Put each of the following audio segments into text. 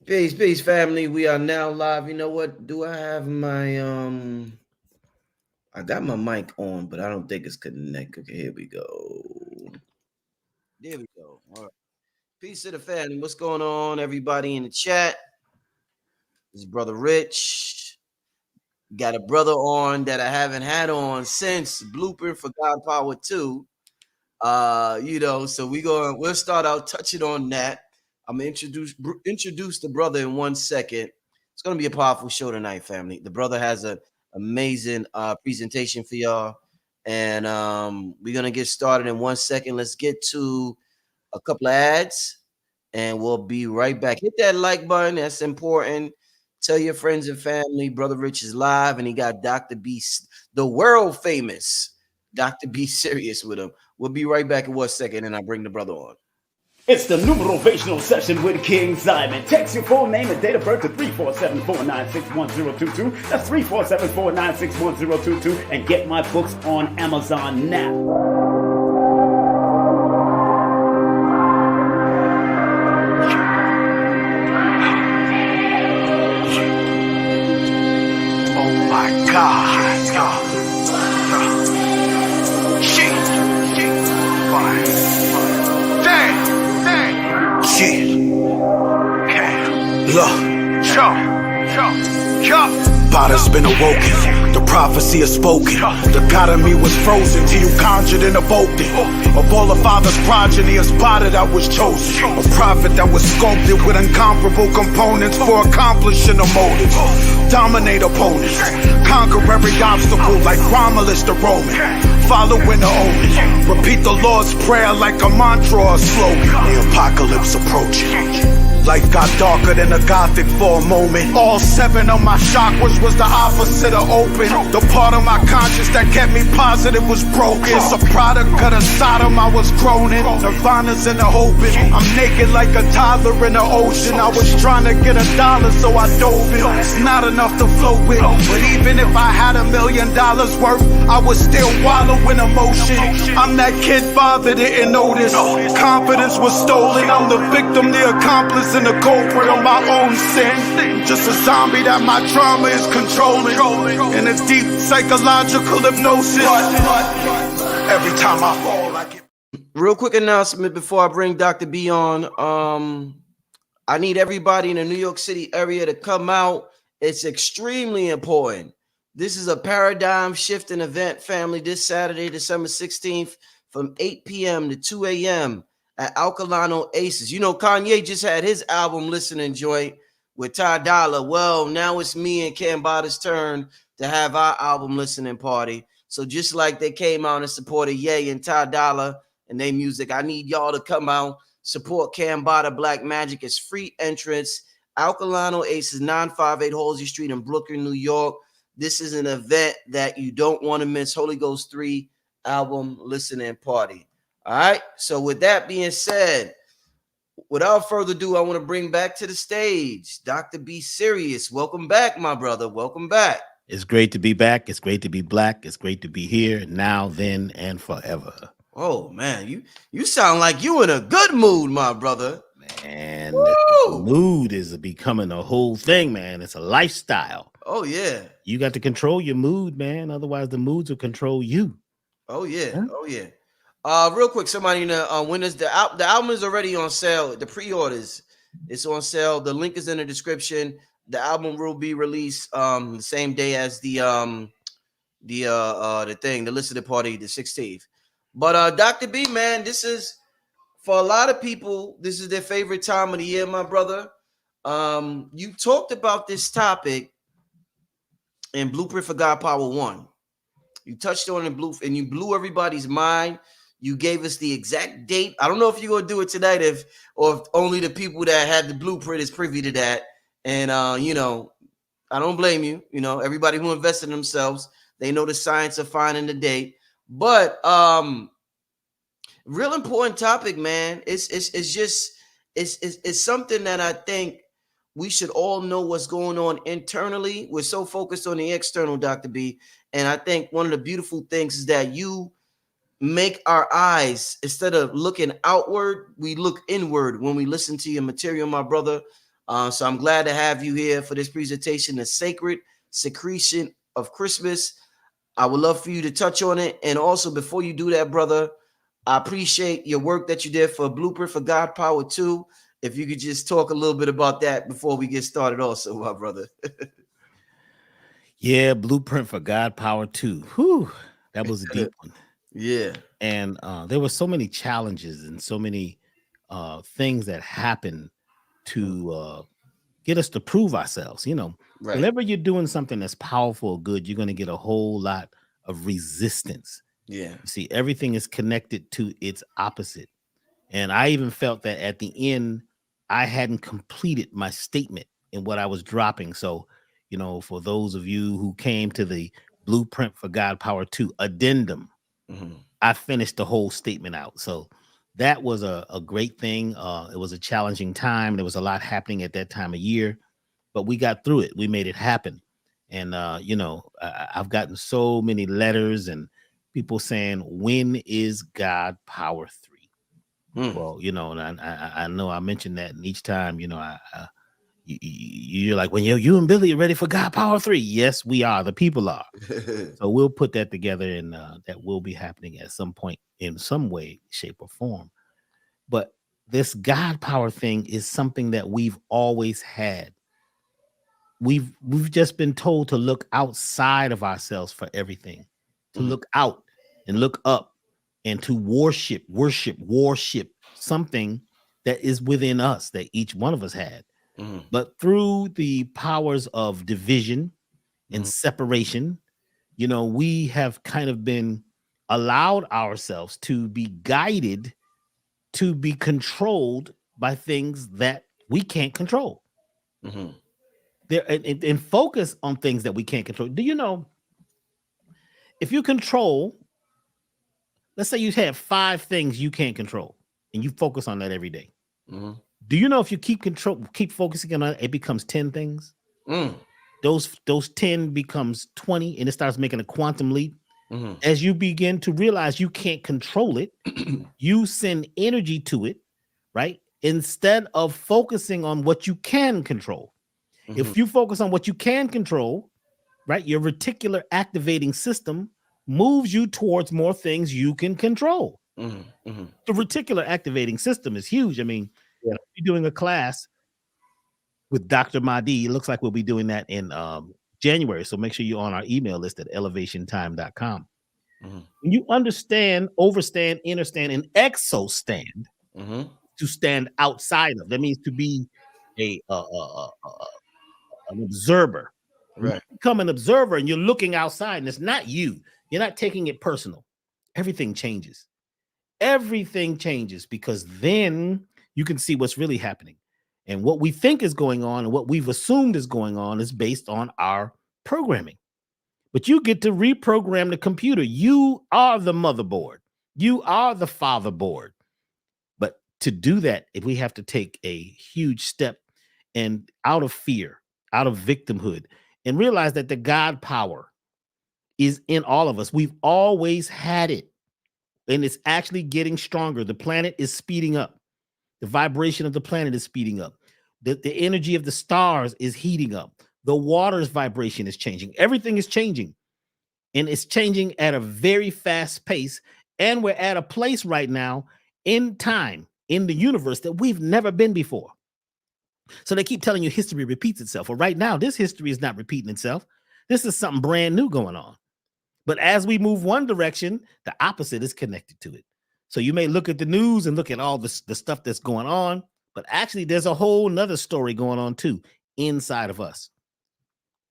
Peace, family. We are now live. You know what? Do I have my I got my mic on, but I don't think it's connected. Okay, here we go. There we go. All right. Peace to the family. What's going on, everybody in the chat? This is Brother Rich. Got a brother on that I haven't had on since Blooper for God Power 2. So we'll start out touching on that. I'm gonna introduce the brother in 1 second. It's gonna be a powerful show tonight, family. The brother has an amazing presentation for y'all, and we're gonna get started in 1 second. Let's get to a couple of ads, and we'll be right back. Hit that like button, that's important. Tell your friends and family, Brother Rich is live, and he got Dr. B, the world famous Dr. B Sirius with him. We'll be right back in 1 second, and I'll bring the brother on. It's the numerational session with King Simon. Text your full name and date of birth to 347-496-1022. That's 347-496-1022. And get my books on Amazon now. Potter's been awoken, the prophecy is spoken. The God of me was frozen till you conjured and evoked it. Of all the father's progeny, a spotter that was chosen, a prophet that was sculpted with incomparable components for accomplishing a motive. Dominate opponents, conquer every obstacle like Romulus the Roman. Following the omen, repeat the Lord's prayer like a mantra or a slogan. The apocalypse approaching. Life got darker than a gothic for a moment. All 7 of my chakras was the opposite of open. The part of my conscience that kept me positive was broken. It's a product of the Sodom I was grown in. Nirvana's in the hoping. I'm naked like a toddler in the ocean. I was trying to get $1, so I dove in. It's not enough to float with, but even if I had $1 million worth, I would still wallow in emotion. I'm that kid father didn't notice. Confidence was stolen. I'm the victim, the accomplice, and the culprit of my own sin. Just a zombie that my trauma is controlling. In a deep psychological hypnosis. Every time I fall, I get... Real quick announcement before I bring Dr. B on. I need everybody in the New York City area to come out. It's extremely important. This is a paradigm shifting event, family, this Saturday, December 16th from 8 p.m. to 2 a.m. at Alcalano Aces. You know, Kanye just had his album listening joint with Ty Dolla. Well, now it's me and Cambatta's turn to have our album listening party. So just like they came out and supported Ye and Ty Dolla and their music, I need y'all to come out, support Cambatta Black Magic. It's free entrance. Alcalano Aces, 958 Halsey Street in Brooklyn, New York. This is an event that you don't want to miss. Holy Ghost 3 album listening party. All right. So with that being said, without further ado, I want to bring back to the stage Dr. B Sirius. Welcome back, my brother. Welcome back. It's great to be back. It's great to be black. It's great to be here now, then, and forever. Oh man, you sound like you in a good mood, my brother. Man, the mood is becoming a whole thing, man. It's a lifestyle. Oh yeah. You got to control your mood, man. Otherwise, the moods will control you. Oh yeah. Huh? Oh yeah. Real quick, somebody when is the album is already on sale. The pre-orders, it's on sale. The link is in the description. The album will be released the same day as the listening party, the 16th. But Dr. B, man, this is for a lot of people, this is their favorite time of the year, my brother. You talked about this topic in Blueprint for God Power 1. You touched on it, and you blew everybody's mind. You gave us the exact date. I don't know if you're gonna do it tonight, if only the people that had the blueprint is privy to that. And I don't blame you. You know, everybody who invested in themselves, they know the science of finding the date. But real important topic, man. It's something that I think we should all know what's going on internally. We're so focused on the external, Dr. B. And I think one of the beautiful things is that you make our eyes, instead of looking outward, we look inward when we listen to your material, my brother. So I'm glad to have you here for this presentation, The Sacred Secretion of Christmas. I would love for you to touch on it. And also, before you do that, brother, I appreciate your work that you did for Blueprint for God Power 2. If you could just talk a little bit about that before we get started also, my brother. Yeah, Blueprint for God Power 2. Whew, that was a deep one. Yeah. And there were so many challenges and so many things that happened to get us to prove ourselves. You know, Right. whenever you're doing something that's powerful or good, you're going to get a whole lot of resistance. Yeah. You see, everything is connected to its opposite. And I even felt that at the end, I hadn't completed my statement in what I was dropping. So, you know, for those of you who came to the Blueprint for God Power 2 addendum, I finished the whole statement out. So that was a great thing. It was a challenging time. There was a lot happening at that time of year, but we got through it. We made it happen. And, you know, I've gotten so many letters and people saying, when is God Power 3? Well, you know, and I know I mentioned that, and each time, you know, you're like, when you and Billy are ready for God Power 3. Yes, we are. The people are. So we'll put that together, and that will be happening at some point in some way, shape, or form. But this God Power thing is something that we've always had. We've just been told to look outside of ourselves for everything, to look out and look up, and to worship something that is within us that each one of us had. But through the powers of division and separation, you know, we have kind of been allowed ourselves to be guided, to be controlled by things that we can't control. There and focus on things that we can't control. Do you know, if you control, let's say you have 5 things you can't control, and you focus on that every day. Do you know if you keep focusing on it, it becomes 10 things? Those 10 becomes 20, and it starts making a quantum leap. As you begin to realize you can't control it, you send energy to it, right? Instead of focusing on what you can control. If you focus on what you can control, right, your reticular activating system moves you towards more things you can control. The reticular activating system is huge. I mean, we're doing a class with Dr. Mahdi. It looks like we'll be doing that in January. So make sure you're on our email list at elevationtime.com. When you understand, overstand, understand, and exostand, to stand outside of, that means to be an observer. Right. You become an observer and you're looking outside, and it's not you. You're not taking it personal. Everything changes. Everything changes, because then you can see what's really happening. And what we think is going on and what we've assumed is going on is based on our programming. But you get to reprogram the computer. You are the motherboard. You are the fatherboard. But to do that, if we have to take a huge step and out of fear, out of victimhood, and realize that the God power is in all of us. We've always had it, and it's actually getting stronger. The planet is speeding up. The vibration of the planet is speeding up. The energy of the stars is heating up. The water's vibration is changing. Everything is changing, and it's changing at a very fast pace. And we're at a place right now in time, in the universe, that we've never been before. So they keep telling you history repeats itself. Well, right now, this history is not repeating itself. This is something brand new going on. But as we move one direction, the opposite is connected to it. So you may look at the news and look at all the stuff that's going on, but actually there's a whole nother story going on too inside of us.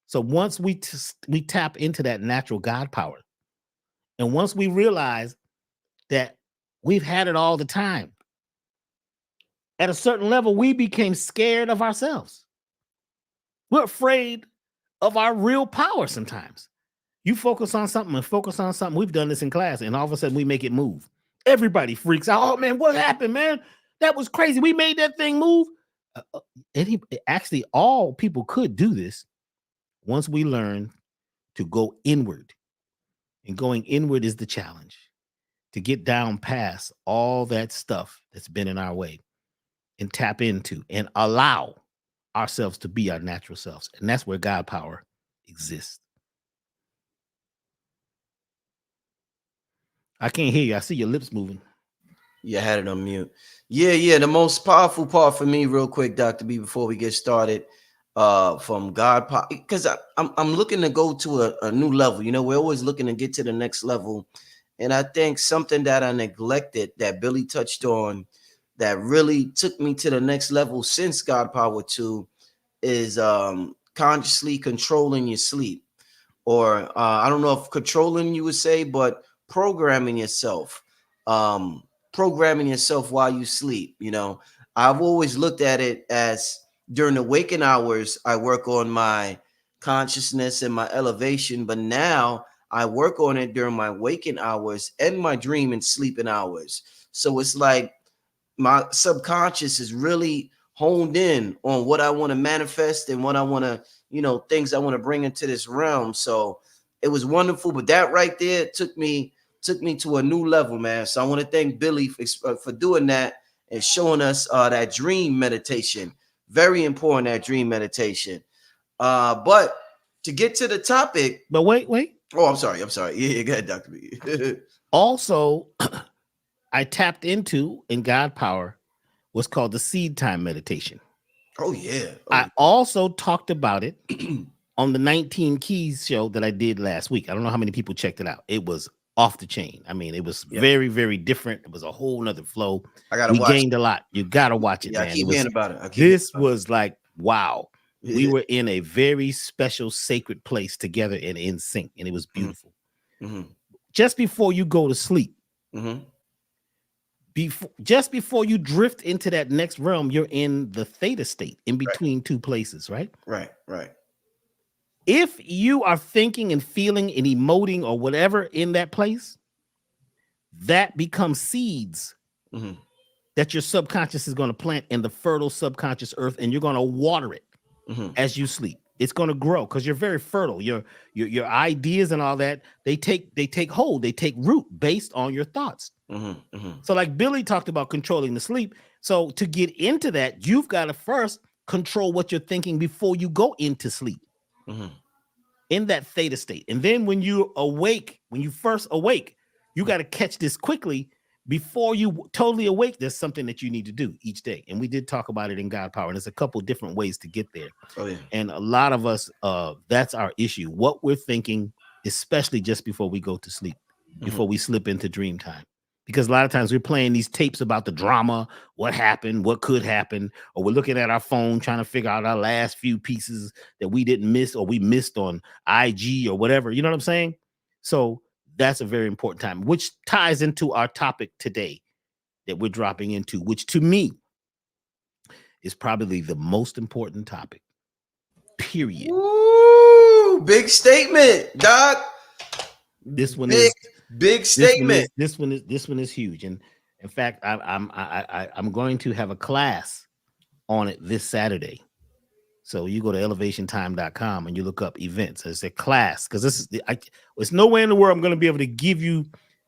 So once we tap into that natural God power, and once we realize that we've had it all the time, at a certain level, we became scared of ourselves. We're afraid of our real power sometimes. You focus on something and focus on something. We've done this in class, and all of a sudden we make it move. Everybody freaks out. Oh, man, what happened, man? That was crazy. We made that thing move. Actually, all people could do this once we learn to go inward. And going inward is the challenge. to get down past all that stuff that's been in our way and tap into and allow ourselves to be our natural selves. And that's where God power exists. I can't hear you. I see your lips moving. You had it on mute. Yeah. The most powerful part for me, real quick, Dr. B, before we get started, from God power, because I'm looking to go to a new level. You know, we're always looking to get to the next level. And I think something that I neglected that Billy touched on that really took me to the next level since God Power 2 is consciously controlling your sleep. Or I don't know if controlling you would say, but programming yourself. Programming yourself while you sleep. You know, I've always looked at it as during the waking hours, I work on my consciousness and my elevation, but now I work on it during my waking hours and my dream and sleeping hours. So it's like my subconscious is really honed in on what I want to manifest and what I want to, you know, things I want to bring into this realm. So it was wonderful, but that right there took me to a new level, man. So I want to thank Billy for doing that and showing us that dream meditation. Very important, that dream meditation. But to get to the topic. But wait. Oh, I'm sorry. Yeah, go ahead, Dr. B. Also, I tapped into in God power what's called the seed time meditation. Oh, yeah. I also talked about it on the 19 Keys show that I did last week. I don't know how many people checked it out. It was off the chain. I mean, it was very, very different. It was a whole nother flow. We gained a lot. You gotta watch it, man. I keep hearing about it. This was like, wow. We were in a very special, sacred place together and in sync, and it was beautiful. Mm-hmm. Just before you go to sleep, mm-hmm. just before you drift into that next realm, you're in the theta state, in between two places, right? Right. If you are thinking and feeling and emoting or whatever in that place, that becomes seeds that your subconscious is going to plant in the fertile subconscious earth, and you're going to water it as you sleep. It's going to grow because you're very fertile. Your ideas and all that, they take hold, they take root based on your thoughts. So like Billy talked about controlling the sleep. So to get into that, you've got to first control what you're thinking before you go into sleep. In that theta state. And then when you first awake, you got to catch this quickly before you totally awake. There's something that you need to do each day. And we did talk about it in God Power. And there's a couple different ways to get there. Oh, yeah. And a lot of us, that's our issue. What we're thinking, especially just before we go to sleep, before we slip into dream time. Because a lot of times we're playing these tapes about the drama, what happened, what could happen, or we're looking at our phone trying to figure out our last few pieces that we didn't miss or we missed on IG or whatever. You know what I'm saying? So that's a very important time, which ties into our topic today that we're dropping into, which to me is probably the most important topic, period. Ooh, big statement, Doc. This one is big statement. This one is huge. And in fact, I'm going to have a class on it this Saturday. So you go to elevationtime.com and you look up events. It's a class because it's nowhere in the world I'm going to be able to give you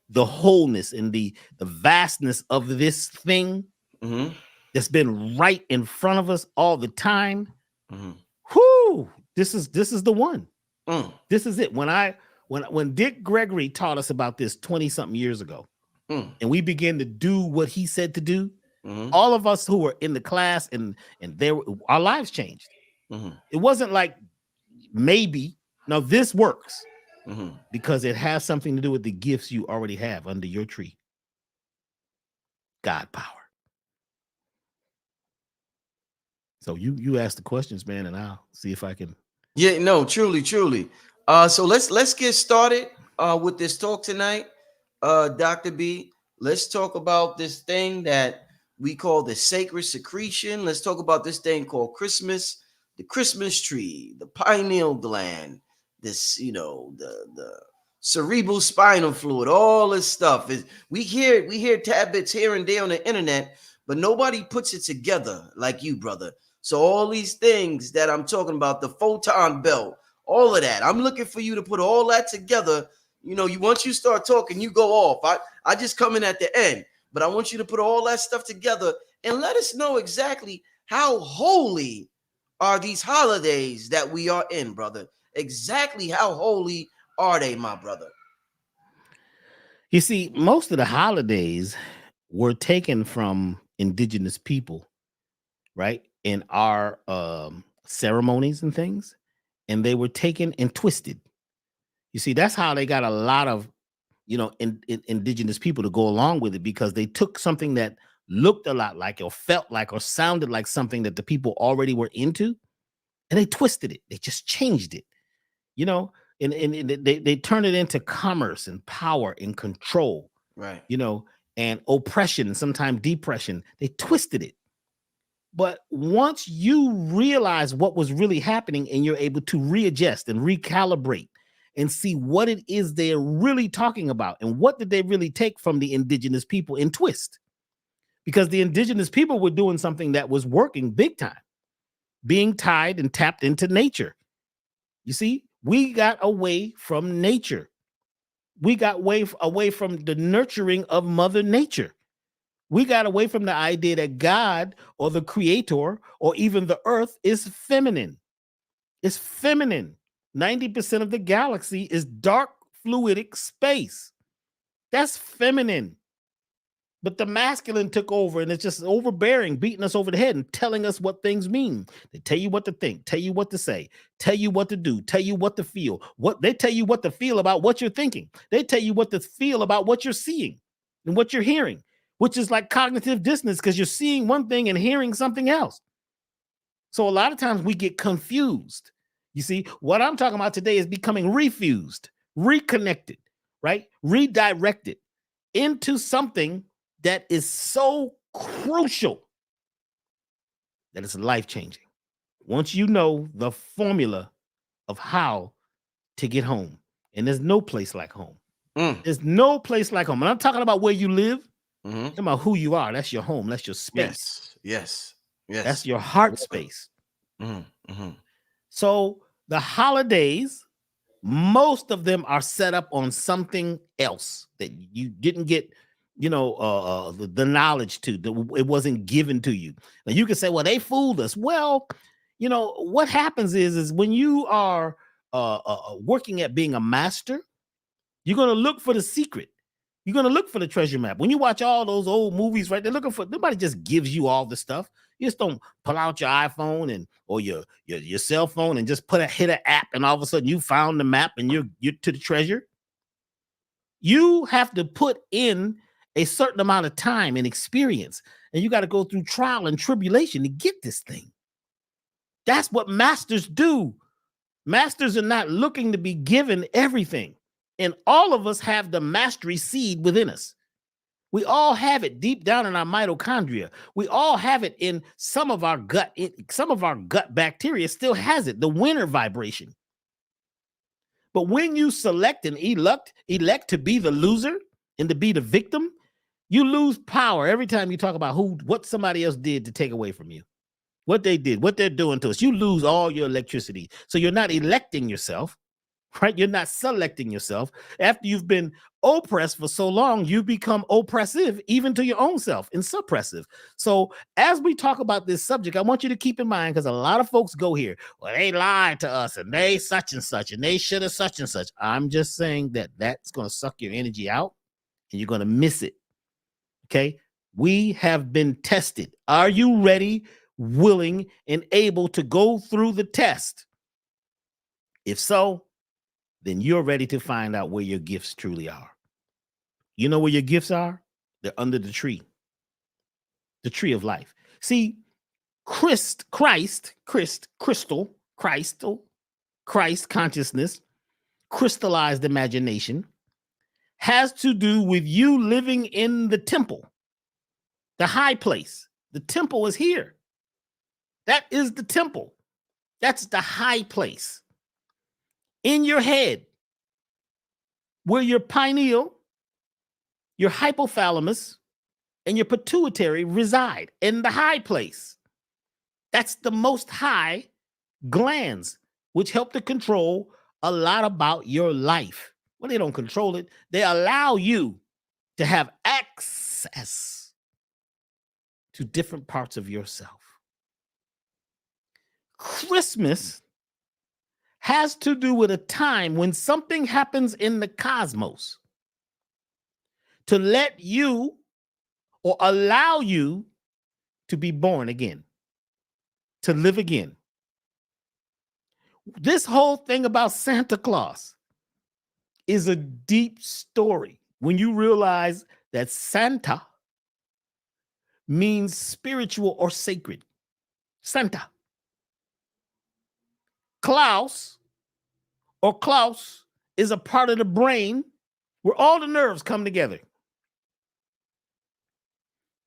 the wholeness and the vastness of this thing that's been right in front of us all the time. Whoo! This is the one. This is it. When Dick Gregory taught us about this 20-something years ago, and we began to do what he said to do, all of us who were in the class and our lives changed. It wasn't like maybe. No, this works because it has something to do with the gifts you already have under your tree. God power. So you ask the questions, man, and I'll see if I can. Yeah, no, truly. So let's get started with this talk tonight, Dr. B. Let's talk about this thing that we call the sacred secretion. Let's talk about this thing called Christmas, the Christmas tree, the pineal gland, this, the cerebral spinal fluid, all this stuff. We hear tidbits here and there on the internet, but nobody puts it together like you, brother. So all these things that I'm talking about, the photon belt, all of that, I'm looking for you to put all that together You know, once you start talking, you go off. I just come in at the end, but I want you to put all that stuff together and let us know exactly how holy are these holidays that we are in, brother. Exactly how holy are they, my brother? You see, most of the holidays were taken from indigenous people, right? In our ceremonies and things, and they were taken and twisted. You see, that's how they got a lot of, you know, indigenous people to go along with it, because they took something that looked a lot like or felt like or sounded like something that the people already were into, and they twisted it. They just changed it, you know, and they turned it into commerce and power and control, right? You know, and oppression, and sometimes depression. They twisted it. But once you realize what was really happening and you're able to readjust and recalibrate and see what it is they're really talking about and what did they really take from the indigenous people and twist. Because the indigenous people were doing something that was working big time, being tied and tapped into nature. You see, we got away from nature. We got away from the nurturing of Mother Nature. We got away from the idea that God or the creator or even the earth is feminine. It's feminine. 90% of the galaxy is dark fluidic space. That's feminine. But the masculine took over, and it's just overbearing, beating us over the head and telling us what things mean. They tell you what to think, tell you what to say, tell you what to do, tell you what to feel. They tell you what to feel about what you're thinking. They tell you what to feel about what you're seeing and what you're hearing, which is like cognitive dissonance, because you're seeing one thing and hearing something else. So a lot of times we get confused. You see, what I'm talking about today is becoming refused, reconnected, right? Redirected into something that is so crucial that it's life-changing. Once you know the formula of how to get home, and there's no place like home. There's no place like home. And I'm talking about where you live. I'm talking about who you are. That's your home. That's your space. Yes. That's your heart space. So the holidays, most of them are set up on something else that you didn't get, you know, the knowledge to. It wasn't given to you. Now you can say, well, they fooled us. Well, you know, what happens is when you are working at being a master, you're going to look for the secret. You're going to look for the treasure map. When you watch all those old movies, right, they're looking for, nobody just gives you all the stuff. You just don't pull out your iPhone or your cell phone and just hit an app, and all of a sudden you found the map and you're to the treasure. You have to put in a certain amount of time and experience, and you got to go through trial and tribulation to get this thing. That's what masters do. Masters are not looking to be given everything. And all of us have the mastery seed within us. We all have it deep down in our mitochondria. We all have it in some of our gut. Some of our gut bacteria still has it, the winner vibration. But when you select and elect to be the loser and to be the victim, you lose power every time you talk about what somebody else did to take away from you, what they did, what they're doing to us. You lose all your electricity. So you're not electing yourself, right? You're not selecting yourself. After you've been oppressed for so long, you become oppressive even to your own self and suppressive. So as we talk about this subject, I want you to keep in mind, because a lot of folks go here, well, they lied to us and they such and such and they should have such and such. I'm just saying that that's going to suck your energy out and you're going to miss it. Okay. We have been tested. Are you ready, willing, and able to go through the test? If so, then you're ready to find out where your gifts truly are. You know where your gifts are? They're under the tree of life. See, Christ consciousness, crystallized imagination, has to do with you living in the temple, the high place. The temple is here. That is the temple. That's the high place. In your head, where your pineal, your hypothalamus, and your pituitary reside, in the high place. That's the most high glands, which help to control a lot about your life, Well, they don't control it. They allow you to have access to different parts of yourself. Christmas has to do with a time when something happens in the cosmos to let you or allow you to be born again, to live again. This whole thing about Santa Claus is a deep story when you realize that Santa means spiritual or sacred. Santa. Klaus is a part of the brain where all the nerves come together.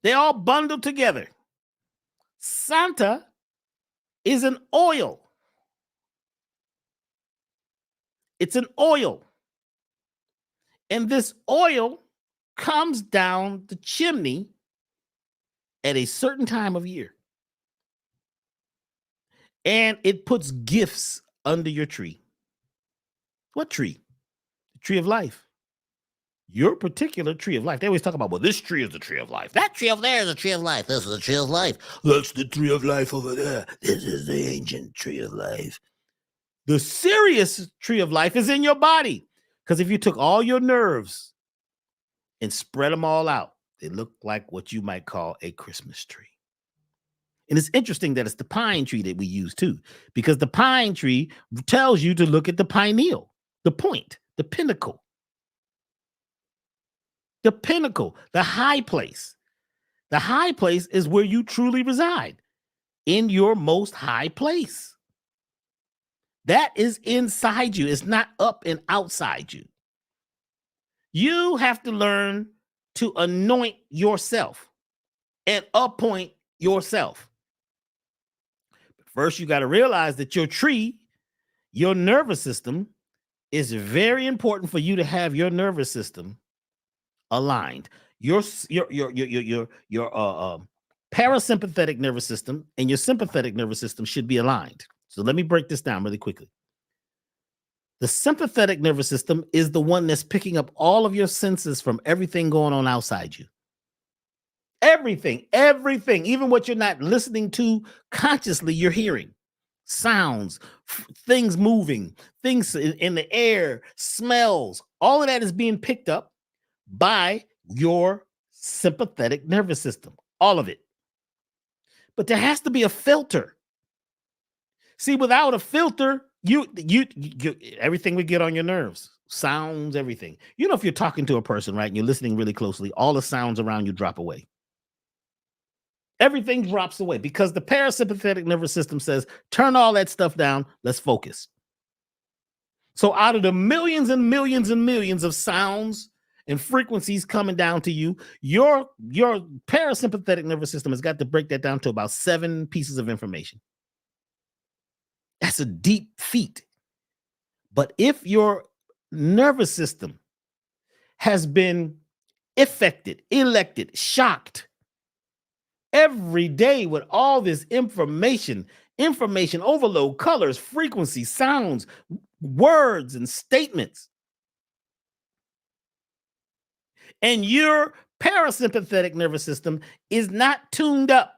They all bundle together. Santa is an oil. It's an oil. And this oil comes down the chimney at a certain time of year. And it puts gifts under your tree. What tree? The tree of life. Your particular tree of life. They always talk about, well, this tree is the tree of life. That tree over there is the tree of life. This is the tree of life. That's the tree of life over there. This is the ancient tree of life. The serious tree of life is in your body. Because if you took all your nerves and spread them all out, they look like what you might call a Christmas tree. And it's interesting that it's the pine tree that we use too, because the pine tree tells you to look at the pineal, the point, the pinnacle. The pinnacle, the high place. The high place is where you truly reside, in your most high place. That is inside you. It's not up and outside you. You have to learn to anoint yourself and appoint yourself. But first, you got to realize that your tree, your nervous system, is very important for you to have your nervous system aligned. Your parasympathetic nervous system and your sympathetic nervous system should be aligned. So let me break this down really quickly. The sympathetic nervous system is the one that's picking up all of your senses from everything going on outside you. Everything, even what you're not listening to consciously, you're hearing. Sounds, things moving, things in the air, smells, all of that is being picked up by your sympathetic nervous system, all of it. But there has to be a filter. See, without a filter, you everything would get on your nerves. Sounds, everything. You know, if you're talking to a person, right, and you're listening really closely, all the sounds around you drop away. Everything drops away because the parasympathetic nervous system says, turn all that stuff down, let's focus. So out of the millions and millions and millions of sounds and frequencies coming down to you, your parasympathetic nervous system has got to break that down to about 7 pieces of information. That's a deep feat. But if your nervous system has been affected, elected, shocked every day with all this information overload, colors, frequencies, sounds, words, and statements, and your parasympathetic nervous system is not tuned up,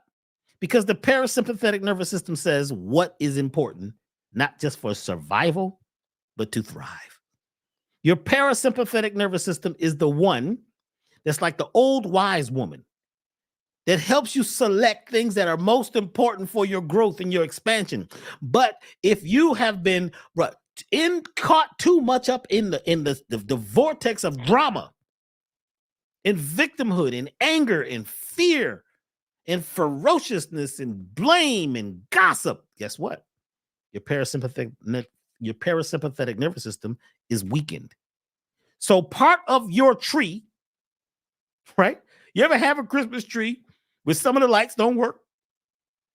because the parasympathetic nervous system says what is important, not just for survival, but to thrive. Your parasympathetic nervous system is the one that's like the old wise woman that helps you select things that are most important for your growth and your expansion. But if you have been caught too much up in the vortex of drama, in victimhood, in anger, in fear, in ferociousness, and blame, and gossip, guess what? Your parasympathetic nervous system is weakened. So part of your tree, right? You ever have a Christmas tree where some of the lights don't work?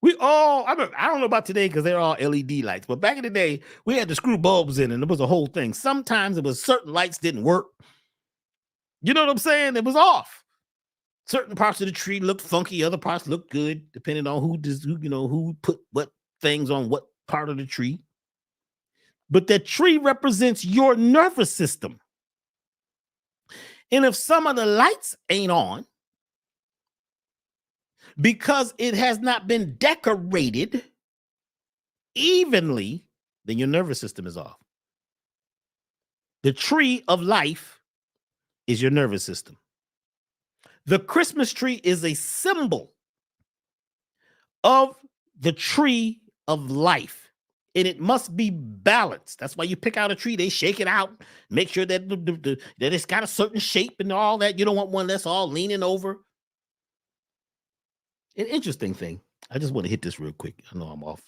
I don't know about today because they're all LED lights, but back in the day, we had the screw bulbs in and it was a whole thing. Sometimes it was certain lights didn't work. You know what I'm saying? It was off. Certain parts of the tree looked funky, other parts looked good, depending on who put what things on what part of the tree. But that tree represents your nervous system. And if some of the lights ain't on, because it has not been decorated evenly, then your nervous system is off. The tree of life is your nervous system. The Christmas tree is a symbol of the tree of life, and it must be balanced. That's why you pick out a tree, they shake it out, make sure that that it's got a certain shape and all that. You don't want one that's all leaning over. An interesting thing. I just want to hit this real quick. I know I'm off.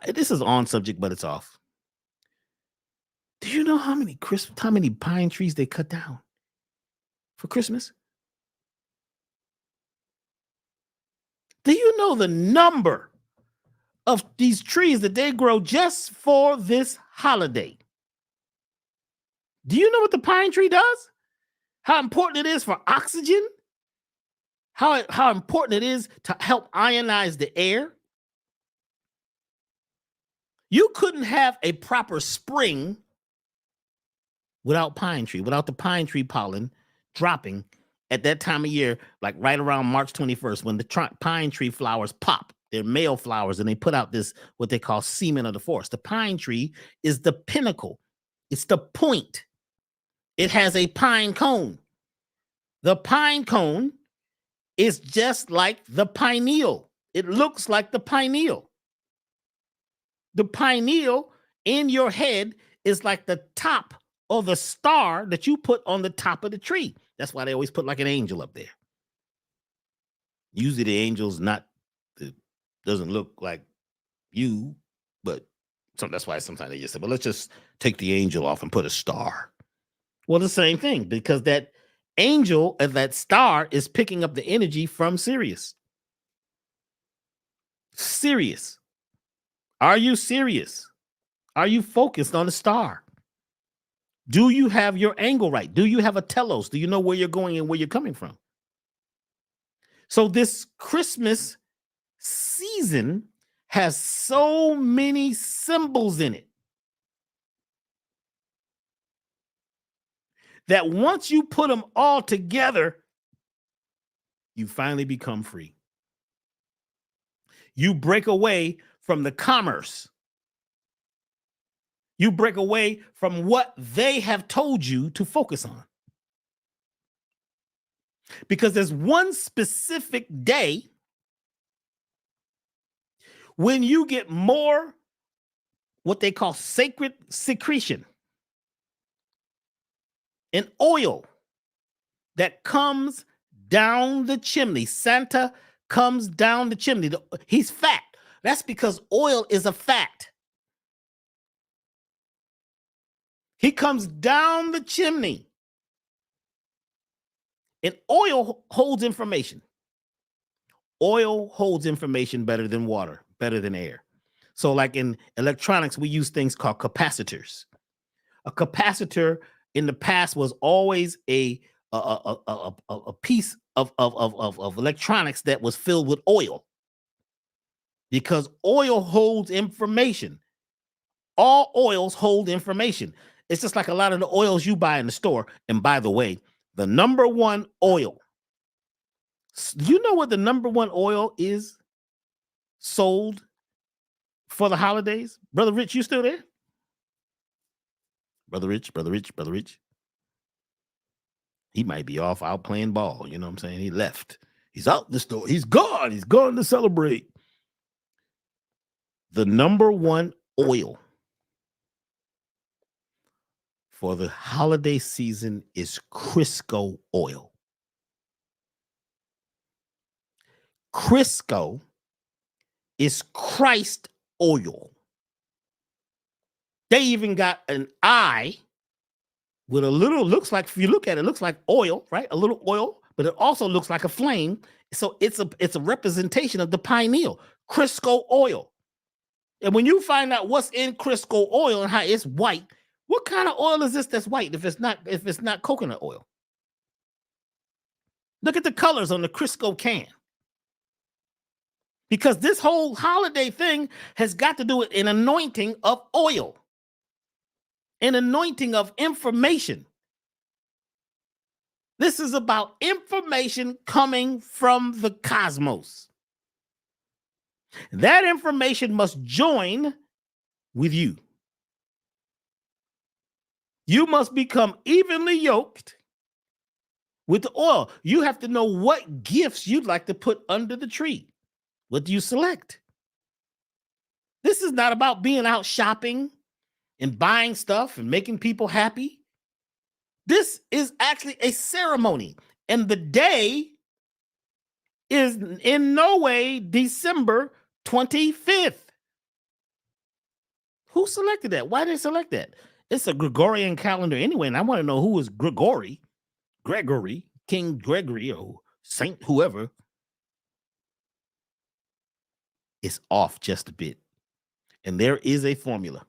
This is on subject, but it's off. Do you know how many pine trees they cut down for Christmas? Do you know the number of these trees that they grow just for this holiday? Do you know what the pine tree does? How important it is for oxygen? How important it is to help ionize the air? You couldn't have a proper spring without the pine tree pollen dropping at that time of year, like right around March 21st, when the pine tree flowers pop. They're male flowers, and they put out this, what they call semen of the forest. The pine tree is the pinnacle. It's the point. It has a pine cone. The pine cone is just like the pineal. It looks like the pineal. The pineal in your head is like the top or the star that you put on the top of the tree. That's why they always put like an angel up there. Usually the angel's doesn't look like you, but that's why sometimes they just say, well, let's just take the angel off and put a star. Well, the same thing, because that angel and that star is picking up the energy from Sirius. Sirius. Are you serious? Are you focused on the star? Do you have your angle right? Do you have a telos? Do you know where you're going and where you're coming from? So this Christmas season has so many symbols in it that once you put them all together, you finally become free. You break away from the commerce. You break away from what they have told you to focus on. Because there's one specific day when you get more what they call sacred secretion, an oil that comes down the chimney. Santa comes down the chimney. He's fat. That's because oil is a fat. He comes down the chimney. And oil holds information. Oil holds information better than water, better than air. So like in electronics, we use things called capacitors. A capacitor in the past was always a piece of electronics that was filled with oil, because oil holds information. All oils hold information. It's just like a lot of the oils you buy in the store. And by the way, the number one oil, do you know what the number one oil is sold for the holidays? Brother Rich, you still there? Brother Rich. He might be off out playing ball. You know what I'm saying? He left. He's out the store. He's gone. He's gone to celebrate. The number one oil for the holiday season is Crisco oil. Crisco is Christ oil. They even got an eye with a little, looks like, if you look at it, looks like oil, right? A little oil, but it also looks like a flame. So it's a representation of the pineal, Crisco oil. And when you find out what's in Crisco oil and how it's white, what kind of oil is this that's white if it's not coconut oil? Look at the colors on the Crisco can. Because this whole holiday thing has got to do with an anointing of oil, an anointing of information. This is about information coming from the cosmos. That information must join with you. You must become evenly yoked with the oil. You have to know what gifts you'd like to put under the tree. What do you select? This is not about being out shopping and buying stuff and making people happy. This is actually a ceremony. And the day is in no way December 25th. Who selected that? Why did they select that? It's a Gregorian calendar anyway, and I want to know who was Gregory, King Gregory, or Saint whoever. It's off just a bit. And there is a formula.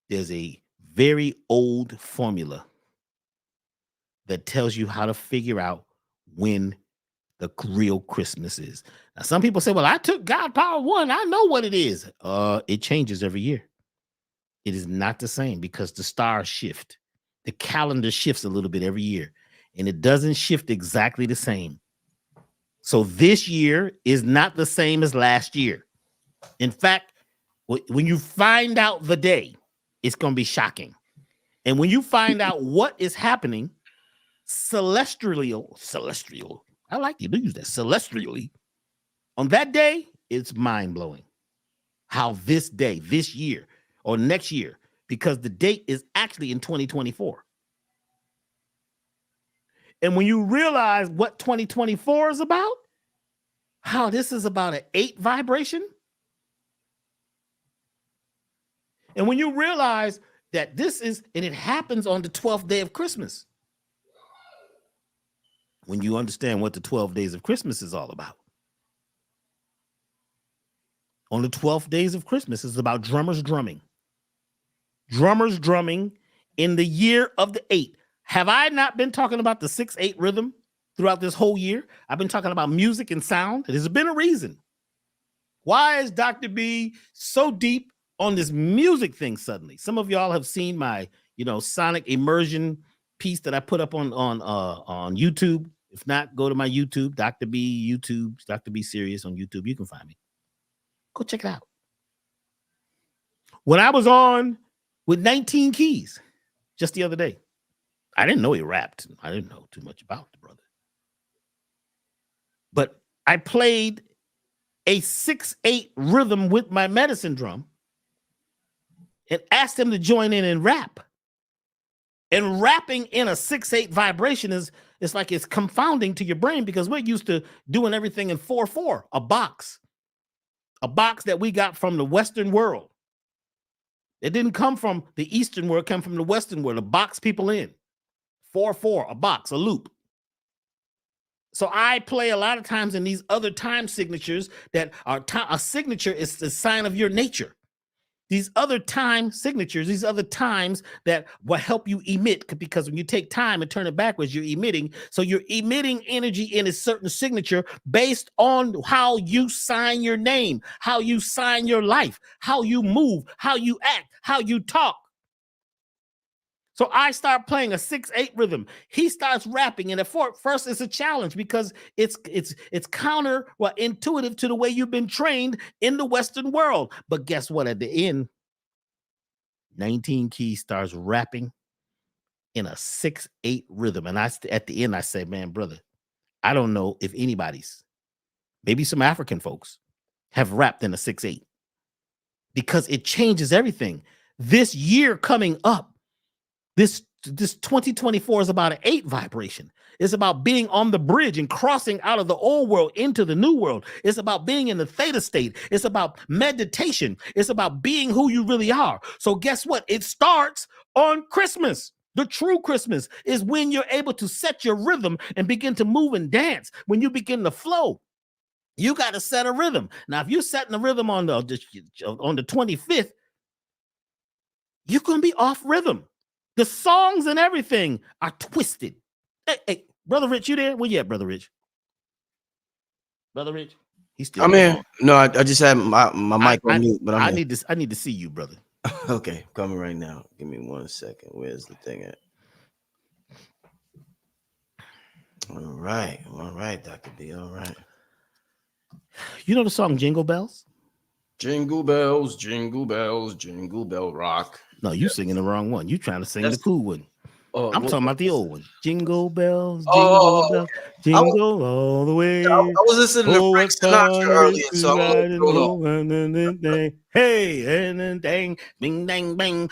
There's a very old formula that tells you how to figure out when the real Christmas is. Now, some people say, well, I took God Power 1. I know what it is. It changes every year. It is not the same because the stars shift. The calendar shifts a little bit every year, and it doesn't shift exactly the same. So this year is not the same as last year. In fact, when you find out the day, it's going to be shocking. And when you find out what is happening celestial, I like you to use that, celestially, on that day, it's mind-blowing how this day, this year, or next year, because the date is actually in 2024. And when you realize what 2024 is about, how this is about an 8 vibration, and when you realize that this is, and it happens on the 12th day of Christmas, when you understand what the 12 days of Christmas is all about. On the 12th days of Christmas, it's about drummers drumming. Drummers drumming in the year of the 8. Have I not been talking about the 6/8 rhythm throughout this whole year? I've been talking about music and sound. There's been a reason. Why is Dr. B so deep on this music thing suddenly? Some of y'all have seen my, sonic immersion piece that I put up on YouTube. If not, go to my YouTube, Dr. B YouTube, Dr. B Sirius on YouTube. You can find me. Go check it out. When I was on with 19 Keys just the other day, I didn't know he rapped. I didn't know too much about the brother. But I played a 6/8 rhythm with my medicine drum and asked him to join in and rap. And rapping in a 6/8 vibration it's like it's confounding to your brain because we're used to doing everything in 4/4, a box that we got from the Western world. It didn't come from the Eastern world, it came from the Western world, a box people in. 4/4, a box, a loop. So I play a lot of times in these other time signatures that are a signature is the sign of your nature. These other time signatures, these other times that will help you emit, because when you take time and turn it backwards, you're emitting. So you're emitting energy in a certain signature based on how you sign your name, how you sign your life, how you move, how you act, how you talk. So I start playing a 6/8 rhythm. He starts rapping, and at first it's a challenge because it's intuitive to the way you've been trained in the Western world. But guess what? At the end, 19 Keys starts rapping in a 6/8 rhythm, and at the end I say, man, brother, I don't know if anybody's, maybe some African folks, have rapped in a 6/8 because it changes everything. This year coming up. This 2024 is about an 8 vibration. It's about being on the bridge and crossing out of the old world into the new world. It's about being in the theta state. It's about meditation. It's about being who you really are. So guess what? It starts on Christmas. The true Christmas is when you're able to set your rhythm and begin to move and dance. When you begin to flow, you got to set a rhythm. Now, if you're setting the rhythm on the 25th, you're going to be off rhythm. The songs and everything are twisted. Hey, Brother Rich, you there? Where you at, Brother Rich? Brother Rich? He's still. I'm here. No, I just had my mic on mute, but I need to see you, brother. Okay, coming right now. Give me 1 second. Where's the thing at? All right, Dr. B. All right. You know the song Jingle Bells? Jingle bells, jingle bells, jingle bell rock. No, you singing the wrong one. You trying to sing the cool one. Oh, I'm talking about the old one. Jingle bells, Oh, jingle bells, jingle all the way. I was listening to Oh, Frank what fun Sinatra it earlier, is so to I ride don't know. and hey, and dang, bing, dang, bang.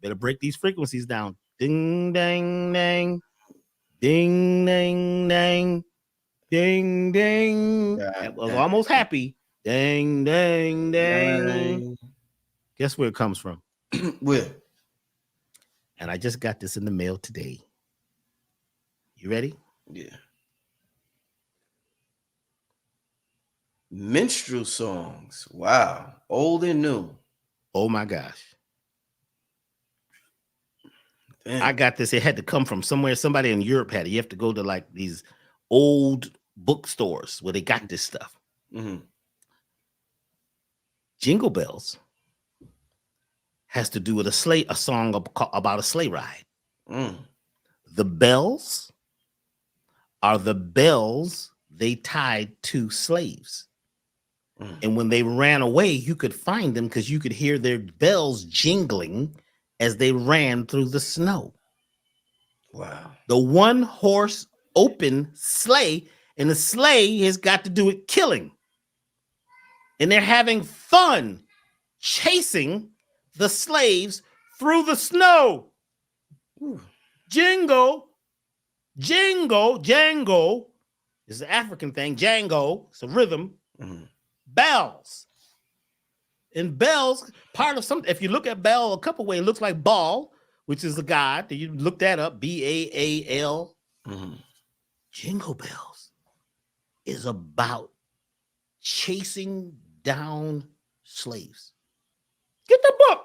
Better break these frequencies down. Ding, dang, dang, ding, dang, dang, ding, ding. I was almost happy. Dang, dang, dang. Guess where it comes from? Where? And I just got this in the mail today. You ready? Yeah. Minstrel songs. Wow. Old and new. Oh my gosh. Damn. I got this. It had to come from somewhere. Somebody in Europe had it. You have to go to like these old bookstores where they got this stuff. Mm-hmm. Jingle Bells has to do with a song about a sleigh ride. Mm. The bells are the bells they tied to slaves. Mm. And when they ran away, you could find them because you could hear their bells jingling as they ran through the snow. Wow. The one horse open sleigh, and the sleigh has got to do with killing. And they're having fun chasing the slaves through the snow. Ooh. Jingle, jingle, jango is an African thing. Jango, it's a rhythm. Mm-hmm. Bells. And bells, part of something. If you look at bell a couple ways, it looks like ball, which is a god. You look that up, B-A-A-L. Mm-hmm. Jingle Bells is about chasing down slaves. Get the book.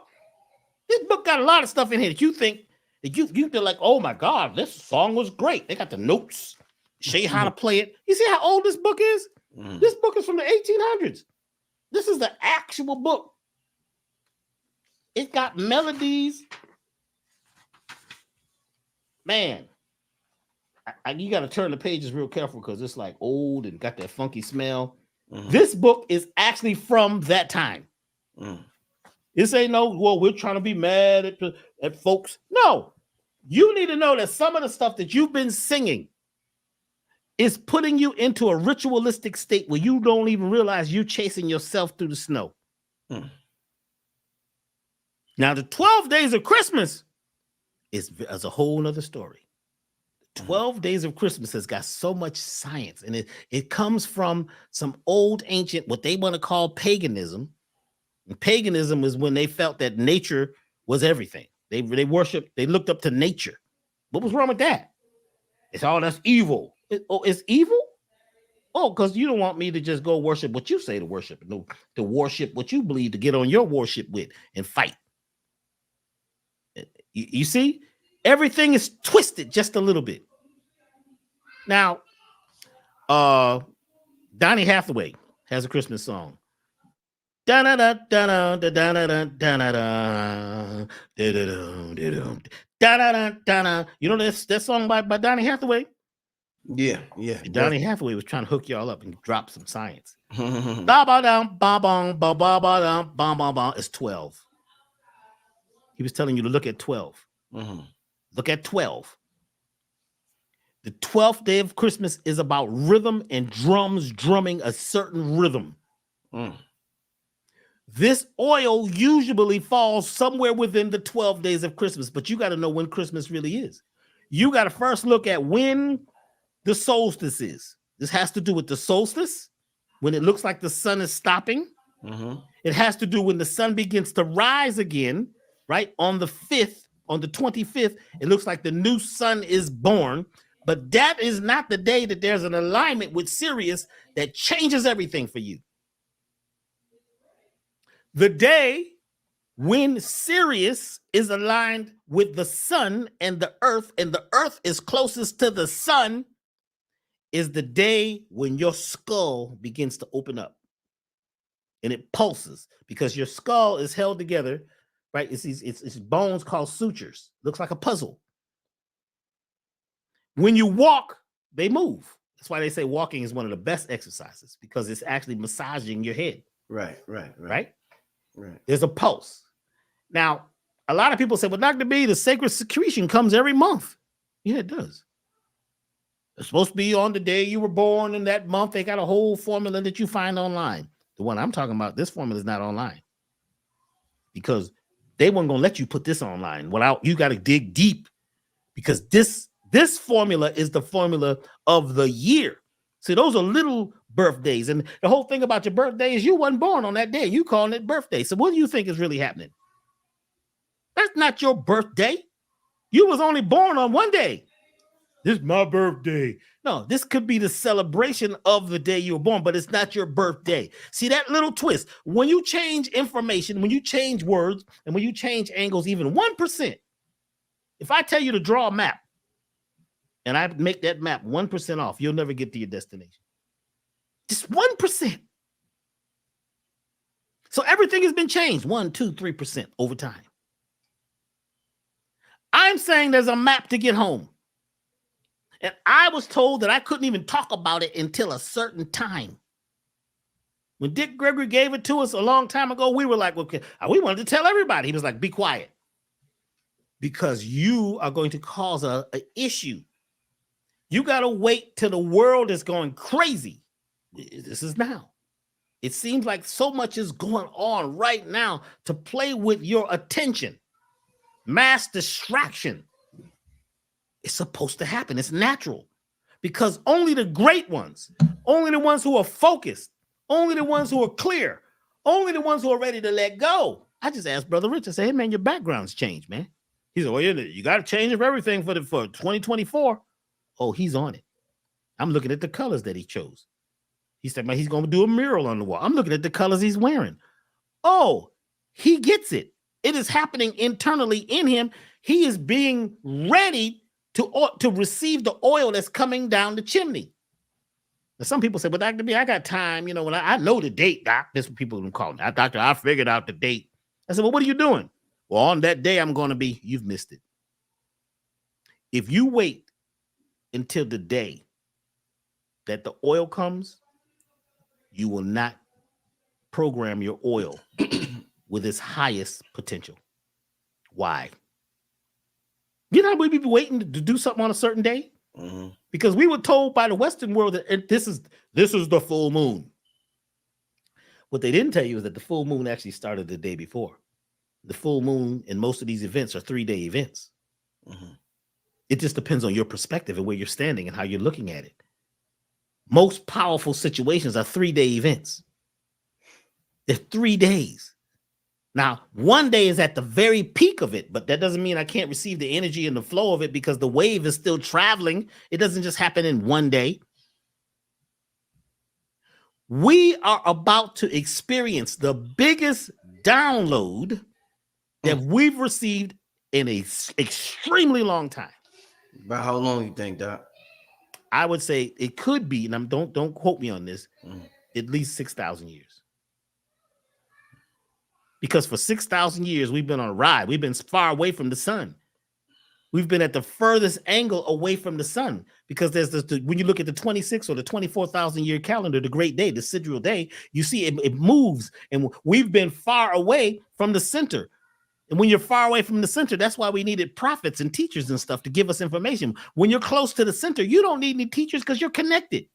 This book got a lot of stuff in here that you think that you feel like, oh my God, this song was great. They got the notes, show you how to play it. You see how old this book is? Mm-hmm. This book is from the 1800s. This is the actual book. It got melodies. Man, you got to turn the pages real careful because it's like old and got that funky smell. Mm-hmm. This book is actually from that time. Mm. This ain't no, well, we're trying to be mad at folks. No, you need to know that some of the stuff that you've been singing is putting you into a ritualistic state where you don't even realize you're chasing yourself through the snow. Mm. Now, the 12 days of Christmas is a whole nother story. 12 days of Christmas has got so much science, and it comes from some old ancient, what they want to call paganism. And paganism is when they felt that nature was everything. They worshiped, they looked up to nature. What was wrong with that? It's all that's evil. It's evil? Oh, because you don't want me to just go worship what you say to worship, no, to worship what you believe, to get on your worship with and fight. You see, everything is twisted just a little bit. Now, Donny Hathaway has a Christmas song. You know that song by Donny Hathaway? Yeah. Donny Hathaway was trying to hook y'all up and drop some science. It's 12. He was telling you to look at 12. Mm-hmm. Look at 12. The 12th day of Christmas is about rhythm and drums drumming a certain rhythm. Mm. This oil usually falls somewhere within the 12 days of Christmas, but you got to know when Christmas really is. You got to first look at when the solstice is. This has to do with the solstice, when it looks like the sun is stopping. Mm-hmm. It has to do when the sun begins to rise again, right? On the 5th, on the 25th, it looks like the new sun is born. But that is not the day that there's an alignment with Sirius that changes everything for you. The day when Sirius is aligned with the sun and the earth is closest to the sun, is the day when your skull begins to open up and it pulses because your skull is held together, right? It's bones called sutures. Looks like a puzzle. When you walk, they move. That's why they say walking is one of the best exercises, because it's actually massaging your head. Right. There's a pulse. Now, a lot of people say, well, Dr. B, the sacred secretion comes every month. Yeah, it does. It's supposed to be on the day you were born in that month. They got a whole formula that you find online. The one I'm talking about, this formula is not online, because they weren't going to let you put this online without, you got to dig deep, because this formula is the formula of the year. See, those are little birthdays. And the whole thing about your birthday is you wasn't born on that day. You calling it birthday. So what do you think is really happening? That's not your birthday. You was only born on one day. This is my birthday. No, this could be the celebration of the day you were born, but it's not your birthday. See that little twist? When you change information, when you change words, and when you change angles, even 1%, if I tell you to draw a map, and I make that map 1% off, you'll never get to your destination. Just 1%. So everything has been changed 1, 2, 3% over time. I'm saying there's a map to get home. And I was told that I couldn't even talk about it until a certain time. When Dick Gregory gave it to us a long time ago, we were like, okay, we wanted to tell everybody. He was like, be quiet, because you are going to cause an issue. You got to wait till the world is going crazy. This is now. It seems like so much is going on right now to play with your attention. Mass distraction. It's supposed to happen. It's natural, because only the great ones, only the ones who are focused, only the ones who are clear, only the ones who are ready to let go. I just asked Brother Rich, I said, hey man, your background's changed, man. He said, well, you got to change for everything for 2024. Oh, he's on it. I'm looking at the colors that he chose. He said, man, he's going to do a mural on the wall. I'm looking at the colors he's wearing. Oh, he gets it. It is happening internally in him. He is being ready to receive the oil that's coming down the chimney. Now, some people say, well, Dr. B, I got time. You know, when I know the date, Doc. That's what people don't call me. Doctor, I figured out the date. I said, well, what are you doing? Well, on that day, I'm going to be, you've missed it. If you wait until the day that the oil comes, you will not program your oil with its highest potential. Why? You know how we be waiting to do something on a certain day? Mm-hmm. Because we were told by the Western world that this is the full moon. What they didn't tell you is that the full moon actually started the day before. The full moon and most of these events are 3-day events. Mm-hmm. It just depends on your perspective and where you're standing and how you're looking at it. Most powerful situations are 3-day events. They're 3 days. Now, one day is at the very peak of it, but that doesn't mean I can't receive the energy and the flow of it, because the wave is still traveling. It doesn't just happen in one day. We are about to experience the biggest download that we've received in an extremely long time. About how long you think, Doc? I would say it could be, and don't quote me on this, at least 6,000 years. Because for 6,000 years, we've been on a ride. We've been far away from the sun. We've been at the furthest angle away from the sun, because there's when you look at the 26 or the 24,000 year calendar, the great day, the sidereal day, you see it moves, and we've been far away from the center. And when you're far away from the center, that's why we needed prophets and teachers and stuff to give us information. When you're close to the center, you don't need any teachers, because you're connected.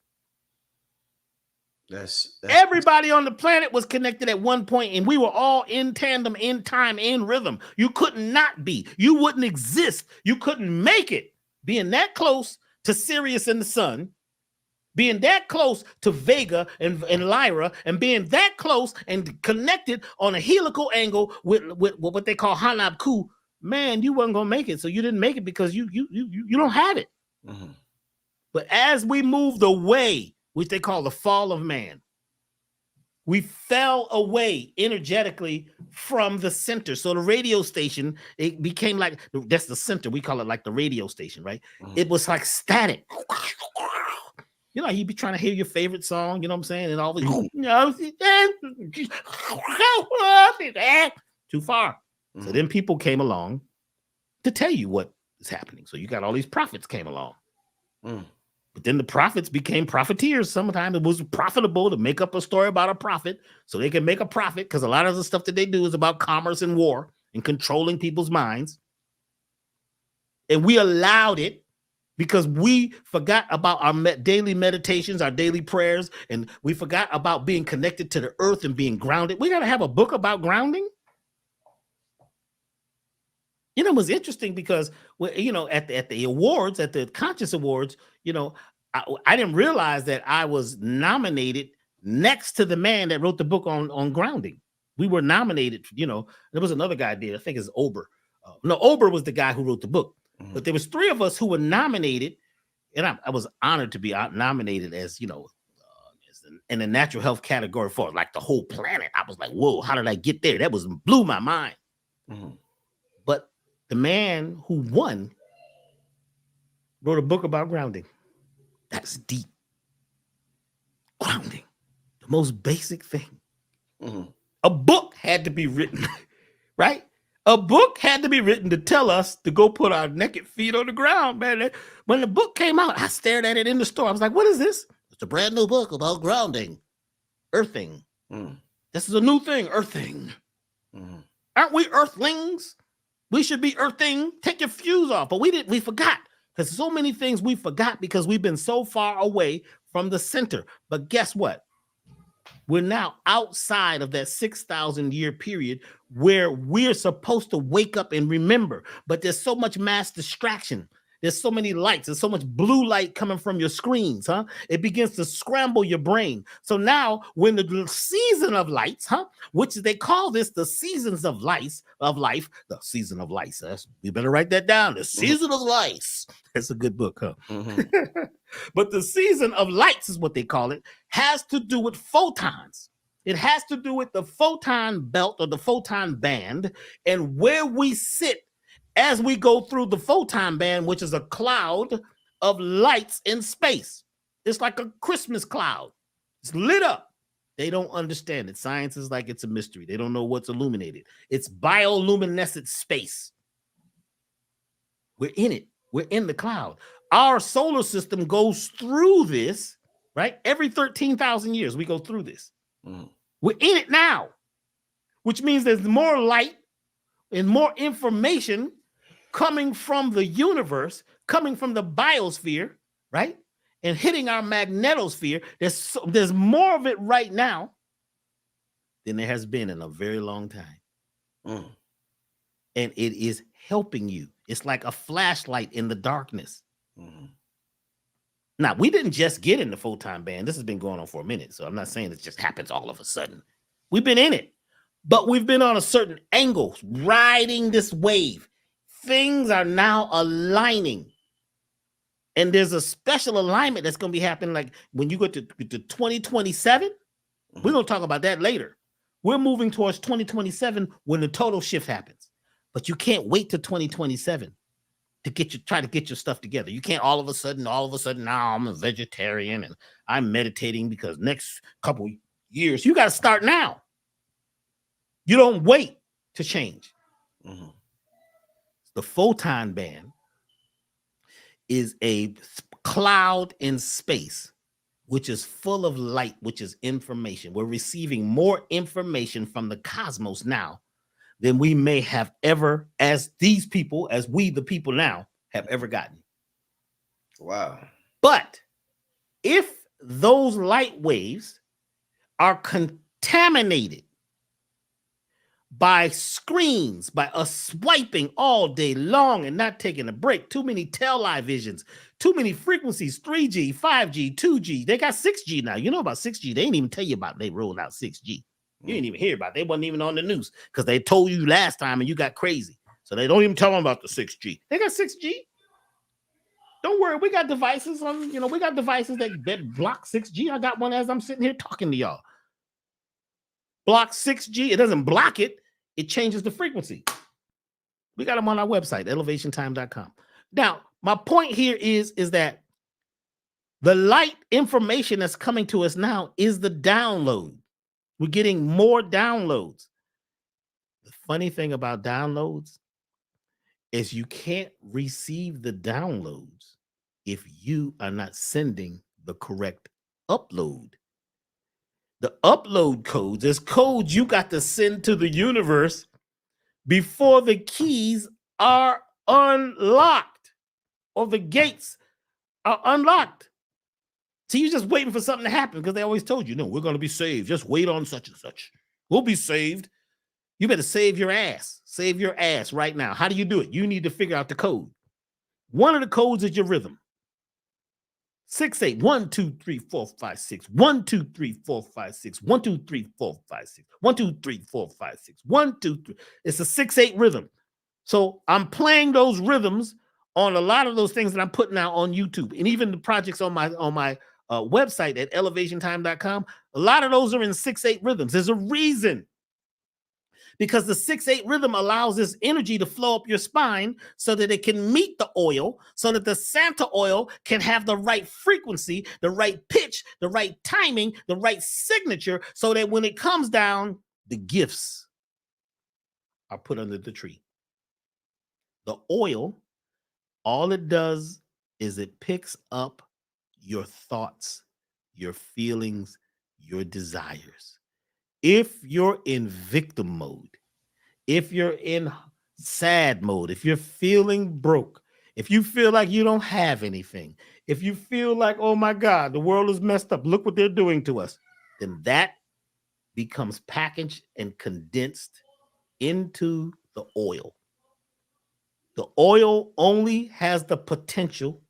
That's everybody on the planet was connected at one point, and we were all in tandem, in time, in rhythm. You could not be. You wouldn't exist. You couldn't make it. Being that close to Sirius and the sun, being that close to Vega and Lyra, and being that close and connected on a helical angle with what they call Hanab Ku, man, you wasn't gonna make it. So you didn't make it because you don't have it. Mm-hmm. But as we moved away, which they call the fall of man, we fell away energetically from the center. So the radio station, it became like, that's the center. We call it like the radio station, right? Mm-hmm. It was like static. You know, you'd be trying to hear your favorite song, you know what I'm saying? And all the, too far. Mm-hmm. So then people came along to tell you what is happening. So you got all these prophets came along. Mm. But then the prophets became profiteers. Sometimes it was profitable to make up a story about a prophet so they can make a profit, because a lot of the stuff that they do is about commerce and war and controlling people's minds. And we allowed it because we forgot about our daily meditations, our daily prayers, and we forgot about being connected to the earth and being grounded. We got to have a book about grounding. You know, it was interesting because, you know, at the awards, at the Conscious Awards, you know, I didn't realize that I was nominated next to the man that wrote the book on grounding. We were nominated, you know, there was another guy there, I think it's Ober. No, Ober was the guy who wrote the book. Mm-hmm. But there was 3 of us who were nominated, and I was honored to be nominated as, you know, in the natural health category for like the whole planet. I was like, whoa, how did I get there? That blew my mind. Mm-hmm. But the man who won wrote a book about grounding. That's deep. Grounding, the most basic thing. Mm-hmm. A book had to be written, right? A book had to be written to tell us to go put our naked feet on the ground, man. When the book came out, I stared at it in the store. I was like, what is this? It's a brand new book about grounding, earthing. Mm. This is a new thing, earthing. Mm. Aren't we earthlings? We should be earthing. Take your fuse off. But we forgot. Because so many things we forgot because we've been so far away from the center. But guess what? We're now outside of that 6,000 year period where we're supposed to wake up and remember. But there's so much mass distraction. There's so many lights. There's so much blue light coming from your screens, huh? It begins to scramble your brain. So now when the season of lights, huh? Which they call this the seasons of life, the season of lights. You better write that down. The season of lights. That's a good book, huh? Mm-hmm. But the season of lights is what they call it, has to do with photons. It has to do with the photon belt or the photon band and where we sit as we go through the photon band, which is a cloud of lights in space. It's like a Christmas cloud. It's lit up. They don't understand it. Science is like it's a mystery. They don't know what's illuminated. It's bioluminescent space. We're in it. We're in the cloud. Our solar system goes through this, right? Every 13,000 years, we go through this. Mm. We're in it now, which means there's more light and more information coming from the universe, coming from the biosphere, right? And hitting our magnetosphere. There's more of it right now than there has been in a very long time. Mm. And it is helping you. It's like a flashlight in the darkness. Mm. Now, we didn't just get in the photon band. This has been going on for a minute. So I'm not saying it just happens all of a sudden. We've been in it. But we've been on a certain angle, riding this wave. Things are now aligning. And there's a special alignment that's going to be happening. Like when you go to 2027, we're going to talk about that later. We're moving towards 2027 when the total shift happens. But you can't wait till 2027 to try to get your stuff together. You can't all of a sudden, now I'm a vegetarian and I'm meditating because next couple years, you got to start now. You don't wait to change. Mm-hmm. The photon band is a cloud in space, which is full of light, which is information. We're receiving more information from the cosmos now than we may have ever, as we, the people now, have ever gotten. Wow. But if those light waves are contaminated by screens, by us swiping all day long and not taking a break, too many tail-eye visions, too many frequencies, 3G, 5G, 2G. They got 6G now. You know about 6G. They didn't even tell you about they rolled out 6G. You didn't even hear about it. They wasn't even on the news because they told you last time and you got crazy. So they don't even tell them about the 6G. They got 6G. Don't worry. We got devices we got devices that block 6G. I got one as I'm sitting here talking to y'all. Block 6G. It doesn't block it. It changes the frequency. We got them on our website, elevationtime.com. Now, my point here is that the light information that's coming to us now is the download. We're getting more downloads. The funny thing about downloads is you can't receive the downloads if you are not sending the correct upload. The upload codes is codes you got to send to the universe before the keys are unlocked or the gates are unlocked. So you're just waiting for something to happen because they always told you, no, we're going to be saved. Just wait on such and such. We'll be saved. You better save your ass. Save your ass right now. How do you do it? You need to figure out the code. One of the codes is your rhythm. 6, 8, 1, 2, 3, 4, 5, 6, 1, 2, 3, 4, 5, 6, 1, 2, 3, 4, 5, 6, 1, 2, 3, 4, 5, 6, 1, 2, 3. It's a 6/8 rhythm. So I'm playing those rhythms on a lot of those things that I'm putting out on YouTube, and even the projects on my website at elevationtime.com. A lot of those are in 6/8 rhythms. There's a reason. Because the 6/8 rhythm allows this energy to flow up your spine so that it can meet the oil, so that the Santa oil can have the right frequency, the right pitch, the right timing, the right signature, so that when it comes down, the gifts are put under the tree. The oil, all it does is it picks up your thoughts, your feelings, your desires. If you're in victim mode, if you're in sad mode, if you're feeling broke, if you feel like you don't have anything, if you feel like, oh my God, the world is messed up, look what they're doing to us, then that becomes packaged and condensed into the oil. The oil only has the potential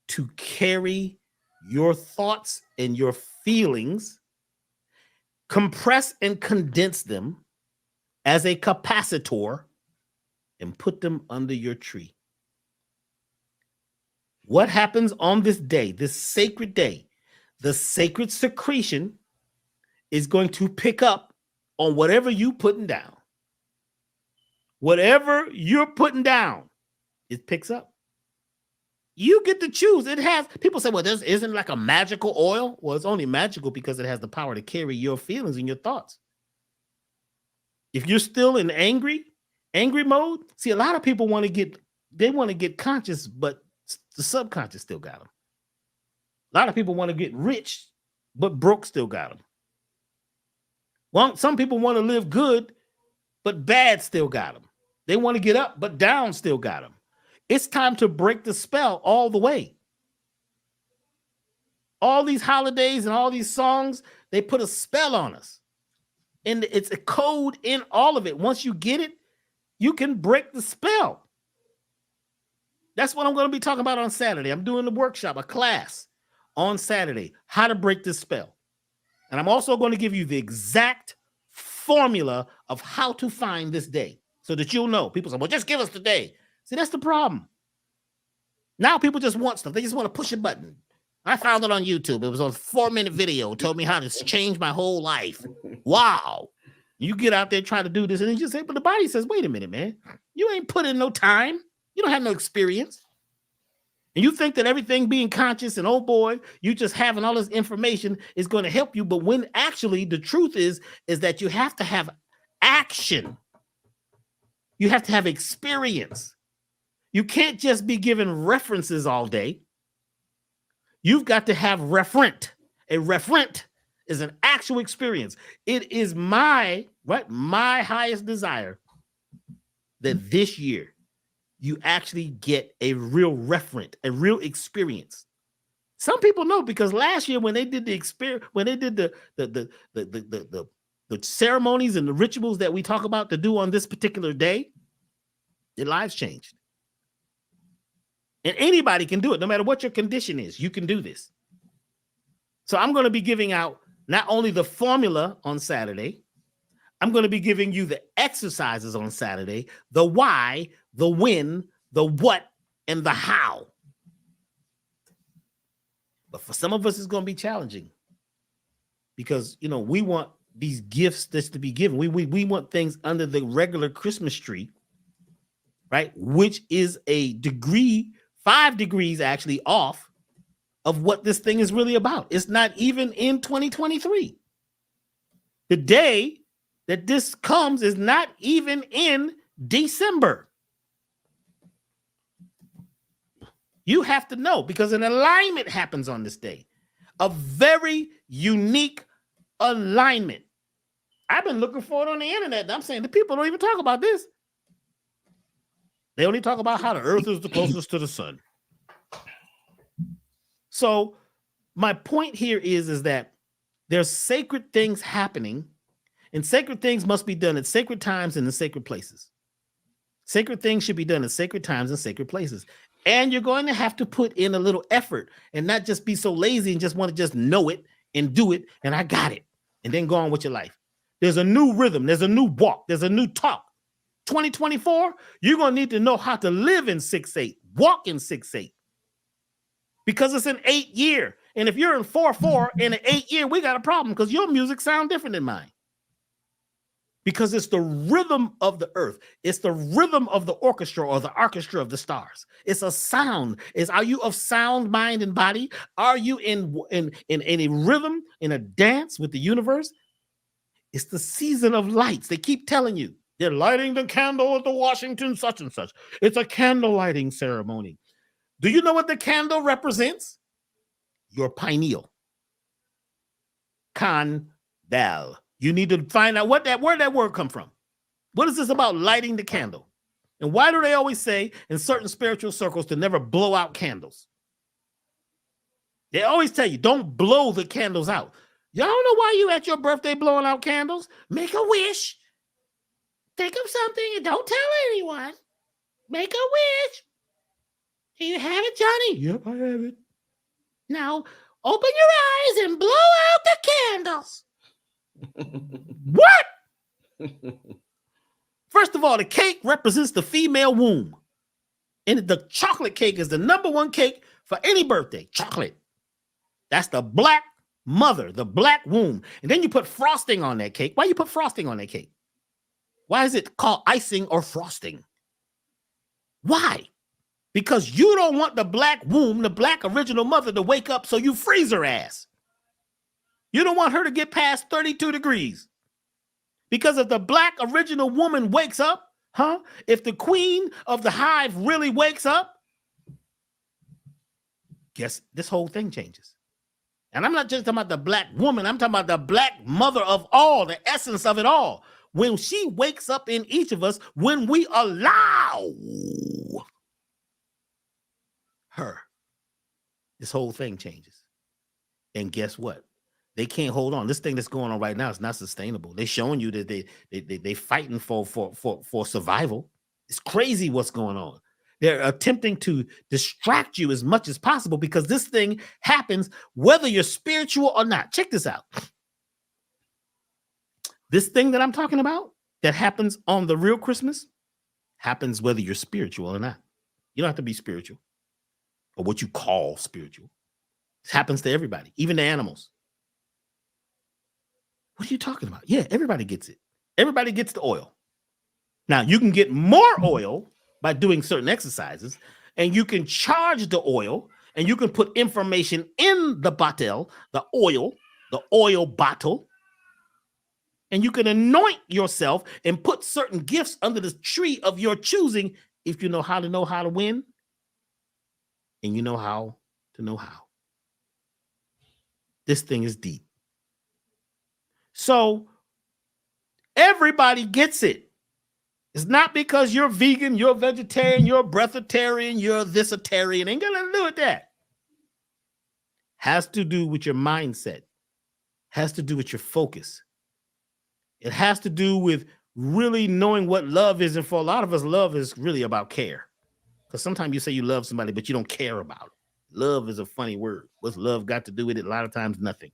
to carry your thoughts and your feelings, compress and condense them as a capacitor, and put them under your tree. What happens on this day, this sacred day? The sacred secretion is going to pick up on whatever you're putting down. Whatever you're putting down, it picks up. You get to choose. It has, people say, well, this isn't like a magical oil. Well, it's only magical because it has the power to carry your feelings and your thoughts. If you're still in angry mode, see, a lot of people want to get conscious, but the subconscious still got them. A lot of people want to get rich, but broke still got them. Well, some people want to live good, but bad still got them. They want to get up, but down still got them. It's time to break the spell all the way. All these holidays and all these songs, they put a spell on us. And it's a code in all of it. Once you get it, you can break the spell. That's what I'm going to be talking about on Saturday. I'm doing the workshop, a class on Saturday, how to break this spell. And I'm also going to give you the exact formula of how to find this day so that you'll know. People say, well, just give us the day. See, that's the problem. Now people just want stuff. They just want to push a button. I found it on YouTube. It was a 4-minute video. It told me how to change my whole life. Wow. You get out there trying to do this, and you just say, but the body says, wait a minute, man. You ain't put in no time. You don't have no experience. And you think that everything being conscious and, oh boy, you just having all this information is going to help you. But when actually the truth is that you have to have action. You have to have experience. You can't just be given references all day. You've got to have referent. A referent is an actual experience. It is my highest desire that this year you actually get a real referent, a real experience. Some people know because last year when they did the experience, when they did the ceremonies and the rituals that we talk about to do on this particular day, their lives changed. And anybody can do it, no matter what your condition is. You can do this. So I'm going to be giving out not only the formula on Saturday, I'm going to be giving you the exercises on Saturday, the why, the when, the what, and the how. But for some of us, it's going to be challenging because, you know, we want these gifts that's to be given. We want things under the regular Christmas tree, right? Which is a degree, 5 degrees actually off of what this thing is really about. It's not even in 2023. The day that this comes is not even in December. You have to know because an alignment happens on this day. A very unique alignment. I've been looking for it on the internet. And I'm saying the people don't even talk about this. They only talk about how the earth is the closest to the sun. So my point here is that there's sacred things happening, and sacred things must be done at sacred times and in sacred places. Sacred things should be done at sacred times and sacred places. And you're going to have to put in a little effort and not just be so lazy and just want to just know it and do it, and I got it, and then go on with your life. There's a new rhythm. There's a new walk. There's a new talk. 2024, you're going to need to know how to live in 6-8, walk in 6-8, because it's an 8 year. And if you're in 4-4 in an 8 year, we got a problem because your music sounds different than mine. Because it's the rhythm of the earth. It's the rhythm of the orchestra or the orchestra of the stars. It's a sound. Are you of sound mind and body? Are you in a rhythm, in a dance with the universe? It's the season of lights. They keep telling you they're lighting the candle at the Washington such and such. It's a candle lighting ceremony. Do you know what the candle represents? Your pineal. Candle. You need to find out where that word come from. What is this about lighting the candle? And why do they always say in certain spiritual circles to never blow out candles? They always tell you, don't blow the candles out. Y'all don't know why you at your birthday blowing out candles? Make a wish. Think of something and don't tell anyone. Make a wish. Do you have it, Johnny? Yep, I have it. Now, open your eyes and blow out the candles. What? First of all, the cake represents the female womb. And the chocolate cake is the #1 cake for any birthday. Chocolate. That's the black mother, the black womb. And then you put frosting on that cake. Why you put frosting on that cake? Why is it called icing or frosting? Why? Because you don't want the black womb, the black original mother, to wake up, so you freeze her ass. You don't want her to get past 32 degrees. Because if the black original woman wakes up, if the queen of the hive really wakes up, guess this whole thing changes. And I'm not just talking about the black woman. I'm talking about the black mother of all, the essence of it all. When she wakes up in each of us, when we allow her, this whole thing changes. And guess what? They can't hold on. This thing that's going on right now is not sustainable. They're showing you that they fighting for survival. It's crazy what's going on. They're attempting to distract you as much as possible because this thing happens whether you're spiritual or not. Check this out. This thing that I'm talking about that happens on the real Christmas happens whether you're spiritual or not. You don't have to be spiritual or what you call spiritual. It happens to everybody, even the animals. What are you talking about? Yeah, everybody gets it. Everybody gets the oil. Now, you can get more oil by doing certain exercises, and you can charge the oil, and you can put information in the bottle, the oil bottle, and you can anoint yourself and put certain gifts under the tree of your choosing if you know how to win, and you know how to know how. This thing is deep. So everybody gets it. It's not because you're vegan, you're vegetarian, you're breatharian, you're thisitarian. Ain't got nothing to do with that. Has to do with your mindset. Has to do with your focus. It has to do with really knowing what love is. And for a lot of us, love is really about care. Because sometimes you say you love somebody, but you don't care about it. Love is a funny word. What's love got to do with it? A lot of times, nothing.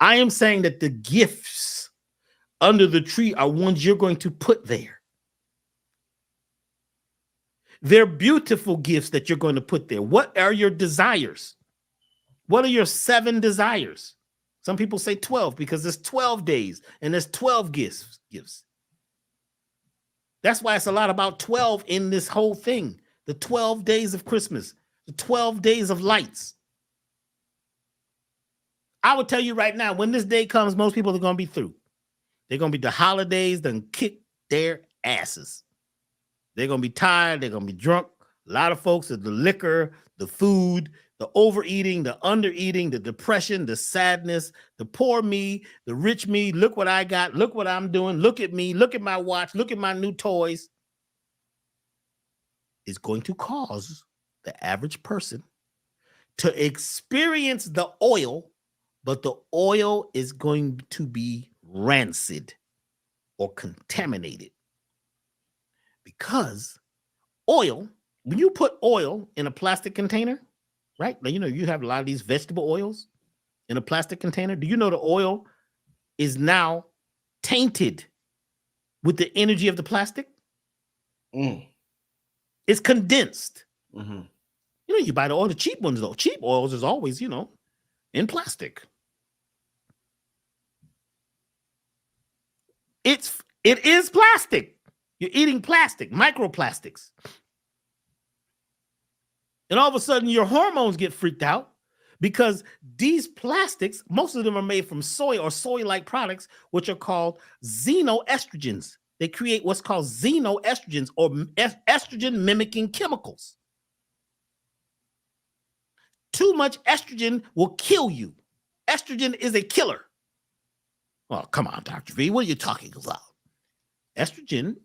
I am saying that the gifts under the tree are ones you're going to put there. They're beautiful gifts that you're going to put there. What are your desires? What are your 7 desires? Some people say 12 because there's 12 days and there's 12 gifts. That's why it's a lot about 12 in this whole thing. The 12 days of Christmas, the 12 days of lights. I would tell you right now, when this day comes, most people are going to be through. They're going to be the holidays, then kick their asses. They're going to be tired. They're going to be drunk. A A lot of folks, the liquor, the food, the overeating, the undereating, the depression, the sadness, the poor me, the rich me, look what I got, look what I'm doing, look at me, look at my watch, look at my new toys, is going to cause the average person to experience the oil, but the oil is going to be rancid or contaminated. Because oil, when you put oil in a plastic container, right? You know, you have a lot of these vegetable oils in a plastic container. Do you know the oil is now tainted with the energy of the plastic? It's condensed. You know, you buy the oil, the cheap ones though. Cheap oils is always, you know, in plastic. It is plastic. You're eating plastic, microplastics. And all of a sudden your hormones get freaked out because these plastics, most of them are made from soy or soy-like products, which are called xenoestrogens. They create what's called xenoestrogens or estrogen mimicking chemicals. Too much estrogen will kill you. Estrogen is a killer. Well, come on, Dr. V, what are you talking about? Estrogen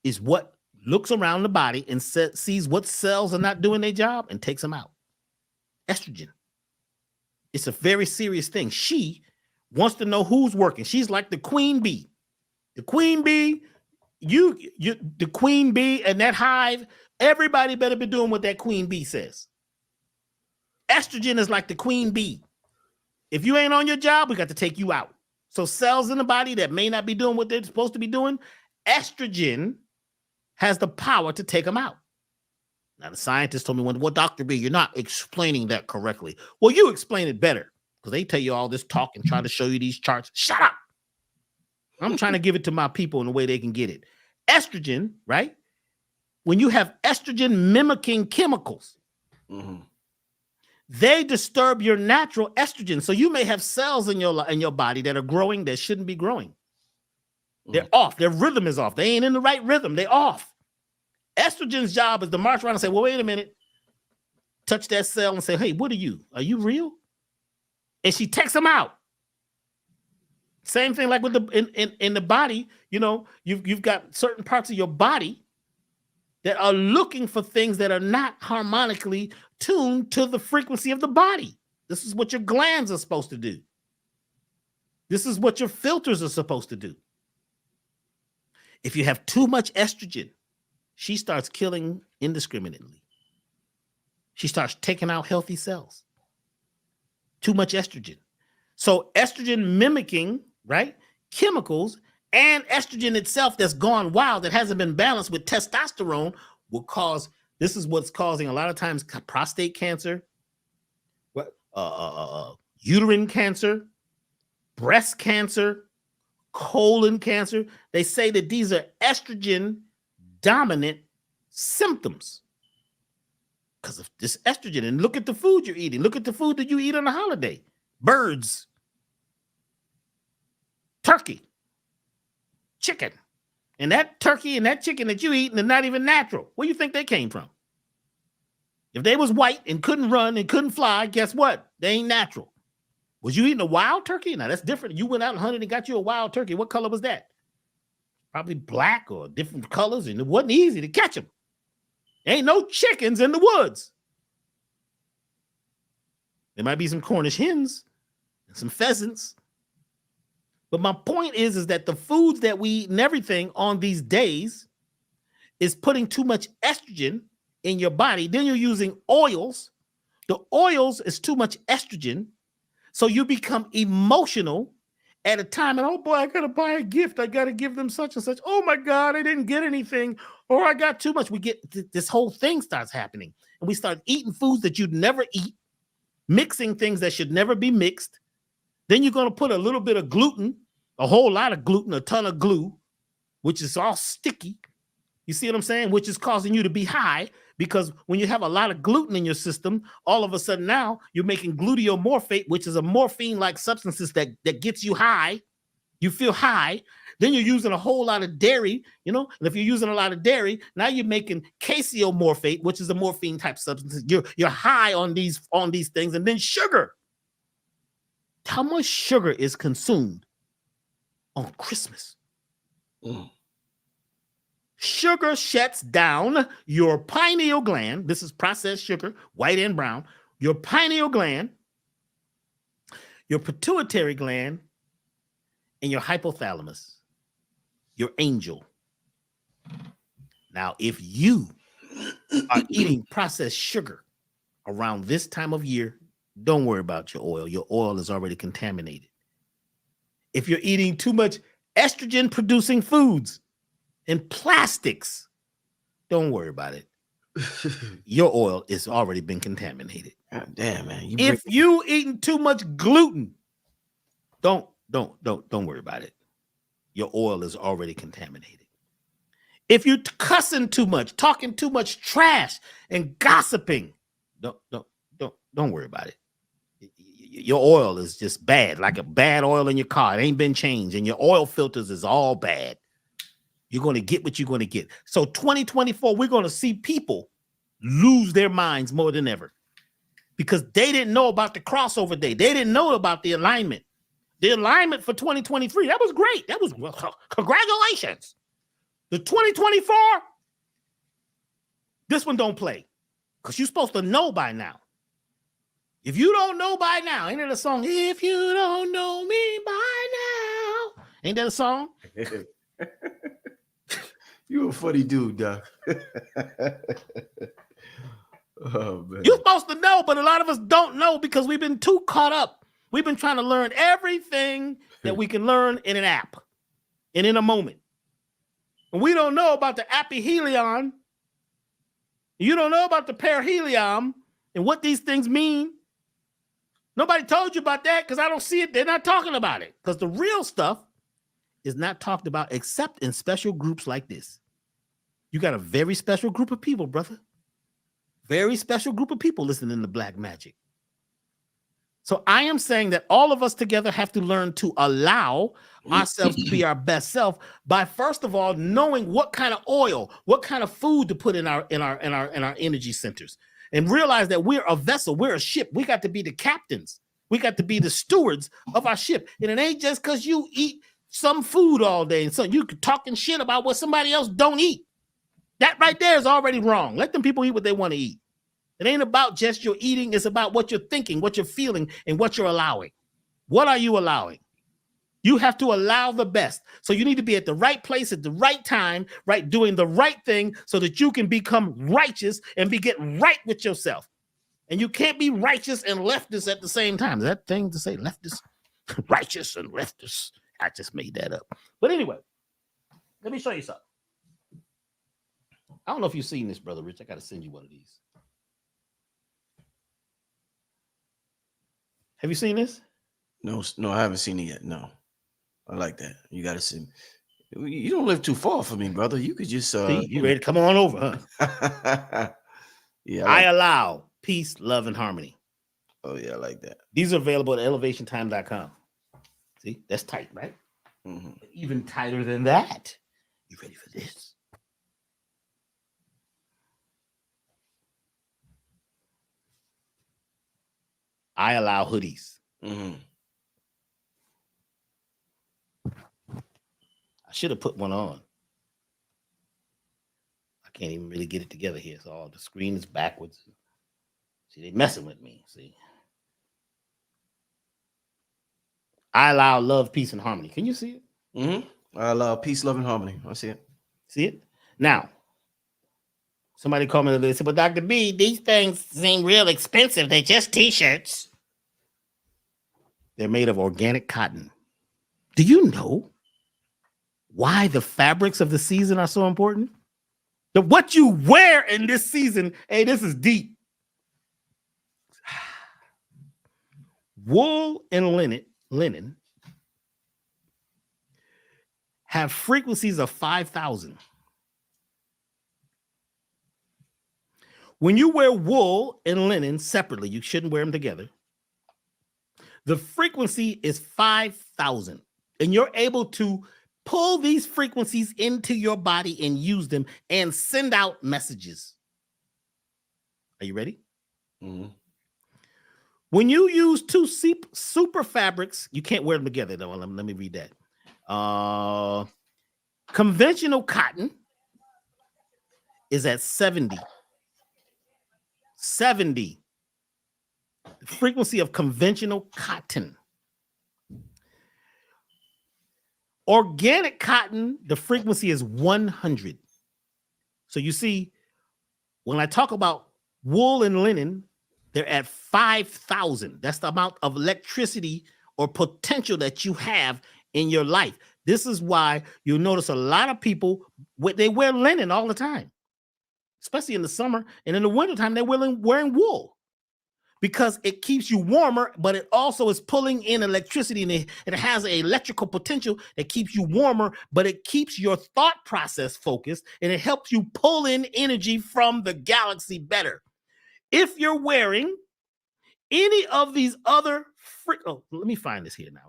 is what looks around the body and sees what cells are not doing their job and takes them out. Estrogen. It's a very serious thing. She wants to know who's working. She's like the queen bee. The queen bee, the queen bee and that hive, everybody better be doing what that queen bee says. Estrogen is like the queen bee. If you ain't on your job, we got to take you out. So cells in the body that may not be doing what they're supposed to be doing, estrogen has the power to take them out. Now, the scientists told me, well, Dr. B, you're not explaining that correctly. Well, you explain it better because they tell you all this talk and try to show you these charts. Shut up. I'm trying to give it to my people in a way they can get it. Estrogen, right? When you have estrogen mimicking chemicals, they disturb your natural estrogen. So you may have cells in your body that are growing that shouldn't be growing. They're off. Their rhythm is off. They ain't in the right rhythm. They're off. Estrogen's job is to march around and say, well, wait a minute. Touch that cell and say, hey, what are you? Are you real? And she takes them out. Same thing like with the in the body. You know, you've got certain parts of your body that are looking for things that are not harmonically tuned to the frequency of the body. This is what your glands are supposed to do. This is what your filters are supposed to do. If you have too much estrogen, she starts killing indiscriminately. She starts taking out healthy cells. Too much estrogen. So estrogen mimicking, right, chemicals and estrogen itself that's gone wild, that hasn't been balanced with testosterone, will cause, this is what's causing a lot of times prostate cancer, uterine cancer, breast cancer, colon cancer. They say that these are estrogen dominant symptoms because of this estrogen. And look at the food you're eating. Look at the food that you eat on a holiday. Birds, turkey, chicken. And that turkey and that chicken that you eat are not even natural. Where do you think they came from? If they was white and couldn't run and couldn't fly, guess what? They ain't natural. Was you eating a wild turkey? Now, that's different. You went out and hunted and got you a wild turkey. What color was that? Probably black or different colors, and it wasn't easy to catch them. Ain't no chickens in the woods. There might be some Cornish hens and some pheasants. But my point is that the foods that we eat and everything on these days is putting too much estrogen in your body. Then you're using oils. The oils is too much estrogen. So you become emotional at a time, and oh boy, I gotta buy a gift. I gotta give them such and such. Oh my God, I didn't get anything, or I got too much. We get this whole thing starts happening, and we start eating foods that you'd never eat, mixing things that should never be mixed. Then you're gonna put a little bit of gluten, a whole lot of gluten, a ton of glue, which is all sticky. You see what I'm saying? Which is causing you to be high. Because when you have a lot of gluten in your system, all of a sudden now you're making gluteomorphate, which is a morphine-like substances that gets you high. You feel high. Then you're using a whole lot of dairy, you know, and if you're using a lot of dairy, now you're making caseomorphate, which is a morphine type substance. You're high on these things, and then sugar. How much sugar is consumed on Christmas? Sugar shuts down your pineal gland. This is processed sugar, white and brown. Your pineal gland, your pituitary gland, and your hypothalamus. Your angel. Now, if you are eating processed sugar around this time of year, don't worry about your oil. Your oil is already contaminated. If you're eating too much estrogen producing foods and plastics, don't worry about it. Your oil is already been contaminated. God damn, man. If you eating too much gluten, don't worry about it. Your oil is already contaminated. If you cussing too much, talking too much trash and gossiping, don't worry about it. Your oil is just bad, like a bad oil in your car. It ain't been changed, and your oil filters is all bad. You're going to get what you're going to get. So 2024, we're going to see people lose their minds more than ever because they didn't know about the crossover day. They didn't know about the alignment. The alignment for 2023, that was great. That was, well, congratulations. The 2024, this one don't play because you're supposed to know by now. If you don't know by now, ain't that a song? If you don't know me by now, ain't that a song? You a funny dude, Doc. Oh, man. You're supposed to know, but a lot of us don't know because we've been too caught up. We've been trying to learn everything that we can learn in an app and in a moment. And we don't know about the aphelion. You don't know about the perihelion and what these things mean. Nobody told you about that because I don't see it. They're not talking about it because the real stuff is not talked about except in special groups like this. You got a very special group of people, brother. Very special group of people listening to Black Magic. So I am saying that all of us together have to learn to allow ourselves to be our best self by first of all knowing what kind of oil, what kind of food to put in our energy centers, and realize that we're a vessel, we're a ship. We got to be the captains. We got to be the stewards of our ship. And it ain't just because you eat some food all day and so you talking shit about what somebody else don't eat. That right there is already wrong. Let them people eat what they want to eat. It ain't about just your eating. It's about what you're thinking, what you're feeling, and what you're allowing. What are you allowing? You have to allow the best. So you need to be at the right place at the right time, right, doing the right thing so that you can become righteous and get right with yourself. And you can't be righteous and leftist at the same time. Is that thing to say leftist? Righteous and leftist. I just made that up. But anyway, let me show you something. I don't know if you've seen this, Brother Rich. I got to send you one of these. Have you seen this? No, I haven't seen it yet. No, I like that. You got to see. You don't live too far from me, brother. You could just you ready to come on over, huh? Yeah, I allow peace, love, and harmony. Oh yeah, I like that. These are available at elevationtime.com. See, that's tight, right? Mm-hmm. Even tighter than that. You ready for this? I allow hoodies. Mm-hmm. I should have put one on. I can't even really get it together here. So all the screen is backwards. See, they messing with me. See, I allow love, peace, and harmony. Can you see it? Mm-hmm. I allow peace, love, and harmony. I see it. See it? Now, somebody commented, they said, but Dr. B, these things seem real expensive. They're just t-shirts. They're made of organic cotton. Do you know why the fabrics of the season are so important? What you wear in this season, hey, this is deep. Wool and linen have frequencies of 5,000. When you wear wool and linen separately, you shouldn't wear them together. The frequency is 5,000. And you're able to pull these frequencies into your body and use them and send out messages. Are you ready? Mm-hmm. When you use two super fabrics, you can't wear them together. Though. Let me read that. Conventional cotton is at 70. 70. The frequency of conventional cotton. Organic cotton, the frequency is 100. So you see, when I talk about wool and linen, they're at 5,000. That's the amount of electricity or potential that you have in your life. This is why you'll notice a lot of people, they wear linen all the time, especially in the summer. And in the wintertime, they're wearing wool because it keeps you warmer, but it also is pulling in electricity, and it has an electrical potential that keeps you warmer, but it keeps your thought process focused, and it helps you pull in energy from the galaxy better. If you're wearing any of these other let me find this here now.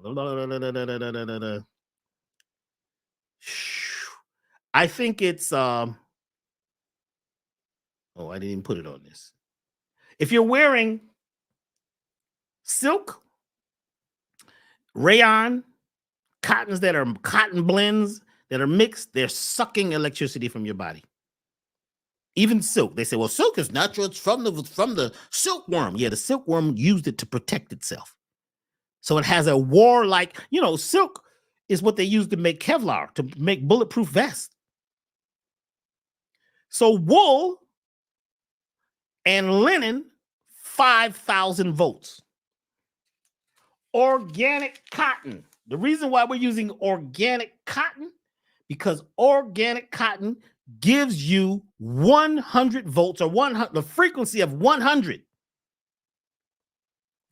I think it's I didn't even put it on this. If you're wearing silk, rayon, cottons that are cotton blends that are mixed, they're sucking electricity from your body. Even silk, they say, well, silk is natural. It's from the silkworm. Yeah, the silkworm used it to protect itself. So it has a warlike, silk is what they use to make Kevlar, to make bulletproof vests. So wool and linen, 5,000 volts. Organic cotton. The reason why we're using organic cotton, because organic cotton gives you 100 volts or the frequency of 100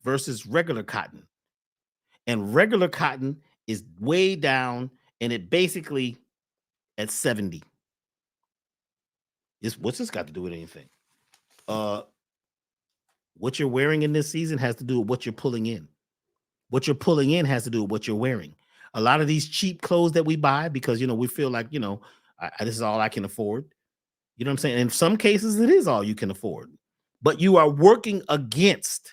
versus regular cotton. And regular cotton is way down, and it basically at 70. What's this got to do with anything? What you're wearing in this season has to do with what you're pulling in. What you're pulling in has to do with what you're wearing. A lot of these cheap clothes that we buy because, we feel like, this is all I can afford. You know what I'm saying? In some cases, it is all you can afford. But you are working against,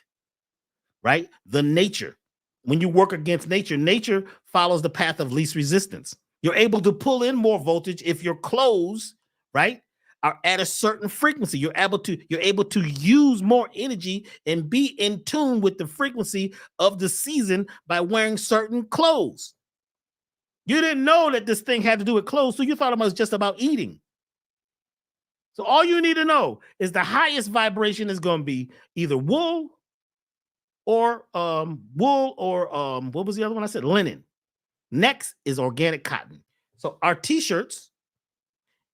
right, the nature. When you work against nature, nature follows the path of least resistance. You're able to pull in more voltage if your clothes, right, are at a certain frequency. You're able to use more energy and be in tune with the frequency of the season by wearing certain clothes. You didn't know that this thing had to do with clothes, so you thought it was just about eating. So all you need to know is the highest vibration is going to be either wool or what was the other one I said? Linen. Next is organic cotton. So our t-shirts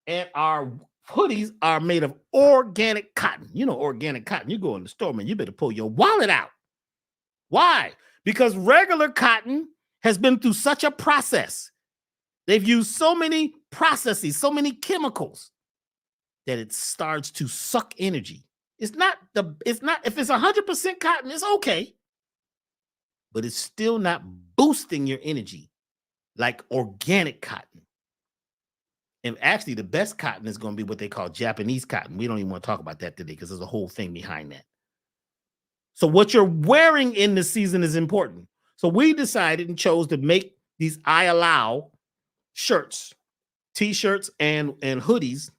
and our hoodies are made of organic cotton. Organic cotton. You go in the store, man, you better pull your wallet out. Why? Because regular cotton has been through such a process. They've used so many processes, so many chemicals that it starts to suck energy. If it's 100% cotton, it's okay. But it's still not boosting your energy like organic cotton. And actually, the best cotton is going to be what they call Japanese cotton. We don't even want to talk about that today because there's a whole thing behind that. So what you're wearing in the season is important. So we decided and chose to make these I Allow shirts, t-shirts, and hoodies,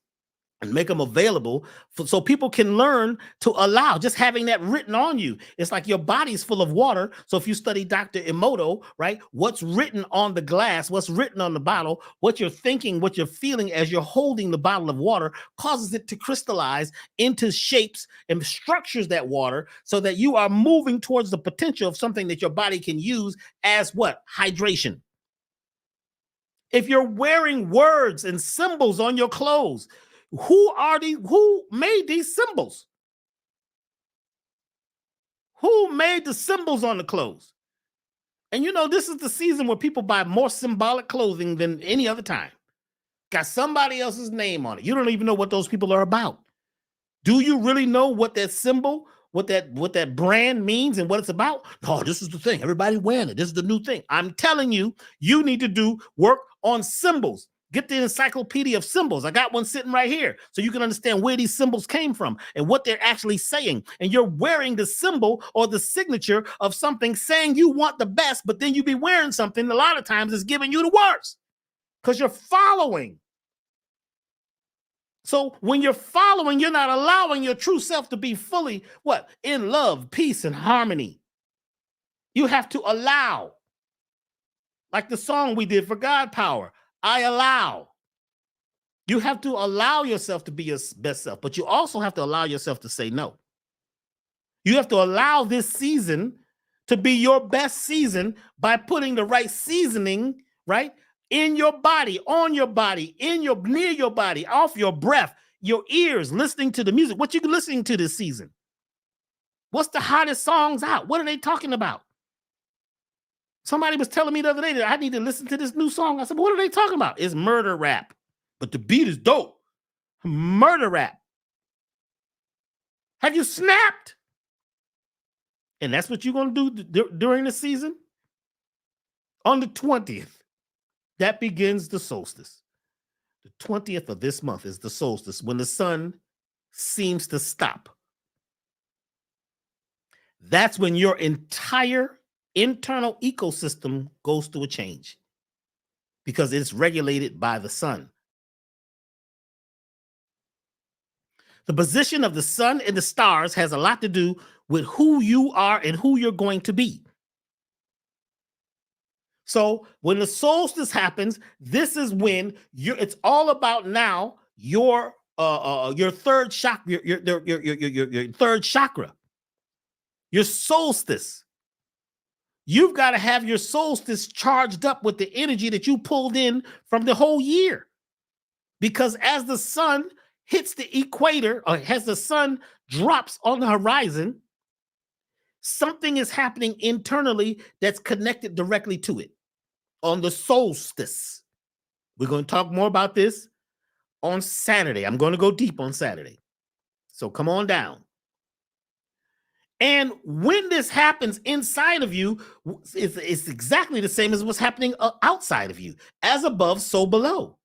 and make them available so people can learn to allow. Just having that written on you. It's like your body's full of water. So if you study Dr. Emoto, right, what's written on the glass, what's written on the bottle, what you're thinking, what you're feeling as you're holding the bottle of water causes it to crystallize into shapes and structures that water so that you are moving towards the potential of something that your body can use as what? Hydration. If you're wearing words and symbols on your clothes, who made these symbols? Who made the symbols on the clothes? And this is the season where people buy more symbolic clothing than any other time. Got somebody else's name on it. You don't even know what those people are about. Do you really know what that symbol what that brand means and what it's about? No, this is the thing. Everybody wearing it. This is the new thing. I'm telling you, you need to do work on symbols. Get the encyclopedia of symbols. I got one sitting right here so you can understand where these symbols came from and what they're actually saying. And you're wearing the symbol or the signature of something saying you want the best, but then you be wearing something a lot of times is giving you the worst because you're following. So when you're following, you're not allowing your true self to be fully what? In love, peace, and harmony. You have to allow. Like the song we did for God Power. I allow. You have to allow yourself to be your best self, but you also have to allow yourself to say no. You have to allow this season to be your best season by putting the right seasoning, right? In your body, on your body, near your body, off your breath, your ears, listening to the music. What you listening to this season? What's the hottest songs out? What are they talking about? Somebody was telling me the other day that I need to listen to this new song. I said, what are they talking about? It's murder rap, but the beat is dope. Murder rap. Have you snapped? And that's what you're going to do during the season? On the 20th, that begins the solstice. The 20th of this month is the solstice, when the sun seems to stop. That's when your entire internal ecosystem goes through a change because it's regulated by the sun. The position of the sun and the stars has a lot to do with who you are and who you're going to be. So when the solstice happens, this is when it's all about now your third chakra, your third chakra, your solstice. You've got to have your solstice charged up with the energy that you pulled in from the whole year. Because as the sun hits the equator, or as the sun drops on the horizon, something is happening internally that's connected directly to it on the solstice. We're going to talk more about this on Saturday. I'm going to go deep on Saturday. So come on down. And when this happens inside of you, it's exactly the same as what's happening outside of you. As above, so below.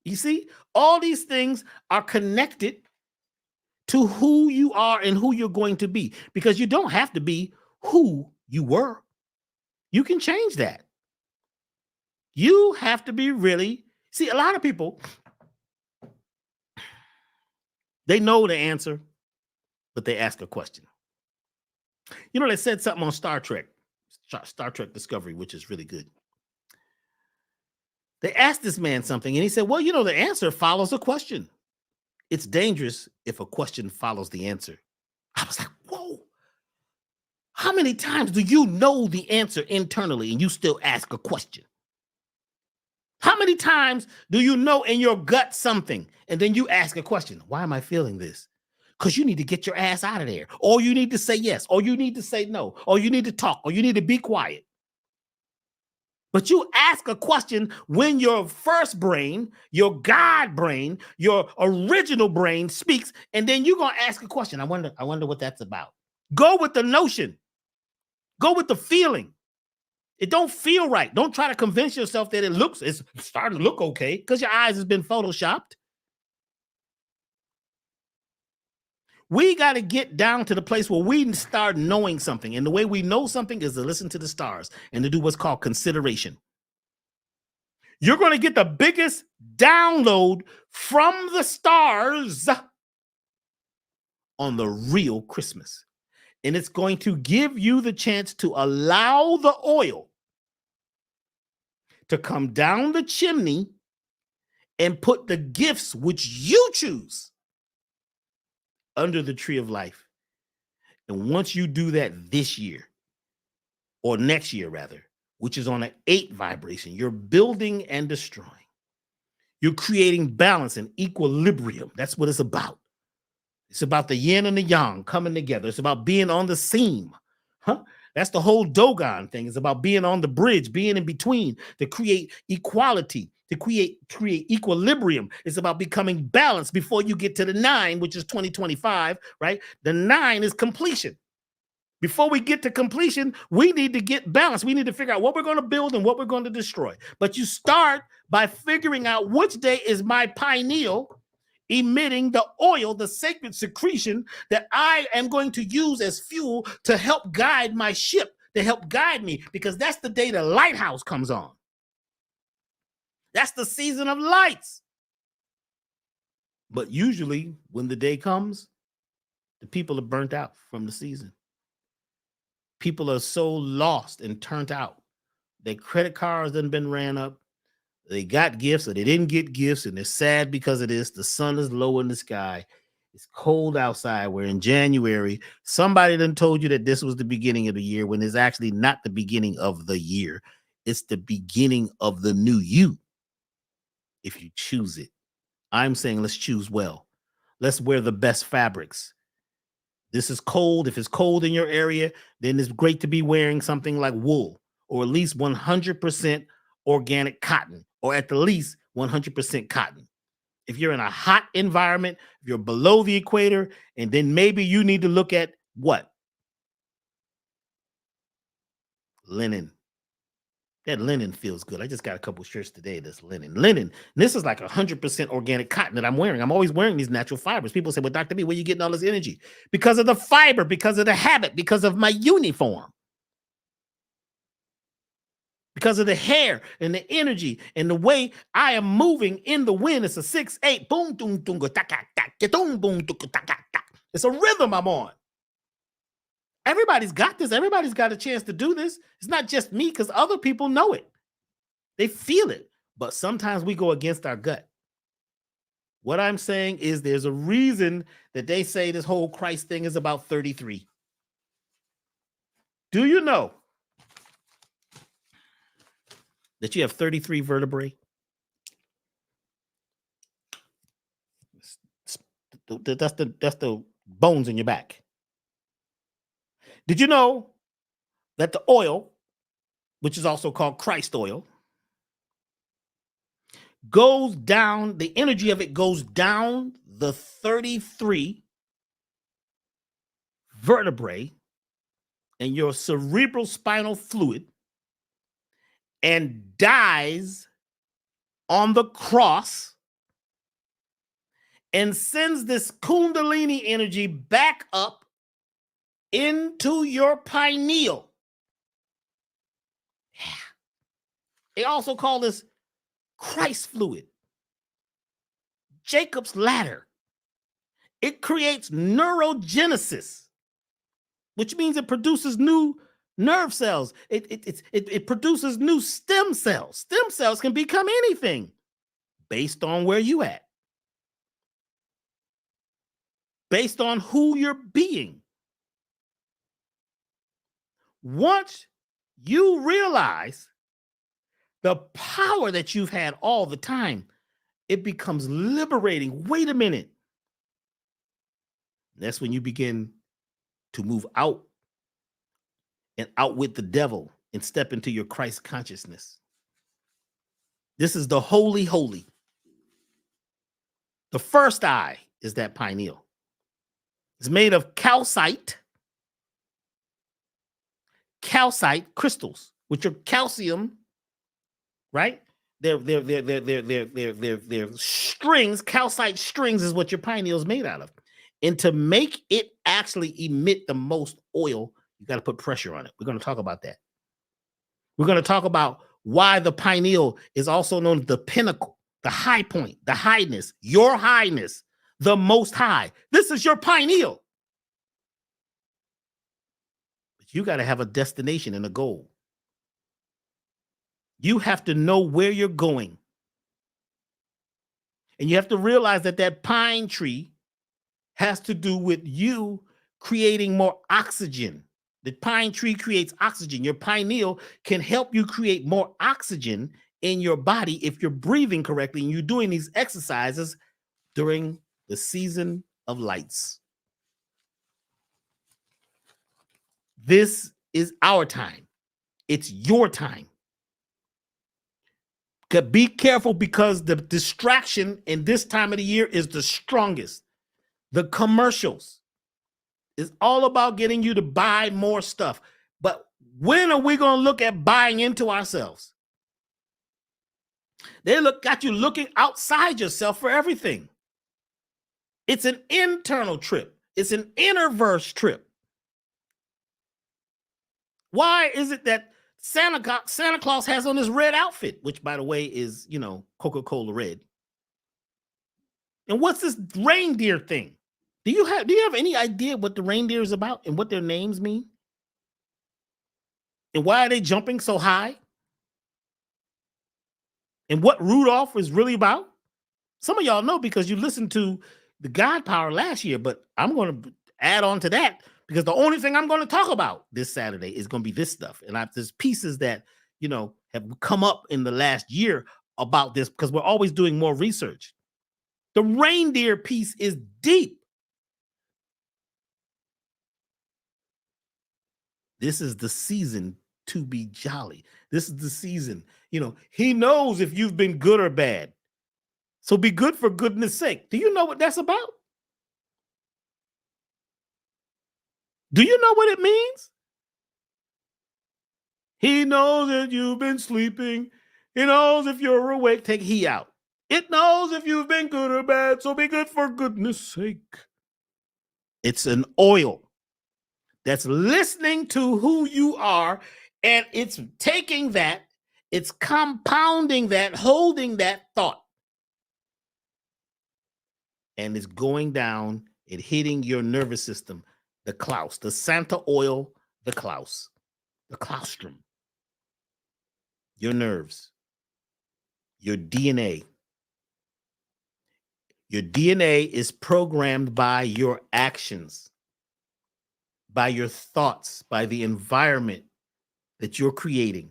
You see, all these things are connected to who you are and who you're going to be, because you don't have to be who you were. You can change that. You have to be really, see, a lot of people, they know the answer, but they ask a question. You know, they said something on Star Trek Discovery, which is really good. They asked this man something, and he said, well, you know, the answer follows a question. It's dangerous if a question follows the answer. I was like, whoa. How many times do you know the answer internally and you still ask a question? How many times do you know in your gut something and then you ask a question? Why am I feeling this? Because you need to get your ass out of there. Or you need to say yes, or you need to say no, or you need to talk, or you need to be quiet. But you ask a question when your first brain, your God brain, your original brain speaks, and then you're going to ask a question. I wonder what that's about. Go with the notion. Go with the feeling. It don't feel right. Don't try to convince yourself that it's starting to look okay because your eyes has been photoshopped. We got to get down to the place where we start knowing something. And the way we know something is to listen to the stars and to do what's called consideration. You're going to get the biggest download from the stars on the real Christmas. And it's going to give you the chance to allow the oil to come down the chimney and put the gifts which you choose under the tree of life. And once you do that this year, or next year rather, which is on an 8 vibration, you're building and destroying. You're creating balance and equilibrium. That's what it's about. It's about the yin and the yang coming together. It's about being on the seam. That's the whole Dogon thing. It's about being on the bridge, being in between to create equality, to create equilibrium. It's about becoming balanced before you get to the 9, which is 2025, right? The 9 is completion. Before we get to completion, we need to get balanced. We need to figure out what we're going to build and what we're going to destroy. But you start by figuring out which day is my pineal emitting the oil, the sacred secretion that I am going to use as fuel to help guide my ship, to help guide me, because that's the day the lighthouse comes on. That's the season of lights. But usually when the day comes, the people are burnt out from the season. People are so lost and turned out. Their credit cards done been ran up. They got gifts or they didn't get gifts, and they're sad because of this. The sun is low in the sky. It's cold outside. We're in January. Somebody done told you that this was the beginning of the year when it's actually not the beginning of the year. It's the beginning of the new you, if you choose it. I'm saying let's choose well. Let's wear the best fabrics. This is cold. If it's cold in your area, then it's great to be wearing something like wool, or at least 100% organic cotton, or at the least 100% cotton. If you're in a hot environment, if you're below the equator, and then maybe you need to look at what? Linen. That linen feels good. I just got a couple shirts today that's linen. Linen. This is like 100% organic cotton that I'm wearing. I'm always wearing these natural fibers. People say, well, Dr. B, where are you getting all this energy? Because of the fiber, because of the habit, because of my uniform. Because of the hair and the energy and the way I am moving in the wind. It's a 6/8. Boom, boom, boom, boom, boom, it's a rhythm I'm on. Everybody's got this. Everybody's got a chance to do this. It's not just me, because other people know it. They feel it. But sometimes we go against our gut. What I'm saying is there's a reason that they say this whole Christ thing is about 33. Do you know that you have 33 vertebrae? That's the bones in your back. Did you know that the oil, which is also called Christ oil, goes down, the energy of it goes down the 33 vertebrae in your cerebral spinal fluid and dies on the cross and sends this Kundalini energy back up into your pineal. Yeah. They also call this Christ fluid, Jacob's ladder. It creates neurogenesis, which means it produces new nerve cells. It produces new stem cells. Stem cells can become anything based on where you at, based on who you're being. Once you realize the power that you've had all the time, it becomes liberating. Wait a minute. That's when you begin to move out and outwit the devil and step into your Christ consciousness. This is the holy, holy. The first eye is that pineal. It's made of calcite crystals, which are calcium, right? They're strings. Calcite strings is what your pineal is made out of. And to make it actually emit the most oil, you got to put pressure on it. We're going to talk about that. We're going to talk about why the pineal is also known as the pinnacle, the high point, the highness, your highness, the most high. This is your pineal. But you got to have a destination and a goal. You have to know where you're going. And you have to realize that that pine tree has to do with you creating more oxygen. The pine tree creates oxygen. Your pineal can help you create more oxygen in your body if you're breathing correctly and you're doing these exercises during the season of lights. This is our time. It's your time. Be careful because the distraction in this time of the year is the strongest. The commercials is all about getting you to buy more stuff. But when are we going to look at buying into ourselves? They got you looking outside yourself for everything. It's an internal trip. It's an inner-verse trip. Why is it that Santa Claus has on his red outfit, which, by the way, is, Coca-Cola red? And what's this reindeer thing? Do you have any idea what the reindeer is about and what their names mean? And why are they jumping so high? And what Rudolph is really about? Some of y'all know because you listened to the God Power last year, but I'm going to add on to that because the only thing I'm going to talk about this Saturday is going to be this stuff. And there's pieces that, have come up in the last year about this because we're always doing more research. The reindeer piece is deep. This is the season to be jolly. This is the season. He knows if you've been good or bad. So be good for goodness sake. Do you know what that's about? Do you know what it means? He knows that you've been sleeping. He knows if you're awake. Take he out. It knows if you've been good or bad. So be good for goodness sake. It's an oil that's listening to who you are, and it's taking that, it's compounding that, holding that thought, and it's going down and hitting your nervous system, the Claus, the Santa oil, the Claus, the claustrum, your nerves, your DNA. Your DNA is programmed by your actions, by your thoughts, by the environment that you're creating.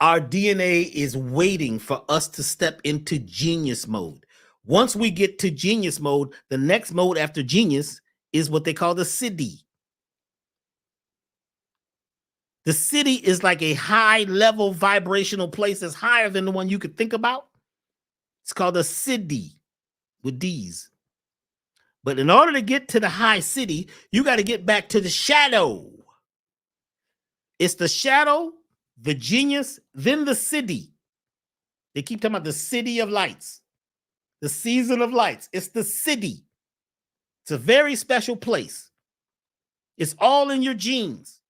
Our DNA is waiting for us to step into genius mode. Once we get to genius mode, the next mode after genius is what they call the siddhi. The siddhi is like a high-level vibrational place that's higher than the one you could think about. It's called a siddhi with D's. But in order to get to the high siddhi, you got to get back to the shadow. It's the shadow, the genius, then the siddhi. They keep talking about the siddhi of lights, the season of lights. It's the siddhi. It's a very special place. It's all in your genes.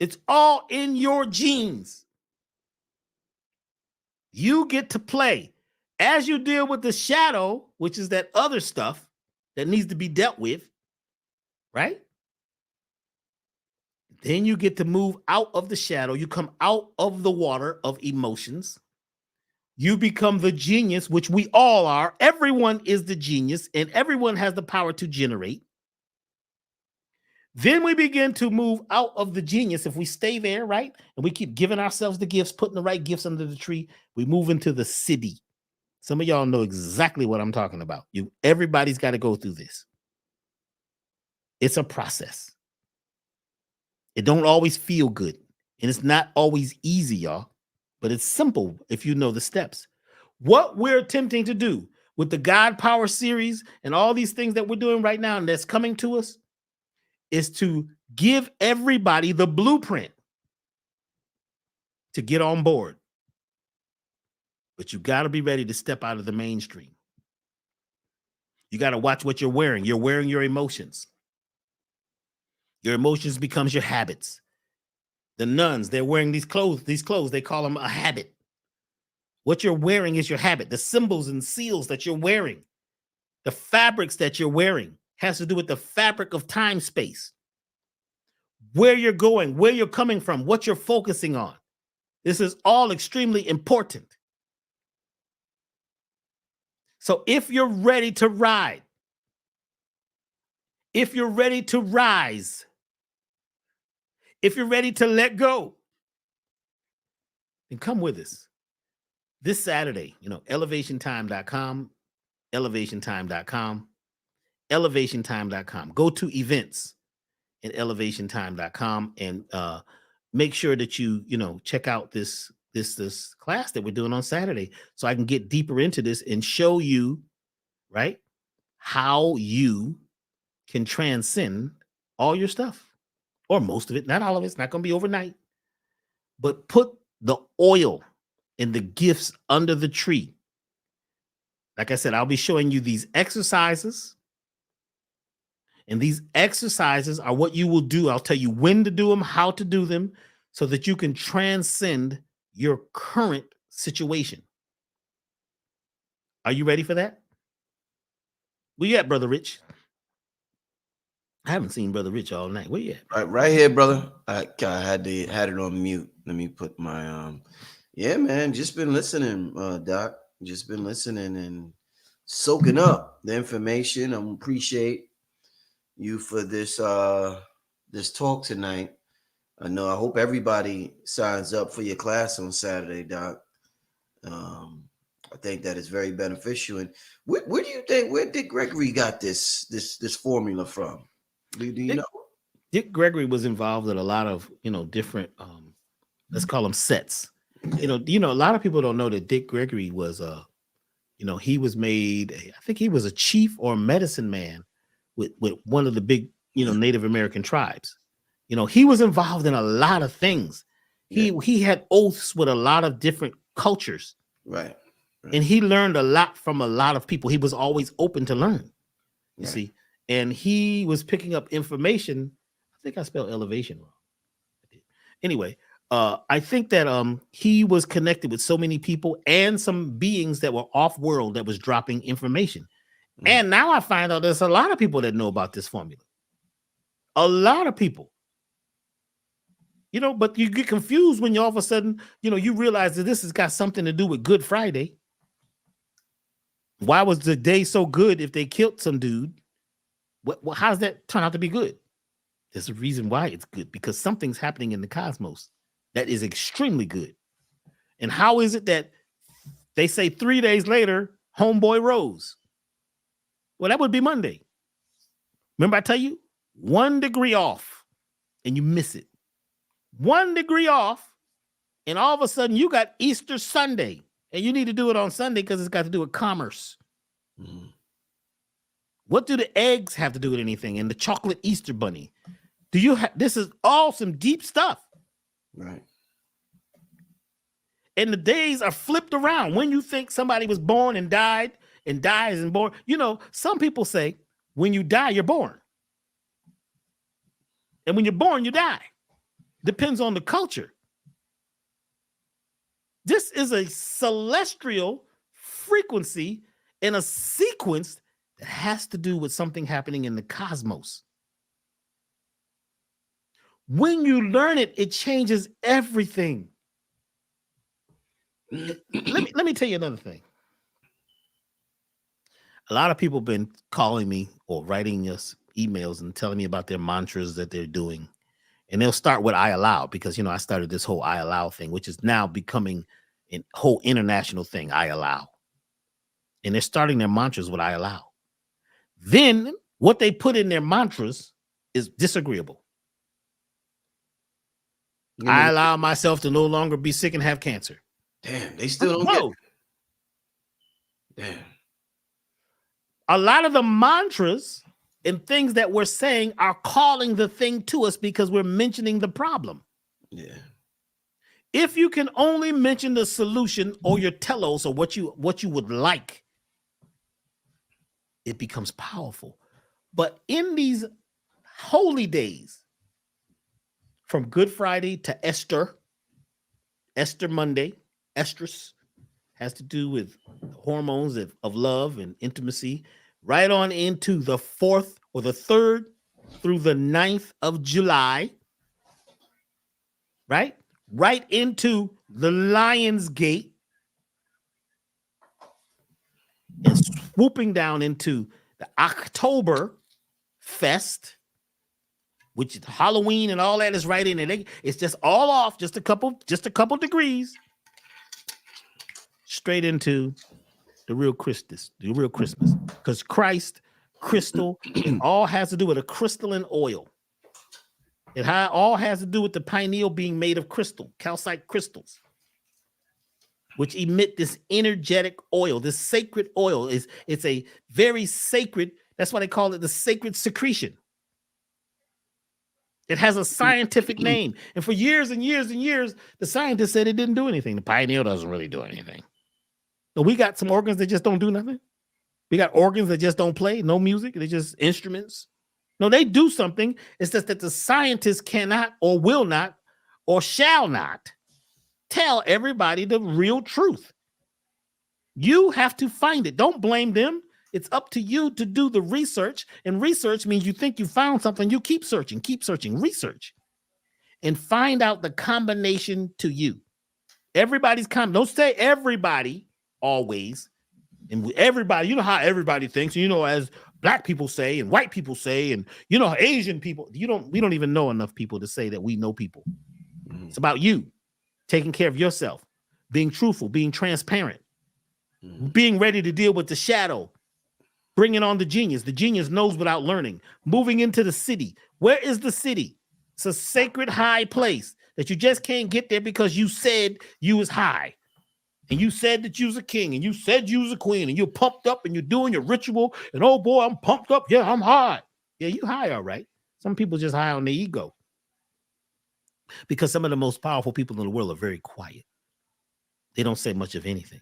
It's all in your genes. You get to play. As you deal with the shadow, which is that other stuff that needs to be dealt with, right? Then you get to move out of the shadow. You come out of the water of emotions. You become the genius, which we all are. Everyone is the genius, and everyone has the power to generate. Then we begin to move out of the genius. If we stay there, right? And we keep giving ourselves the gifts, putting the right gifts under the tree, we move into the siddhi. Some of y'all know exactly what I'm talking about. Everybody's got to go through this. It's a process. It don't always feel good. And it's not always easy, y'all. But it's simple if you know the steps. What we're attempting to do with the God Power series and all these things that we're doing right now and that's coming to us is to give everybody the blueprint to get on board. But you got to be ready to step out of the mainstream. You got to watch what you're wearing. You're wearing your emotions. Your emotions becomes your habits. The nuns, they're wearing these clothes, they call them a habit. What you're wearing is your habit. The symbols and seals that you're wearing, the fabrics that you're wearing has to do with the fabric of time, space. Where you're going, where you're coming from, what you're focusing on. This is all extremely important. So if you're ready to ride, if you're ready to rise, if you're ready to let go, then come with us. This Saturday, elevationtime.com, elevationtime.com, elevationtime.com. Go to events at elevationtime.com and make sure that you check out this this class that we're doing on Saturday, so I can get deeper into this and show you, right, how you can transcend all your stuff, or most of it, not all of it. It's not going to be overnight, but put the oil and the gifts under the tree. Like I said, I'll be showing you these exercises, and these exercises are what you will do. I'll tell you when to do them, how to do them, so that you can transcend your current situation. Are you ready for that? Where you at, Brother Rich? I haven't seen Brother Rich all night. Where you at? Right here, brother. I had it on mute. Let me put my yeah, man. Just been listening, Doc. Just been listening and soaking up the information. I appreciate you for this this talk tonight. I hope everybody signs up for your class on Saturday, Doc. I think that is very beneficial. And where do you think, where Dick Gregory got this formula from? Do you know? Dick Gregory was involved in a lot of, different, let's call them sets. A lot of people don't know that Dick Gregory was, he was made, I think he was a chief or medicine man with one of the big, Native American tribes. He was involved in a lot of things. He had oaths with a lot of different cultures. Right. And he learned a lot from a lot of people. He was always open to learn, you see. And he was picking up information. I think I spelled elevation wrong. Anyway, I think that he was connected with so many people and some beings that were off world that was dropping information. And now I find out there's a lot of people that know about this formula. A lot of people. But you get confused when you all of a sudden, you realize that this has got something to do with Good Friday. Why was the day so good if they killed some dude? How does that turn out to be good? There's a reason why it's good, because something's happening in the cosmos that is extremely good. And how is it that they say 3 days later, homeboy rose? Well, that would be Monday. Remember I tell you, 1 degree off and you miss it. 1 degree off, and all of a sudden you got Easter Sunday, and you need to do it on Sunday because it's got to do with commerce. What do the eggs have to do with anything? And the chocolate Easter bunny? This is all some deep stuff. Right. And the days are flipped around. When you think somebody was born and died and dies and born, some people say when you die, you're born. And when you're born, you die. Depends on the culture. This is a celestial frequency in a sequence that has to do with something happening in the cosmos. When you learn it, it changes everything. Let me tell you another thing. A lot of people have been calling me or writing us emails and telling me about their mantras that they're doing. And they'll start with I allow, because, I started this whole I allow thing, which is now becoming a whole international thing. I allow. And they're starting their mantras with I allow. Then what they put in their mantras is disagreeable. I allow myself to no longer be sick and have cancer. Damn, they still don't get. Damn. A lot of the mantras and things that we're saying are calling the thing to us because we're mentioning the problem. Yeah. If you can only mention the solution or your telos or what you would like, it becomes powerful. But in these holy days, from Good Friday to Esther Monday, estrus has to do with hormones of love and intimacy, right on into the 4th or the 3rd through the 9th of July, right? Right into the Lion's Gate and swooping down into the October Fest, which is Halloween and all that is right in it. It's just all off, just a couple degrees, straight into the real Christmas, because Christ, crystal, it all has to do with a crystalline oil. It all has to do with the pineal being made of crystal, calcite crystals. which emit this energetic oil, this sacred oil. It's a very sacred, that's why they call it the sacred secretion. It has a scientific name. And for years and years and years, the scientists said it didn't do anything. The pineal doesn't really do anything. So we got some organs that just don't do nothing. We got organs that just don't play, no music. They're just instruments. No, they do something. It's just that the scientists cannot or will not or shall not tell everybody the real truth. You have to find it. Don't blame them. It's up to you to do the research. And research means you think you found something. You keep searching, research, and find out the combination to you. Everybody's don't say everybody always. And everybody, you know how everybody thinks, you know, as black people say and white people say, and you know, Asian people, we don't even know enough people to say that we know people. It's about you taking care of yourself, being truthful, being transparent, being ready to deal with the shadow, bringing on the genius. The genius knows without learning. Moving into the city. Where is the city? It's a sacred high place that you just can't get there because you said you was high. And you said that you was a king, and you said you was a queen, and you're pumped up, and you're doing your ritual, and oh boy, I'm pumped up. Yeah, I'm high. Yeah, you high, all right. Some people just high on their ego. Because some of the most powerful people in the world are very quiet. They don't say much of anything.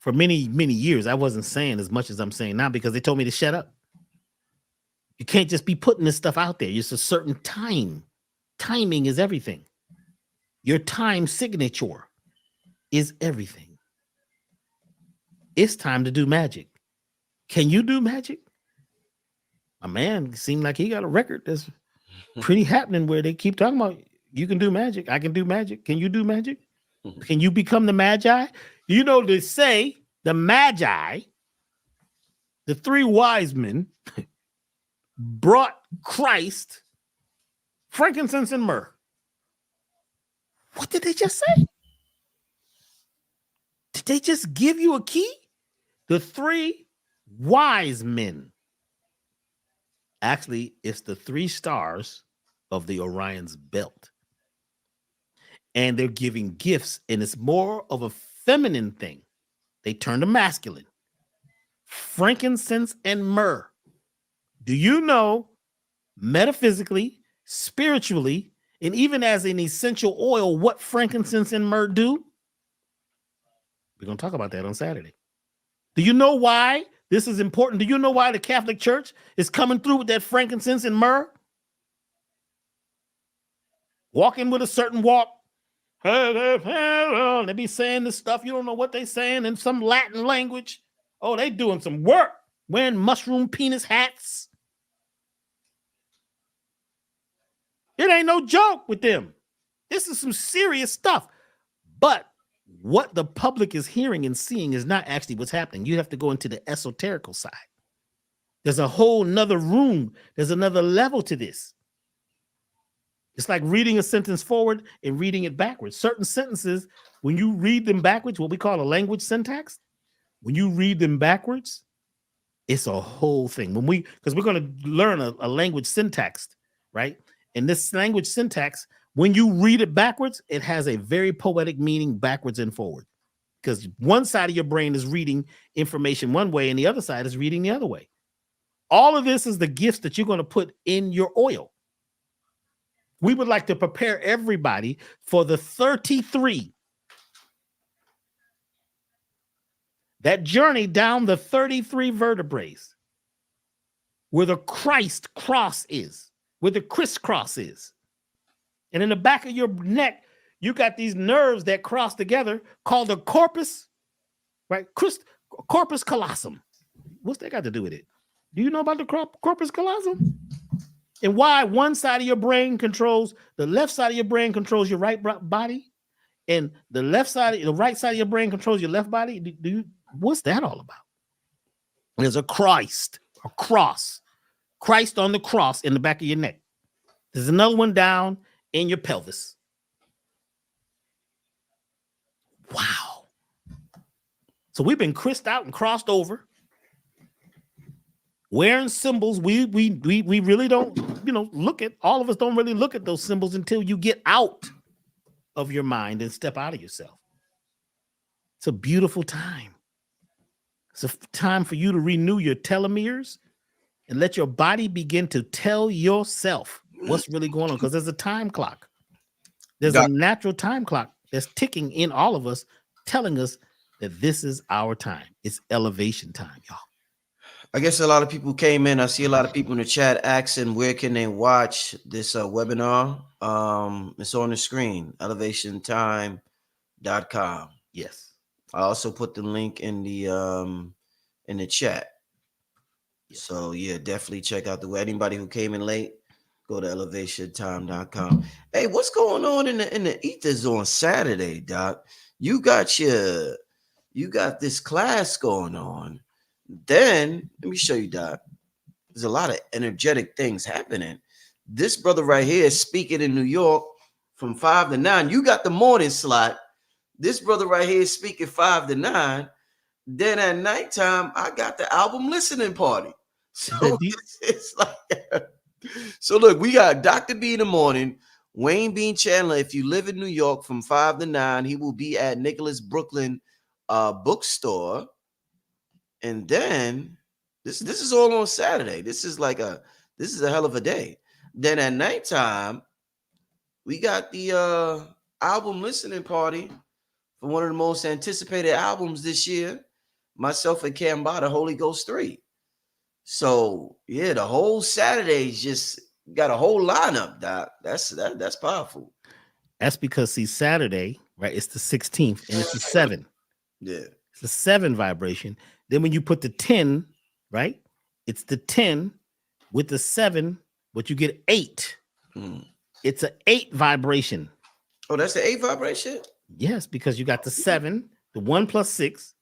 For many, many years, I wasn't saying as much as I'm saying now because they told me to shut up. You can't just be putting this stuff out there. It's a certain time. Timing is everything. Your time signature is everything. It's time to do magic. Can you do magic? A man seemed like he got a record that's pretty happening where they keep talking about you can do magic. I can do magic. Can you do magic? Can you become the Magi? You know, they say the Magi, the three wise men, brought Christ frankincense and myrrh. What did they just say? Did they just give you a key? The three wise men. Actually, it's the three stars of the Orion's belt. And they're giving gifts, and it's more of a feminine thing. They turn to masculine. Frankincense and myrrh. Do you know, metaphysically, spiritually, and even as an essential oil, what frankincense and myrrh do? We're going to talk about that on Saturday. Do you know why this is important? Do you know why the Catholic Church is coming through with that frankincense and myrrh? Walking with a certain walk. They be saying this stuff. You don't know what they saying in some Latin language. Oh, they doing some work. Wearing mushroom penis hats. It ain't no joke with them. This is some serious stuff. But what the public is hearing and seeing is not actually what's happening. You have to go into the esoterical side. There's a whole nother room. There's another level to this. It's like reading a sentence forward and reading it backwards. Certain sentences, when you read them backwards, what we call a language syntax, when you read them backwards, it's a whole thing. Because we're going to learn a language syntax, right? And this language syntax, when you read it backwards, it has a very poetic meaning backwards and forward. Because one side of your brain is reading information one way and the other side is reading the other way. All of this is the gifts that you're going to put in your oil. We would like to prepare everybody for the 33. That journey down the 33 vertebrae, where the Christ cross is, where the crisscross is. And in the back of your neck, you got these nerves that cross together called the corpus, right? Corpus callosum. What's that got to do with it? Do you know about the corpus callosum? And why one side of your brain controls, the left side of your brain controls your right body, and the right side of your brain controls your left body? What's that all about? There's a cross, Christ on the cross in the back of your neck. There's another one down in your pelvis. Wow. So we've been crisped out and crossed over, wearing symbols. We really don't, look at, all of us don't really look at those symbols until you get out of your mind and step out of yourself. It's a beautiful time. It's a time for you to renew your telomeres and let your body begin to tell yourself what's really going on, because there's a time clock. There's a natural time clock that's ticking in all of us, telling us that this is our time. It's elevation time, y'all. I guess a lot of people came in. I see a lot of people in the chat asking where can they watch this webinar. It's on the screen, elevationtime.com. Yes. I also put the link in the chat. Yes. So yeah, definitely check out the anybody who came in late, go to elevationtime.com. Hey, what's going on in the ethers on Saturday, Doc? You got this class going on. Then let me show you, Doc. There's a lot of energetic things happening. This brother right here is speaking in New York from 5 to 9. You got the morning slot. This brother right here is speaking 5 to 9. Then at nighttime, I got the album listening party. So it's like, so look, we got Dr. B in the morning, Wayne Bean Chandler. If you live in New York from 5 to 9, he will be at Nicholas Brooklyn bookstore. And then this is all on Saturday. This is a hell of a day. Then at nighttime, we got the album listening party for one of the most anticipated albums this year. Myself and Cambatta, Holy Ghost 3. So yeah, the whole Saturday's just got a whole lineup, Doc. That's powerful. That's because Saturday, right? It's the 16th and it's the 7. Yeah. It's the 7 vibration. Then when you put the 10, right? It's the 10 with the 7, but you get 8. It's an 8 vibration. Oh, that's the 8 vibration? Yes, because you got the 7, the 1 plus 6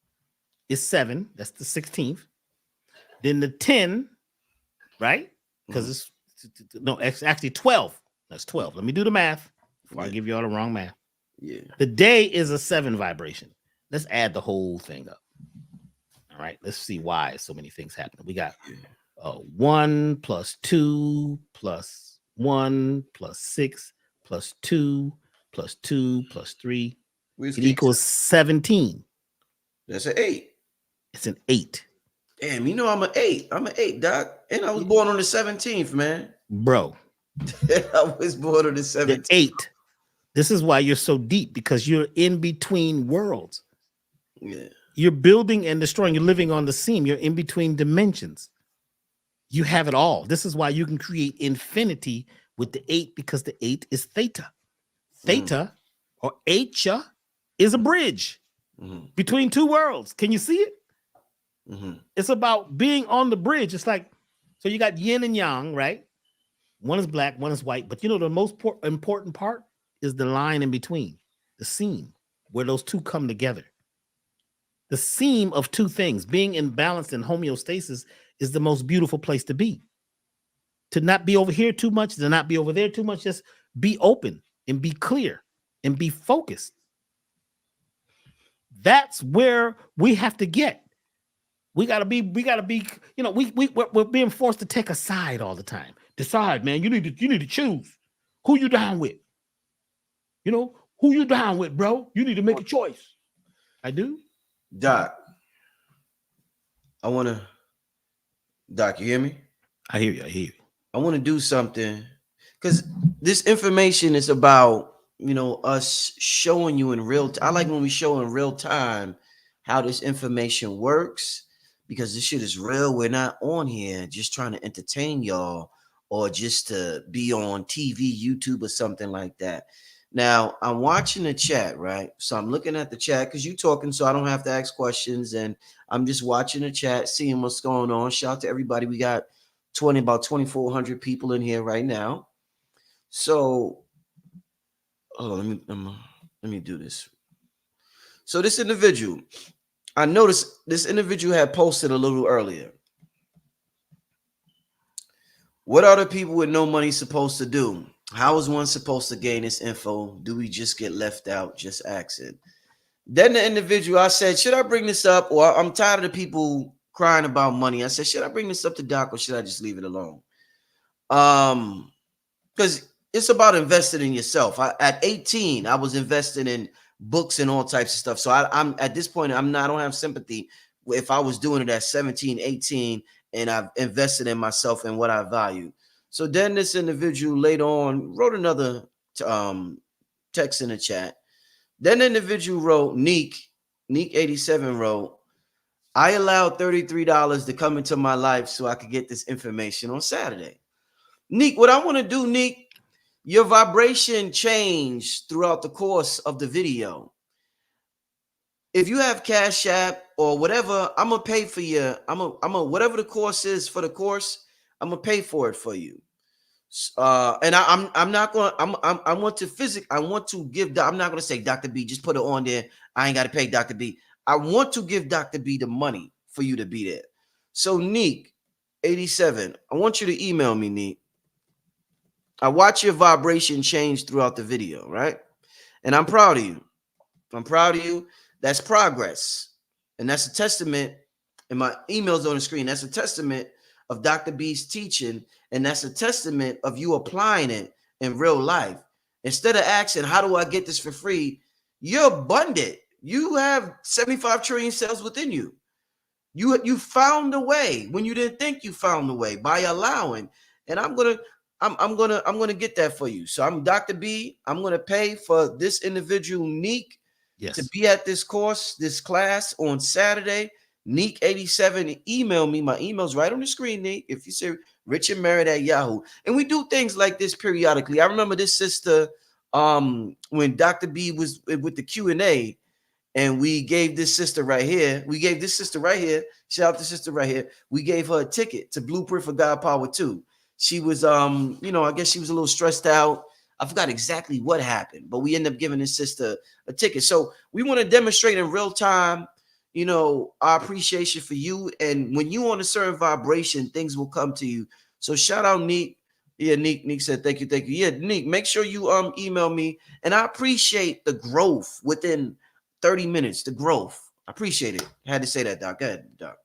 is 7. That's the 16th. Then the 10, right? Because it's actually 12. That's 12. Let me do the math before I give you all the wrong math. Yeah. The day is a 7 vibration. Let's add the whole thing up. All right. Let's see why so many things happen. We got 1 plus 2 plus 1 plus 6 plus 2 plus 2 plus 3. It equals 17. That's an 8. It's an 8. Damn, you know I'm an 8. I'm an 8, Doc. And I was born on the 17th, man. Bro. I was born on the 17th. The 8. This is why you're so deep, because you're in between worlds. Yeah. You're building and destroying. You're living on the seam. You're in between dimensions. You have it all. This is why you can create infinity with the 8, because the 8 is theta. Theta or Hya is a bridge between two worlds. Can you see it? It's about being on the bridge. It's like, so you got yin and yang, right? One is black, one is white. But you know, the most important part is the line in between, the seam, where those two come together. The seam of two things, being in balance and homeostasis, is the most beautiful place to be. To not be over here too much, to not be over there too much, just be open and be clear and be focused. That's where we have to get. We gotta be, you know, we're being forced to take a side all the time. Decide, man. You need to choose who you down with. You know, who you down with, bro? You need to make a choice. I do. Doc, Doc, you hear me? I hear you. I want to do something, because this information is about, you know, us showing you in real time. I like when we show in real time how this information works, because this shit is real. We're not on here just trying to entertain y'all or just to be on TV, YouTube, or something like that. Now, I'm watching the chat, right? So I'm looking at the chat because you're talking, so I don't have to ask questions. And I'm just watching the chat, seeing what's going on. Shout out to everybody. We got about 2,400 people in here right now. So, let me do this. So this individual, I noticed this individual had posted a little earlier. What are the people with no money supposed to do? How is one supposed to gain this info? Do we just get left out? Just asking. Then the individual, I said, should I bring this up? Or I'm tired of the people crying about money. I said, should I bring this up to Doc, or should I just leave it alone? Because it's about investing in yourself. At 18, I was investing in books and all types of stuff. So I'm at this point, I don't have sympathy if I was doing it at 17, 18, and I've invested in myself and what I value. So then this individual later on wrote another text in the chat. Then the individual wrote, Neek87 wrote, I allowed $33 to come into my life so I could get this information on Saturday. Neek, what I want to do, Neek, your vibration changed throughout the course of the video. If you have Cash App or whatever, I'm gonna pay for you. I'm a whatever the course is for the course, I'm gonna pay for it for you. And I'm not going. I want to I want to give. I'm not going to say Dr. B. Just put it on there. I ain't got to pay Dr. B. I want to give Dr. B the money for you to be there. So Neek87, I want you to email me, Neek. I watch your vibration change throughout the video, right? And I'm proud of you. I'm proud of you. That's progress, and that's a testament. And my email's on the screen. That's a testament of Dr. B's teaching. And that's a testament of you applying it in real life. Instead of asking, how do I get this for free? You're abundant. You have 75 trillion cells within you. You found a way when you didn't think you found a way by allowing. And I'm gonna get that for you. So I'm Dr. B. I'm gonna pay for this individual Neek to be at this course, this class on Saturday. Neek87, email me. My email's right on the screen, Neek. If you say Richard Merritt at Yahoo. And we do things like this periodically. I remember this sister when Dr. B was with the Q&A, and we gave this sister right here. Shout out to sister right here. We gave her a ticket to Blueprint for God Power 2. She was I guess she was a little stressed out. I forgot exactly what happened, but we ended up giving this sister a ticket. So we want to demonstrate in real time, our appreciation for you. And when you on a certain vibration, things will come to you. So shout out Neek. Yeah, Neek said, thank you. Yeah, Neek, make sure you email me. And I appreciate the growth within 30 minutes, the growth. I appreciate it. I had to say that, Doc. Go ahead, Doc.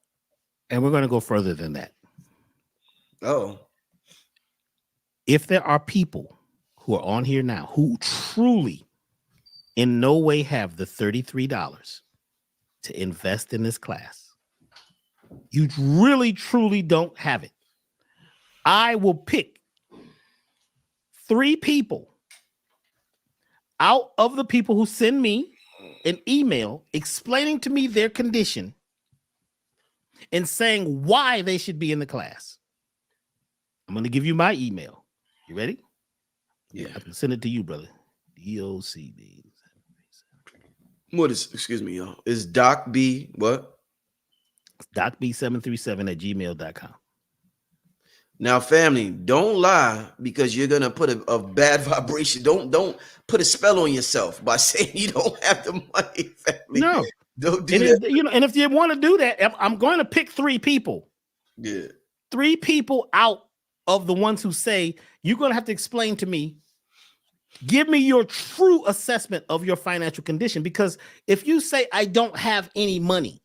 And we're going to go further than that. Oh. If there are people who are on here now who truly in no way have the $33 to invest in this class, you really, truly don't have it, I will pick 3 people out of the people who send me an email explaining to me their condition and saying why they should be in the class. I'm going to give you my email. You ready? Yeah. I can send it to you, brother. DOCB. What is, excuse me, y'all? Is Doc B what? DocB737@gmail.com. Now, family, don't lie because you're gonna put a bad vibration. Don't put a spell on yourself by saying you don't have the money, family. No, don't do that. And if you want to do that, I'm going to pick 3 people. Yeah, 3 people out of the ones who say you're going to have to explain to me. Give me your true assessment of your financial condition, because if you say I don't have any money,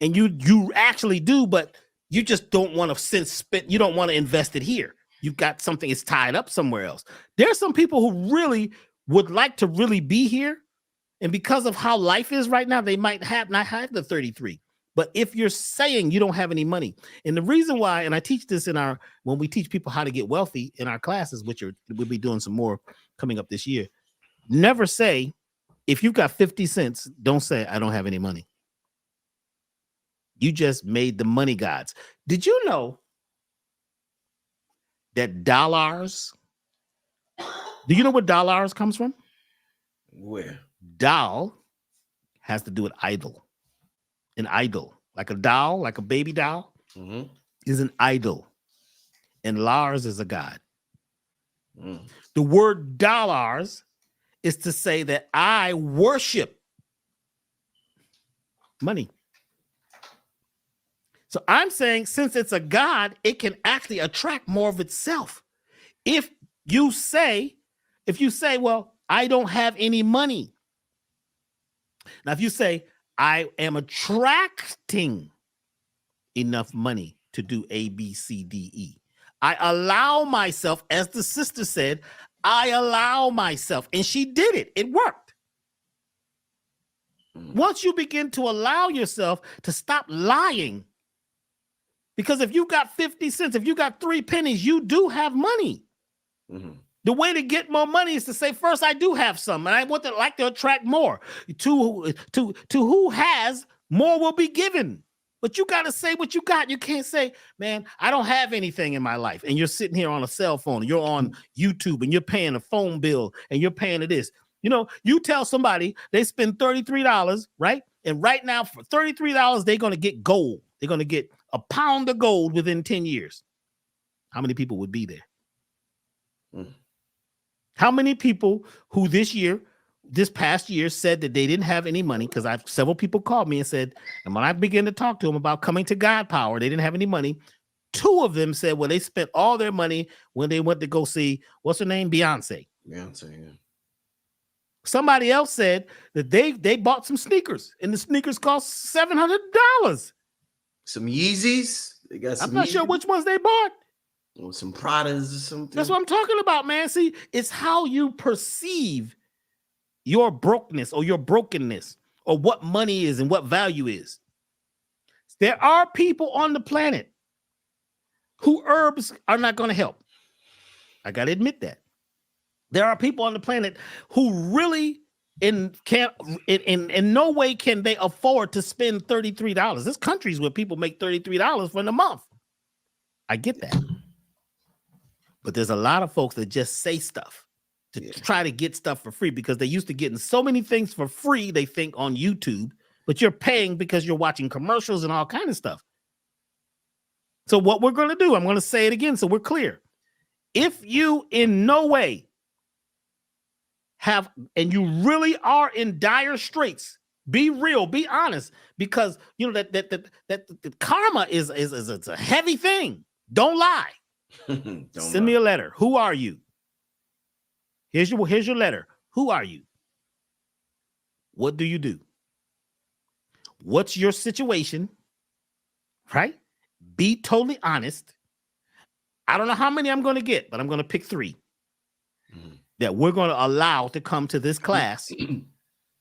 and you actually do, but you just don't want to spend, you don't want to invest it here. You've got something, it's tied up somewhere else. There's some people who really would like to really be here, and because of how life is right now, they might not have the 33. But if you're saying you don't have any money, and the reason why, and I teach this when we teach people how to get wealthy in our classes, which we'll be doing some more coming up this year. Never say, if you've got 50 cents, don't say I don't have any money. You just made the money gods. Did you know that dollars? Do you know where dollars comes from? where? Doll has to do with idol. An idol, like a doll, like a baby doll, is an idol. And Lars is a god. The word dollars is to say that I worship money. So I'm saying, since it's a god, it can actually attract more of itself. If you say, well, I don't have any money. Now, if you say, I am attracting enough money to do A, B, C, D, E. I allow myself, as the sister said, I allow myself. And she did it. It worked. Once you begin to allow yourself to stop lying, because if you got 50 cents, if you got 3 pennies, you do have money. The way to get more money is to say, first, I do have some, and I want to like to attract more. To who has, more will be given. But you got to say what you got. You can't say, man, I don't have anything in my life. And you're sitting here on a cell phone, you're on YouTube, and you're paying a phone bill, and you're paying this. You know, you tell somebody they spend $33, right? And right now, for $33, they're going to get gold. They're going to get a pound of gold within 10 years. How many people would be there? How many people who this past year said that they didn't have any money? Because several people called me and said, and when I began to talk to them about coming to God Power, they didn't have any money. 2 of them said, well, they spent all their money when they went to go see, what's her name? Beyonce. Beyonce, yeah. Somebody else said that they bought some sneakers, and the sneakers cost $700. Some Yeezys. They got some. I'm not sure which ones they bought. Or some Pradas or something. That's what I'm talking about, man. See, it's how you perceive your brokenness or your brokenness or what money is and what value is. There are people on the planet who herbs are not going to help. I got to admit that. There are people on the planet who really in no way can they afford to spend $33. There's countries where people make $33 for the month. I get that. But there's a lot of folks that just say stuff to try to get stuff for free because they used to getting so many things for free, they think, on YouTube, but you're paying because you're watching commercials and all kind of stuff. So what we're going to do, I'm going to say it again so we're clear. If you in no way have, and you really are in dire straits, be real, be honest, because you know that karma is it's a heavy thing. Don't lie. Send me a letter. Who are you? Here's your letter. Who are you? What do you do? What's your situation? Right? Be totally honest. I don't know how many I'm going to get, but I'm going to pick 3 that we're going to allow to come to this class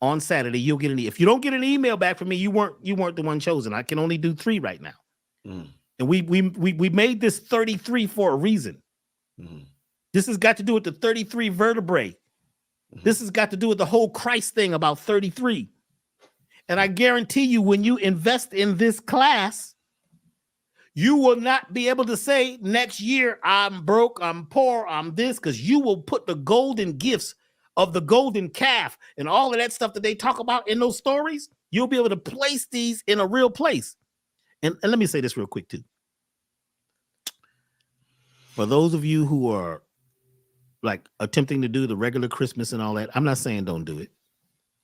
on Saturday. You'll get if you don't get an email back from me, you weren't the one chosen. I can only do 3 right now. And we made this 33 for a reason. This has got to do with the 33 vertebrae. This has got to do with the whole Christ thing about 33. And I guarantee you, when you invest in this class, you will not be able to say next year, I'm broke, I'm poor, I'm this, because you will put the golden gifts of the golden calf and all of that stuff that they talk about in those stories. You'll be able to place these in a real place. And let me say this real quick, too. For those of you who are like attempting to do the regular Christmas and all that, I'm not saying don't do it.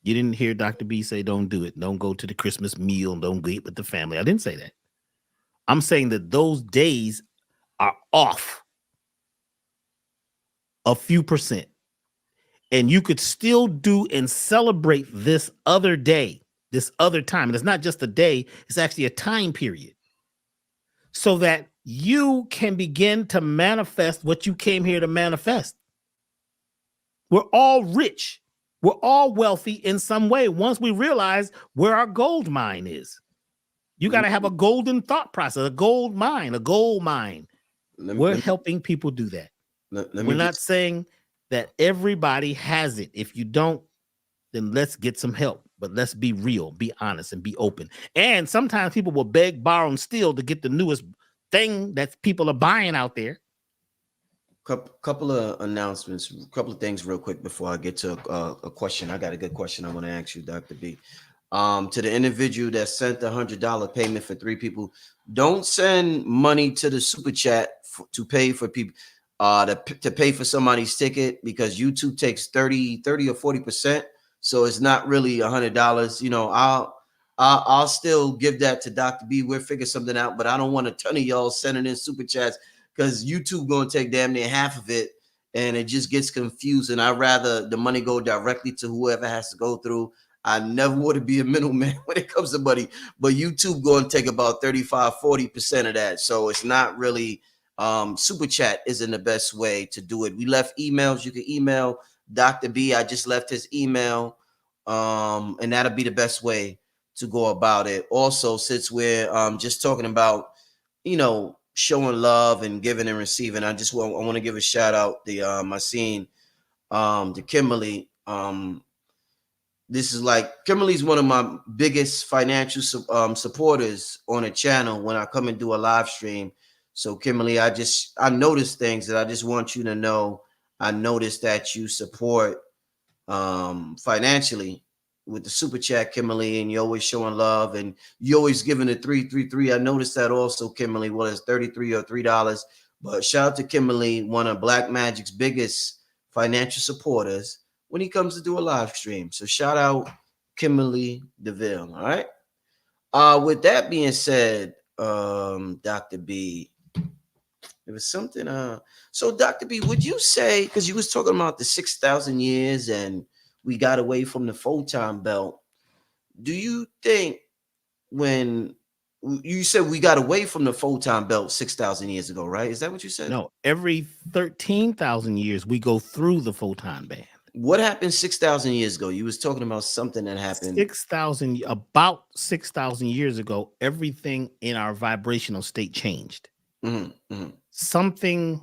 You didn't hear Dr. B say don't do it. Don't go to the Christmas meal. Don't eat with the family. I didn't say that. I'm saying that those days are off a few percent. And you could still do and celebrate this other day, this other time. And it's not just a day, it's actually a time period. So that you can begin to manifest what you came here to manifest. We're all rich. We're all wealthy in some way once we realize where our gold mine is. You got to have a golden thought process, a gold mine, a gold mine. We're helping people do that. We're not saying that everybody has it. If you don't, then let's get some help. But let's be real, be honest, and be open. And sometimes people will beg, borrow, and steal to get the newest thing that people are buying out there. Couple of announcements, a couple of things real quick before I get to a question. I got a good question I want to ask you, Dr. B. To the individual that sent the $100 payment for 3 people, don't send money to the super chat to pay for people to pay for somebody's ticket, because YouTube takes 30 or 40%. So it's not really $100. You know, I'll still give that to Dr. B. We'll figure something out, but I don't want a ton of y'all sending in super chats, because YouTube gonna take damn near half of it, and it just gets confusing. I'd rather the money go directly to whoever has to go through. I never want to be a middleman when it comes to money, but YouTube going to take about 35-40% of that. So it's not really super chat isn't the best way to do it. We left emails. You can email Dr. B. I just left his email And that'll be the best way to go about it. Also, since we're just talking about, showing love and giving and receiving, I want to give a shout out I seen to Kimberly. This is Kimberly's one of my biggest financial supporters on a channel when I come and do a live stream. So Kimberly, I noticed things that I just want you to know. I noticed that you support financially with the super chat, Kimberly, and you're always showing love and you're always giving it 333. I noticed that also, Kimberly. Well, it's 33 or $3. But shout out to Kimberly, one of Black Magic's biggest financial supporters when he comes to do a live stream. So shout out Kimberly DeVille. All right. With that being said, Dr. B, there was something. So Dr. B, would you say, because you was talking about the 6,000 years and we got away from the photon belt, do you think when you said we got away from the photon belt 6,000 years ago, right? Is that what you said? No, every 13,000 years we go through the photon band. What happened 6,000 years ago? You was talking about something that happened about 6,000 years ago. Everything in our vibrational state changed. Something.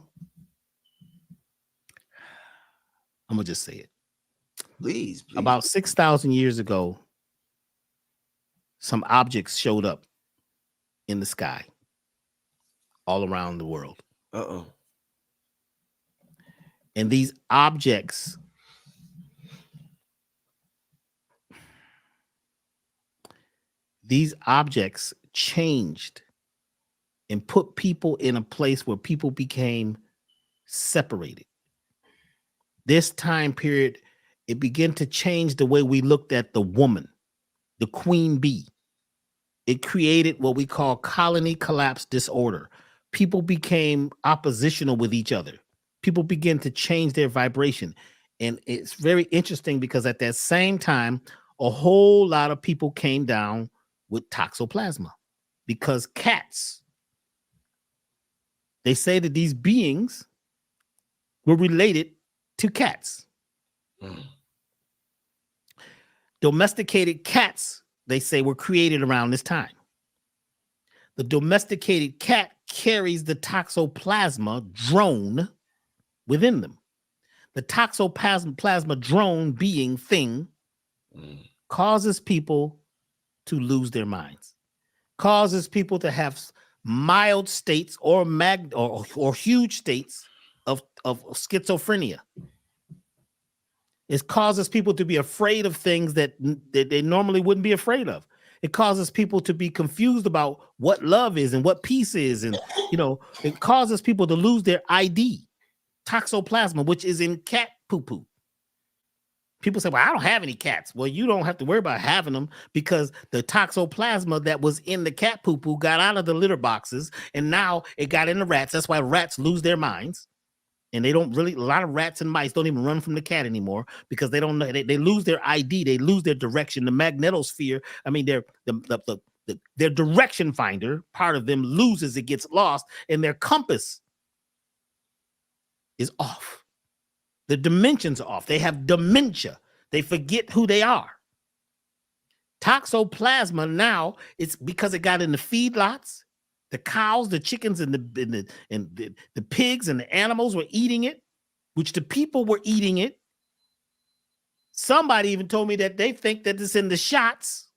I'm gonna just say it. Please. About 6,000 years ago, some objects showed up in the sky all around the world. And these objects changed and put people in a place where people became separated. This time period, it began to change the way we looked at the woman, the queen bee. It created what we call colony collapse disorder. People became oppositional with each other. People began to change their vibration. And it's very interesting because at that same time, a whole lot of people came down with Toxoplasma because cats, they say that these beings were related to cats. Domesticated cats, they say, were created around this time. The domesticated cat carries the Toxoplasma drone within them. The Toxoplasma drone being thing causes people to lose their minds, causes people to have mild states or huge states of schizophrenia. It causes people to be afraid of things that they normally wouldn't be afraid of. It causes people to be confused about what love is and what peace is. And, it causes people to lose their ID, Toxoplasma, which is in cat poo-poo. People say, well, I don't have any cats. Well, you don't have to worry about having them because the Toxoplasma that was in the cat poo-poo got out of the litter boxes and now it got in the rats. That's why rats lose their minds. And a lot of rats and mice don't even run from the cat anymore because they don't know, they lose their ID, they lose their direction. The magnetosphere, their direction finder, part of them loses, it gets lost, and their compass is off. The dimensions are off. They have dementia. They forget who they are. Toxoplasma now, it's because it got in the feedlots. The cows, the chickens, and the pigs and the animals were eating it, which the people were eating it. Somebody even told me that they think that it's in the shots.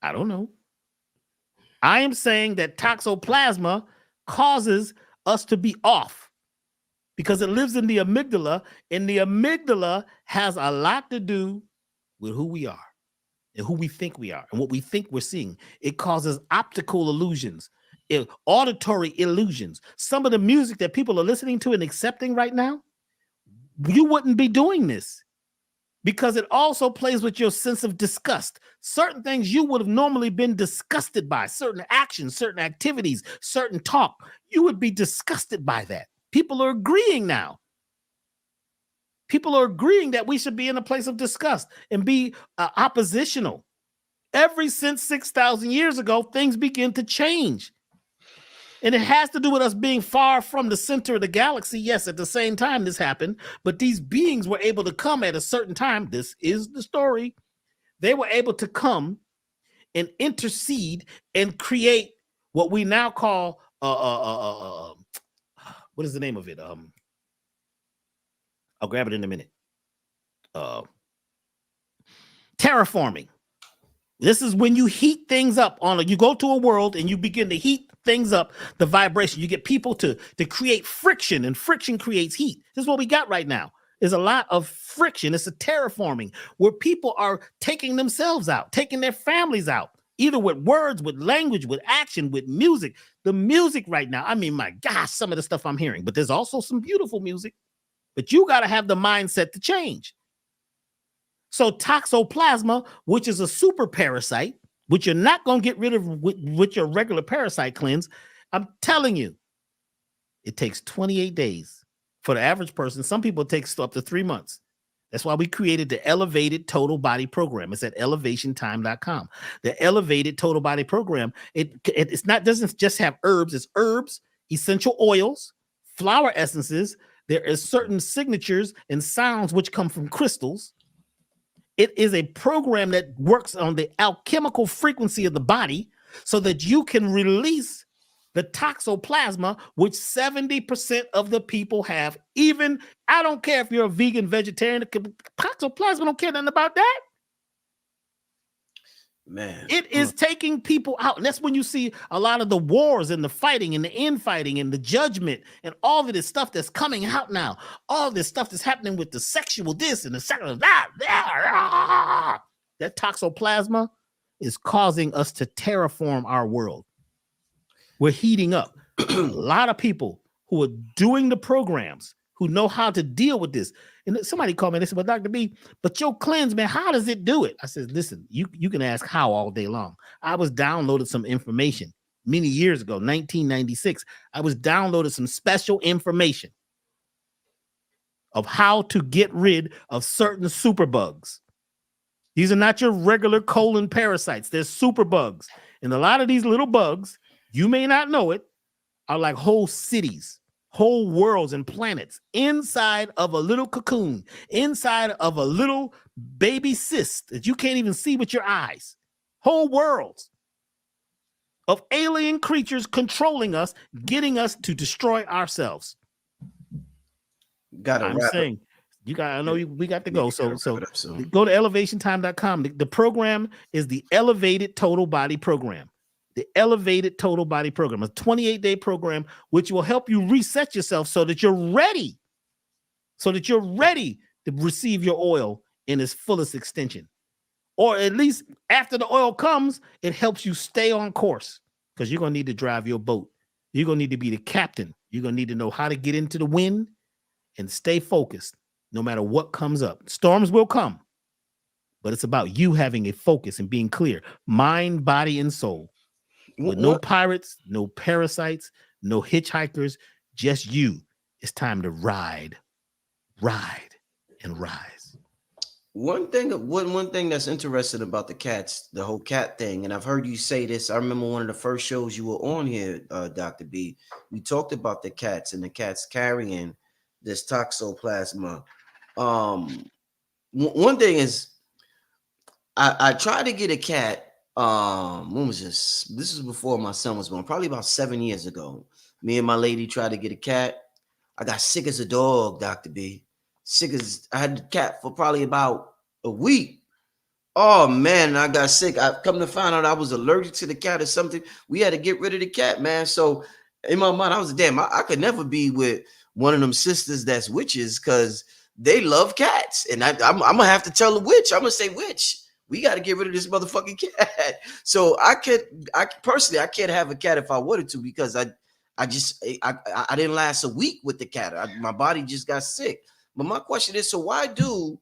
I don't know. I am saying that Toxoplasma causes us to be off because it lives in the amygdala, and the amygdala has a lot to do with who we are and who we think we are and what we think we're seeing. It causes optical illusions, auditory illusions. Some of the music that people are listening to and accepting right now, you wouldn't be doing this because it also plays with your sense of disgust. Certain things you would have normally been disgusted by, certain actions, certain activities, certain talk, you would be disgusted by that. People are agreeing now. People are agreeing that we should be in a place of disgust and be oppositional. Ever since 6,000 years ago, things begin to change. And it has to do with us being far from the center of the galaxy. Yes, at the same time this happened, but these beings were able to come at a certain time. This is the story. They were able to come and intercede and create what we now call what is the name of it? I'll grab it in a minute. Terraforming. This is when you heat things up you go to a world and you begin to heat things up, the vibration. You get people to create friction, and friction creates heat. This is what we got right now. There's a lot of friction. It's a terraforming where people are taking themselves out, taking their families out, either with words, with language, with action, with music. The music right now, I mean, my gosh, some of the stuff I'm hearing, but there's also some beautiful music. But you got to have the mindset to change. So Toxoplasma, which is a super parasite, which you're not going to get rid of with your regular parasite cleanse, I'm telling you, it takes 28 days for the average person. Some people it takes up to 3 months. That's why we created the Elevated Total Body Program. It's at elevationtime.com. The Elevated Total Body Program, it's not, doesn't just have herbs. It's herbs, essential oils, flower essences. There is certain signatures and sounds which come from crystals. It is a program that works on the alchemical frequency of the body so that you can release the toxoplasma, which 70% of the people have. Even, I don't care if you're a vegan, vegetarian, toxoplasma don't care nothing about that. Man, it is taking people out. And that's when you see a lot of the wars and the fighting and the infighting and the judgment and all of this stuff that's coming out now. All this stuff that's happening with the sexual this and the sexual that. That toxoplasma is causing us to terraform our world. We're heating up. A lot of people who are doing the programs, who know how to deal with this. And somebody called me and they said, well, Dr. B, but your cleanse, man, how does it do it? I said, listen, you can ask how all day long. I was downloaded some information many years ago, 1996. I was downloaded some special information of how to get rid of certain superbugs. These are not your regular colon parasites. They're superbugs. And a lot of these little bugs, you may not know it, are like whole cities, whole worlds and planets inside of a little cocoon, inside of a little baby cyst that you can't even see with your eyes. Whole worlds of alien creatures controlling us, getting us to destroy ourselves. I'm saying, we got to go. So go to elevationtime.com. The program is the Elevated Total Body Program. The Elevated Total Body Program, a 28-day program, which will help you reset yourself so that you're ready to receive your oil in its fullest extension. Or at least after the oil comes, it helps you stay on course, because you're going to need to drive your boat. You're going to need to be the captain. You're going to need to know how to get into the wind and stay focused no matter what comes up. Storms will come, but it's about you having a focus and being clear, mind, body, and soul. With no pirates, no parasites, no hitchhikers, just you. It's time to ride, and rise. One thing that's interesting about the cats, the whole cat thing, and I've heard you say this. I remember one of the first shows you were on here, Dr. B. We talked about the cats and the cats carrying this toxoplasma. One thing is, I tried to get a cat. When was this? This is before my son was born, probably about 7 years ago. Me and my lady tried to get a cat. I got sick as a dog, Dr. B. I had the cat for probably about a week. Oh man, I got sick. I come to find out I was allergic to the cat or something. We had to get rid of the cat, man. So in my mind, I was I could never be with one of them sisters that's witches, because they love cats. And I'm gonna have to tell the witch. I'm gonna say, witch, we got to get rid of this motherfucking cat. So I personally can't have a cat if I wanted to, because I didn't last a week with the cat. My body just got sick. But my question is, so why do,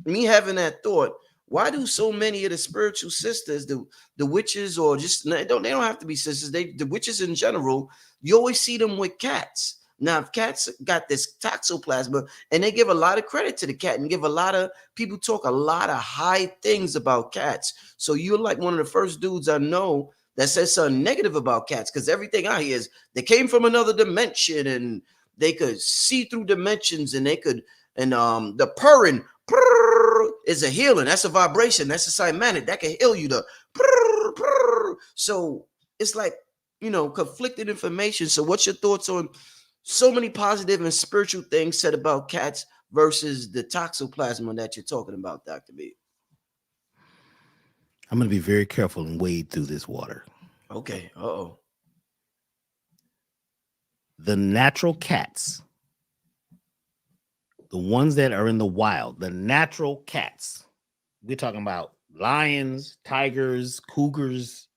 me having that thought, why do so many of the spiritual sisters, the witches, or just they don't have to be sisters, the witches in general, you always see them with cats? Now, if cats got this toxoplasma, and they give a lot of credit to the cat, and give a lot of people talk a lot of high things about cats. So you're like one of the first dudes I know that says something negative about cats, because everything I hear is they came from another dimension and they could see through dimensions, and they could, and the purring is a healing. That's a vibration. That's a cymatic that can heal you. The so it's like, you know, conflicted information. So what's your thoughts on so many positive and spiritual things said about cats versus the toxoplasma that you're talking about, Dr. B? I'm going to be very careful and wade through this water. Okay. Uh-oh. The natural cats, the ones that are in the wild, the natural cats, we're talking about lions, tigers, cougars.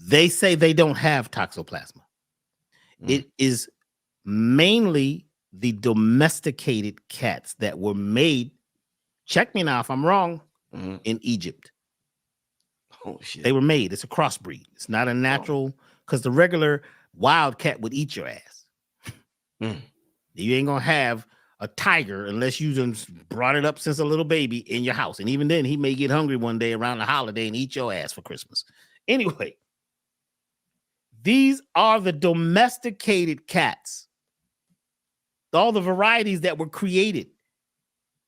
They say they don't have toxoplasma. It is mainly the domesticated cats that were made, check me now if I'm wrong, in Egypt. Oh, shit. They were made. It's a crossbreed. It's not a natural, because the regular wild cat would eat your ass. You ain't going to have a tiger unless you just brought it up since a little baby in your house. And even then, he may get hungry one day around the holiday and eat your ass for Christmas. Anyway, these are the domesticated cats. All the varieties that were created.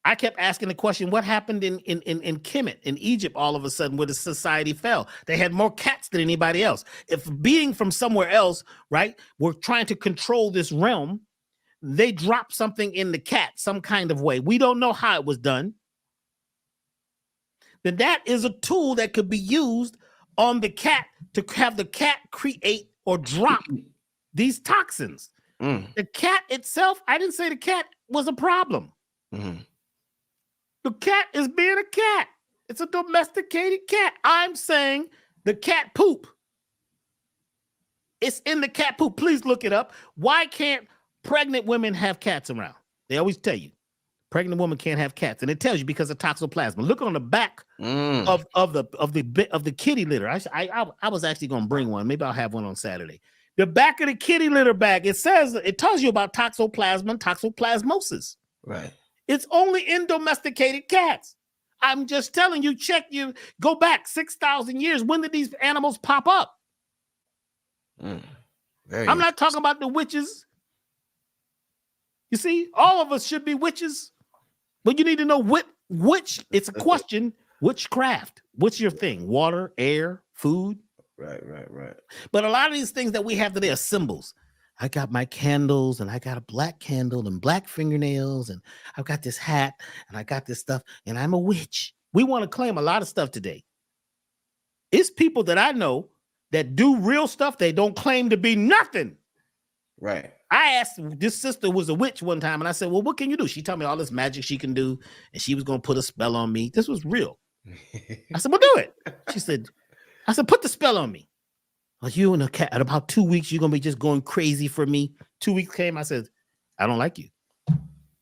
I kept asking the question, what happened in Kemet, in Egypt, all of a sudden, where the society fell? They had more cats than anybody else. If being from somewhere else, right, were trying to control this realm, they dropped something in the cat, some kind of way. We don't know how it was done. Then that is a tool that could be used on the cat to have the cat create or drop these toxins. The cat itself, I didn't say the cat was a problem. The cat is being a cat. It's a domesticated cat. I'm saying the cat poop. It's in the cat poop. Please look it up. Why can't pregnant women have cats around? They always tell you pregnant women can't have cats, and it tells you because of toxoplasma. Look on the back of the kitty litter. I was actually going to bring one. Maybe I'll have one on Saturday. The back of the kitty litter bag, it tells you about toxoplasma and toxoplasmosis. Right. It's only in domesticated cats. I'm just telling you, go back 6,000 years. When did these animals pop up? I'm not talking about the witches. You see, all of us should be witches, but you need to know which. It's a question. Witchcraft. What's your thing? Water, air, food. Right. But a lot of these things that we have today are symbols. I got my candles, and I got a black candle and black fingernails, and I've got this hat, and I got this stuff, and I'm a witch. We want to claim a lot of stuff today. It's people that I know that do real stuff. They don't claim to be nothing. Right. I asked this sister was a witch one time, and I said, well, what can you do? She told me all this magic she can do, and she was going to put a spell on me. This was real. I said, well, do it. I said, put the spell on me. You and a cat, in about 2 weeks, you're going to be just going crazy for me. 2 weeks came, I said, I don't like you.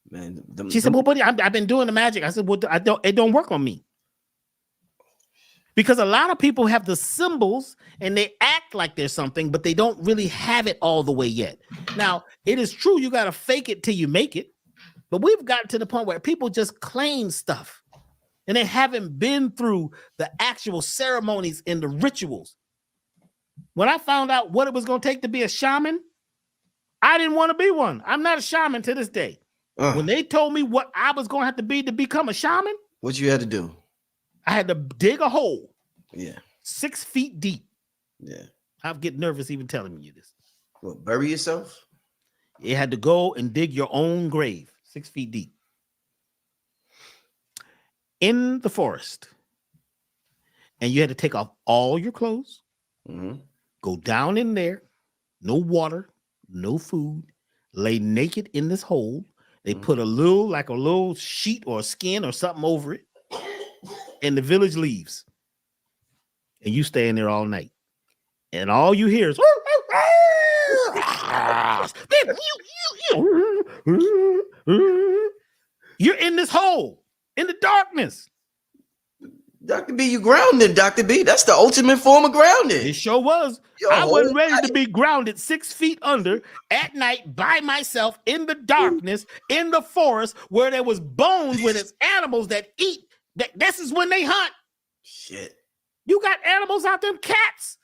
Man, she said, well, buddy, I've been doing the magic. I said, well, it don't work on me. Because a lot of people have the symbols and they act like there's something, but they don't really have it all the way yet. Now, it is true, you got to fake it till you make it. But we've gotten to the point where people just claim stuff and they haven't been through the actual ceremonies and the rituals. When I found out what it was going to take to be a shaman, I didn't want to be one. I'm not a shaman to this day. When they told me what I was going to have to be to become a shaman, what you had to do? I had to dig a hole. Yeah. 6 feet deep. Yeah. I'll get nervous even telling you this. What, bury yourself? You had to go and dig your own grave, 6 feet deep. In the forest. And you had to take off all your clothes. Go down in there, no water, no food, lay naked in this hole. They put a little sheet or skin or something over it, and the village leaves. And you stay in there all night. And all you hear is you're in this hole in the darkness. Dr. B, you grounded, Dr. B. That's the ultimate form of grounding. It sure was. I wasn't ready to be grounded 6 feet under at night by myself in the darkness, in the forest, where there was bones with its animals that eat. This is when they hunt. Shit. You got animals out there, cats.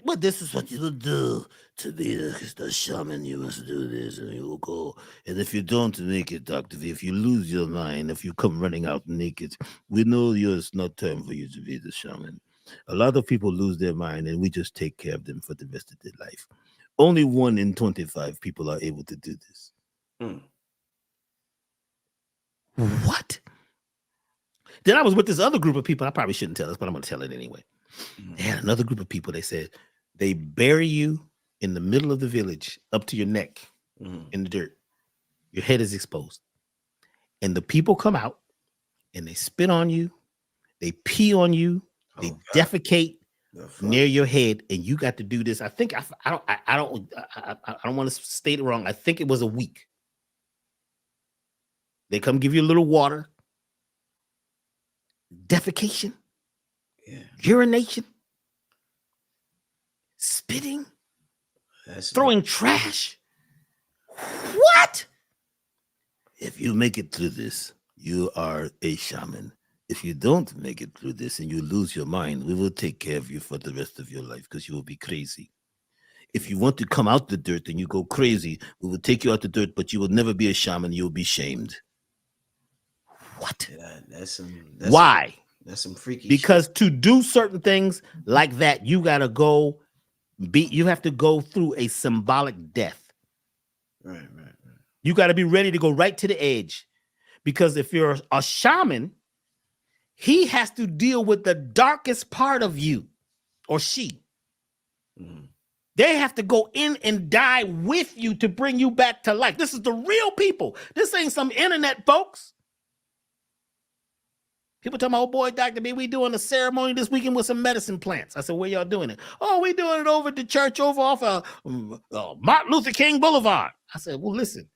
But this is what you do to be the shaman. You must do this, and you will go. And if you don't make it, Dr. V, if you lose your mind, if you come running out naked, we know it's not time for you to be the shaman. A lot of people lose their mind, and we just take care of them for the rest of their life. Only 1 in 25 people are able to do this. What? Then I was with this other group of people. I probably shouldn't tell this, but I'm going to tell it anyway. They had another group of people. They said they bury you in the middle of the village up to your neck in the dirt. Your head is exposed. And the people come out and they spit on you. They pee on you. They defecate near your head. And you got to do this. I think I don't want to state it wrong. I think it was a week. They come give you a little water. Defecation. Urination, spitting, throwing trash. What? If you make it through this, you are a shaman. If you don't make it through this and you lose your mind, we will take care of you for the rest of your life because you will be crazy. If you want to come out the dirt and you go crazy, we will take you out the dirt, but you will never be a shaman. You will be shamed. What? Yeah, why? That's some freaky because shit. To do certain things like that, you gotta go you have to go through a symbolic death. Right. You got to be ready to go right to the edge. Because if you're a shaman, he has to deal with the darkest part of you or she. They have to go in and die with you to bring you back to life. This is the real people. This ain't some internet folks. People tell my old boy, Dr. B, we doing a ceremony this weekend with some medicine plants. I said, where y'all doing it? Oh, we doing it over at the church over off Martin Luther King Boulevard. I said, well, listen,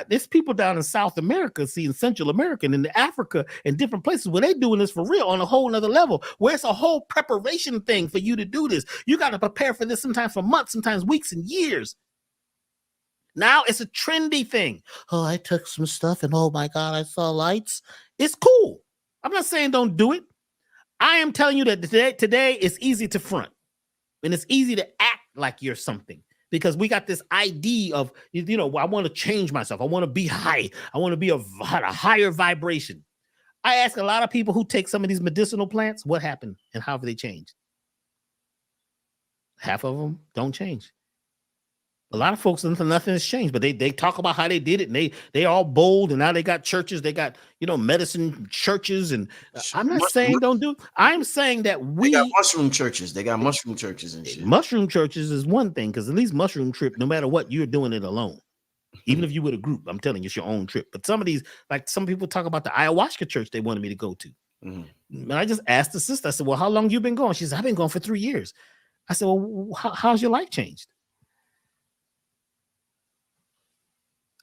there's people down in South America, in Central America, and in Africa and different places where they doing this for real on a whole nother level, where it's a whole preparation thing for you to do this. You got to prepare for this sometimes for months, sometimes weeks and years. Now it's a trendy thing. Oh, I took some stuff and oh my God, I saw lights. It's cool. I'm not saying don't do it. I am telling you that today it's easy to front and it's easy to act like you're something because we got this idea of, I want to change myself. I want to be high. I want to be a higher vibration. I ask a lot of people who take some of these medicinal plants, what happened and how have they changed? Half of them don't change. A lot of folks, nothing has changed, but they talk about how they did it, and they all bold, and now they got churches, they got medicine churches, and I'm not saying don't do it. I'm saying that they got mushroom churches. They got mushroom churches and shit. Mushroom churches is one thing, because at least mushroom trip, no matter what, you're doing it alone. Even if you with a group, I'm telling you, it's your own trip. But some of these, like some people talk about the ayahuasca church they wanted me to go to. And I just asked the sister, I said, well, how long you been going? She said, I've been going for 3 years. I said, well, how's your life changed?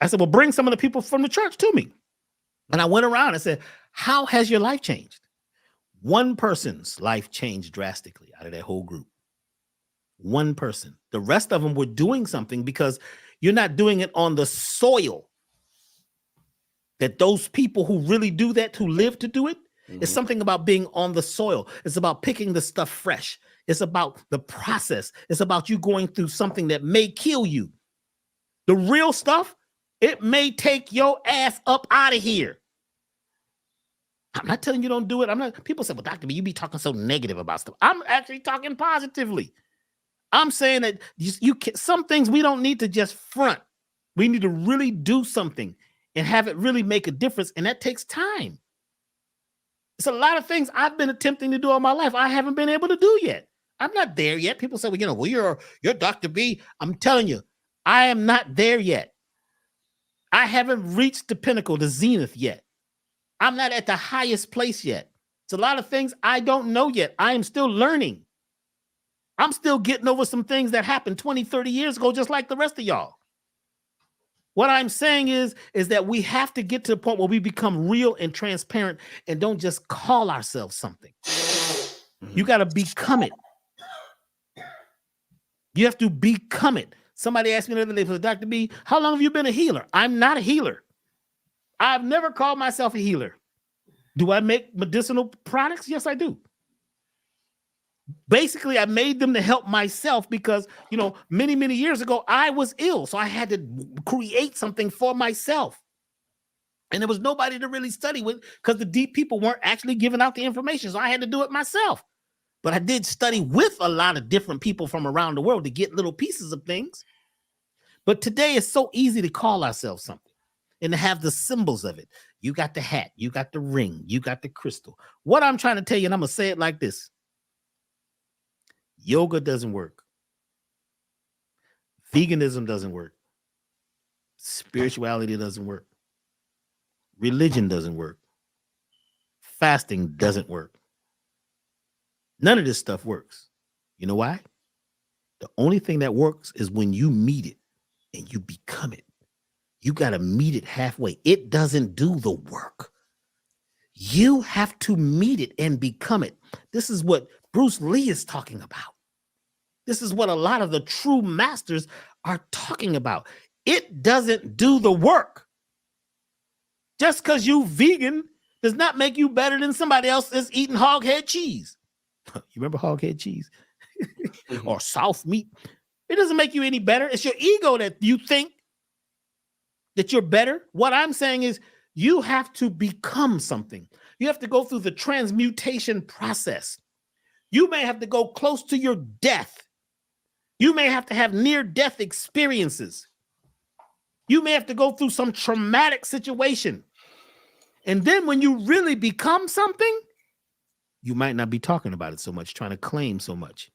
I said, well, bring some of the people from the church to me. And I went around and said, how has your life changed? One person's life changed drastically out of that whole group. One person. The rest of them were doing something because you're not doing it on the soil that those people who really do that, who live to do it, it's something about being on the soil. It's about picking the stuff fresh. It's about the process. It's about you going through something that may kill you. The real stuff, it may take your ass up out of here. I'm not telling you don't do it. People say, well, Dr. B, you be talking so negative about stuff. I'm actually talking positively. I'm saying that some things we don't need to just front. We need to really do something and have it really make a difference. And that takes time. It's a lot of things I've been attempting to do all my life. I haven't been able to do yet. I'm not there yet. People say, well, you're Dr. B. I'm telling you, I am not there yet. I haven't reached the pinnacle, the zenith yet. I'm not at the highest place yet. It's a lot of things I don't know yet. I am still learning. I'm still getting over some things that happened 20, 30 years ago, just like the rest of y'all. What I'm saying is that we have to get to the point where we become real and transparent and don't just call ourselves something. You got to become it. You have to become it. Somebody asked me the other day, Dr. B, how long have you been a healer? I'm not a healer. I've never called myself a healer. Do I make medicinal products? Yes, I do. Basically, I made them to help myself because, many, many years ago, I was ill. So I had to create something for myself. And there was nobody to really study with because the deep people weren't actually giving out the information. So I had to do it myself. But I did study with a lot of different people from around the world to get little pieces of things. But today it's so easy to call ourselves something and to have the symbols of it. You got the hat, you got the ring, you got the crystal. What I'm trying to tell you, and I'm going to say it like this. Yoga doesn't work. Veganism doesn't work. Spirituality doesn't work. Religion doesn't work. Fasting doesn't work. None of this stuff works. You know why? The only thing that works is when you meet it and you become it. You got to meet it halfway. It doesn't do the work. You have to meet it and become it. This is what Bruce Lee is talking about. This is what a lot of the true masters are talking about. It doesn't do the work. Just because you vegan does not make you better than somebody else that's eating hog head cheese. You remember hog head cheese? Or South meat? It doesn't make you any better. It's your ego that you think that you're better. What I'm saying is you have to become something. You have to go through the transmutation process. You may have to go close to your death. You may have to have near-death experiences. You may have to go through some traumatic situation. And then when you really become something, you might not be talking about it so much, trying to claim so much.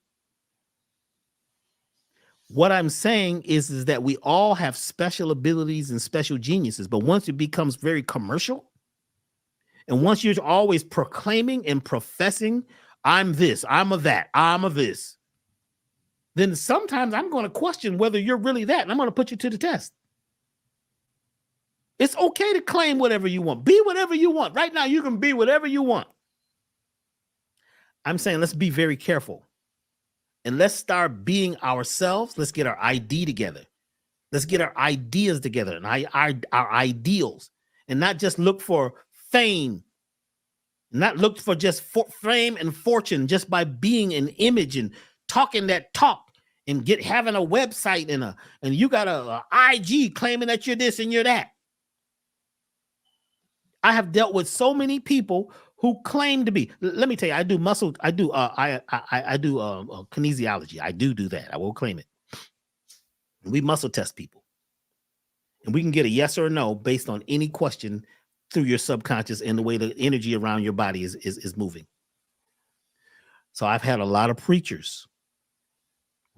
What I'm saying is that we all have special abilities and special geniuses, but once it becomes very commercial, and once you're always proclaiming and professing, I'm this, I'm a that, I'm a this, then sometimes I'm going to question whether you're really that, and I'm going to put you to the test. It's okay to claim whatever you want. Be whatever you want. Right now, you can be whatever you want. I'm saying let's be very careful. And let's start being ourselves. Let's get our ID together. Let's get our ideas together and our ideals. And not just look for fame. Not look for just fame and fortune just by being an image and talking that talk and having a website and you got a IG claiming that you're this and you're that. I have dealt with so many people who claim to be. Let me tell you, I do kinesiology. I do that. I will claim it. We muscle test people, and we can get a yes or a no based on any question through your subconscious and the way the energy around your body is moving. So I've had a lot of preachers,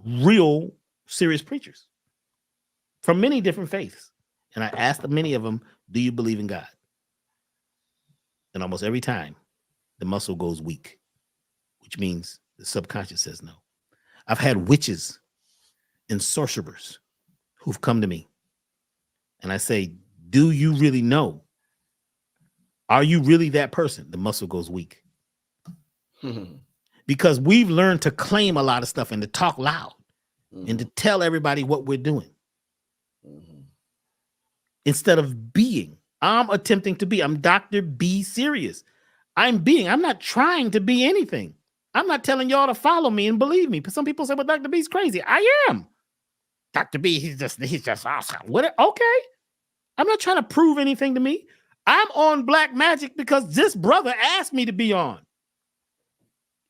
real serious preachers from many different faiths, and I asked many of them, "Do you believe in God?" And almost every time, the muscle goes weak, which means the subconscious says no. I've had witches and sorcerers who've come to me. And I say, do you really know? Are you really that person? The muscle goes weak. Because we've learned to claim a lot of stuff and to talk loud and to tell everybody what we're doing. Instead of being. I'm attempting to be. I'm Dr. B Sirius. I'm being. I'm not trying to be anything. I'm not telling y'all to follow me and believe me. But some people say, well, Dr. B's crazy. I am. Dr. B, he's just awesome. What? Okay. I'm not trying to prove anything to me. I'm on Black Magic because this brother asked me to be on.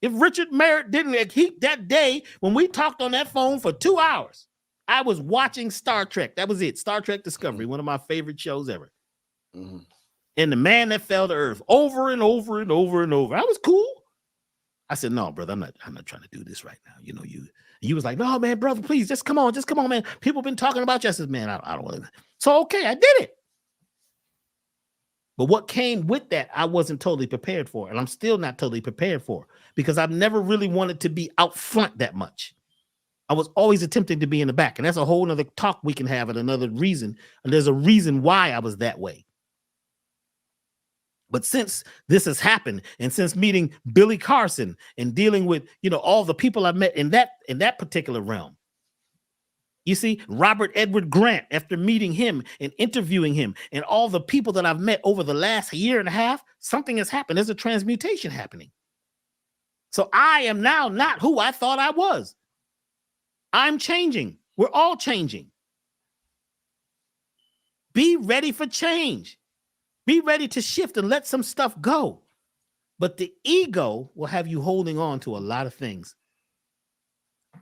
If Richard Merritt didn't keep that day when we talked on that phone for 2 hours, I was watching Star Trek. That was it. Star Trek Discovery, one of my favorite shows ever. And the man that fell to earth over and over and over and over. I was cool. I said, no, brother, I'm not trying to do this right now. You was like, no, man, brother, please, just come on, man. People been talking about you. I said, man, I don't want to. So, okay, I did it. But what came with that, I wasn't totally prepared for. And I'm still not totally prepared for because I've never really wanted to be out front that much. I was always attempting to be in the back. And that's a whole nother talk we can have at another reason. And there's a reason why I was that way. But since this has happened, and since meeting Billy Carson and dealing with, all the people I've met in that particular realm, you see, Robert Edward Grant, after meeting him and interviewing him, and all the people that I've met over the last year and a half, something has happened. There's a transmutation happening. So I am now not who I thought I was. I'm changing. We're all changing. Be ready for change. Be ready to shift and let some stuff go. But the ego will have you holding on to a lot of things.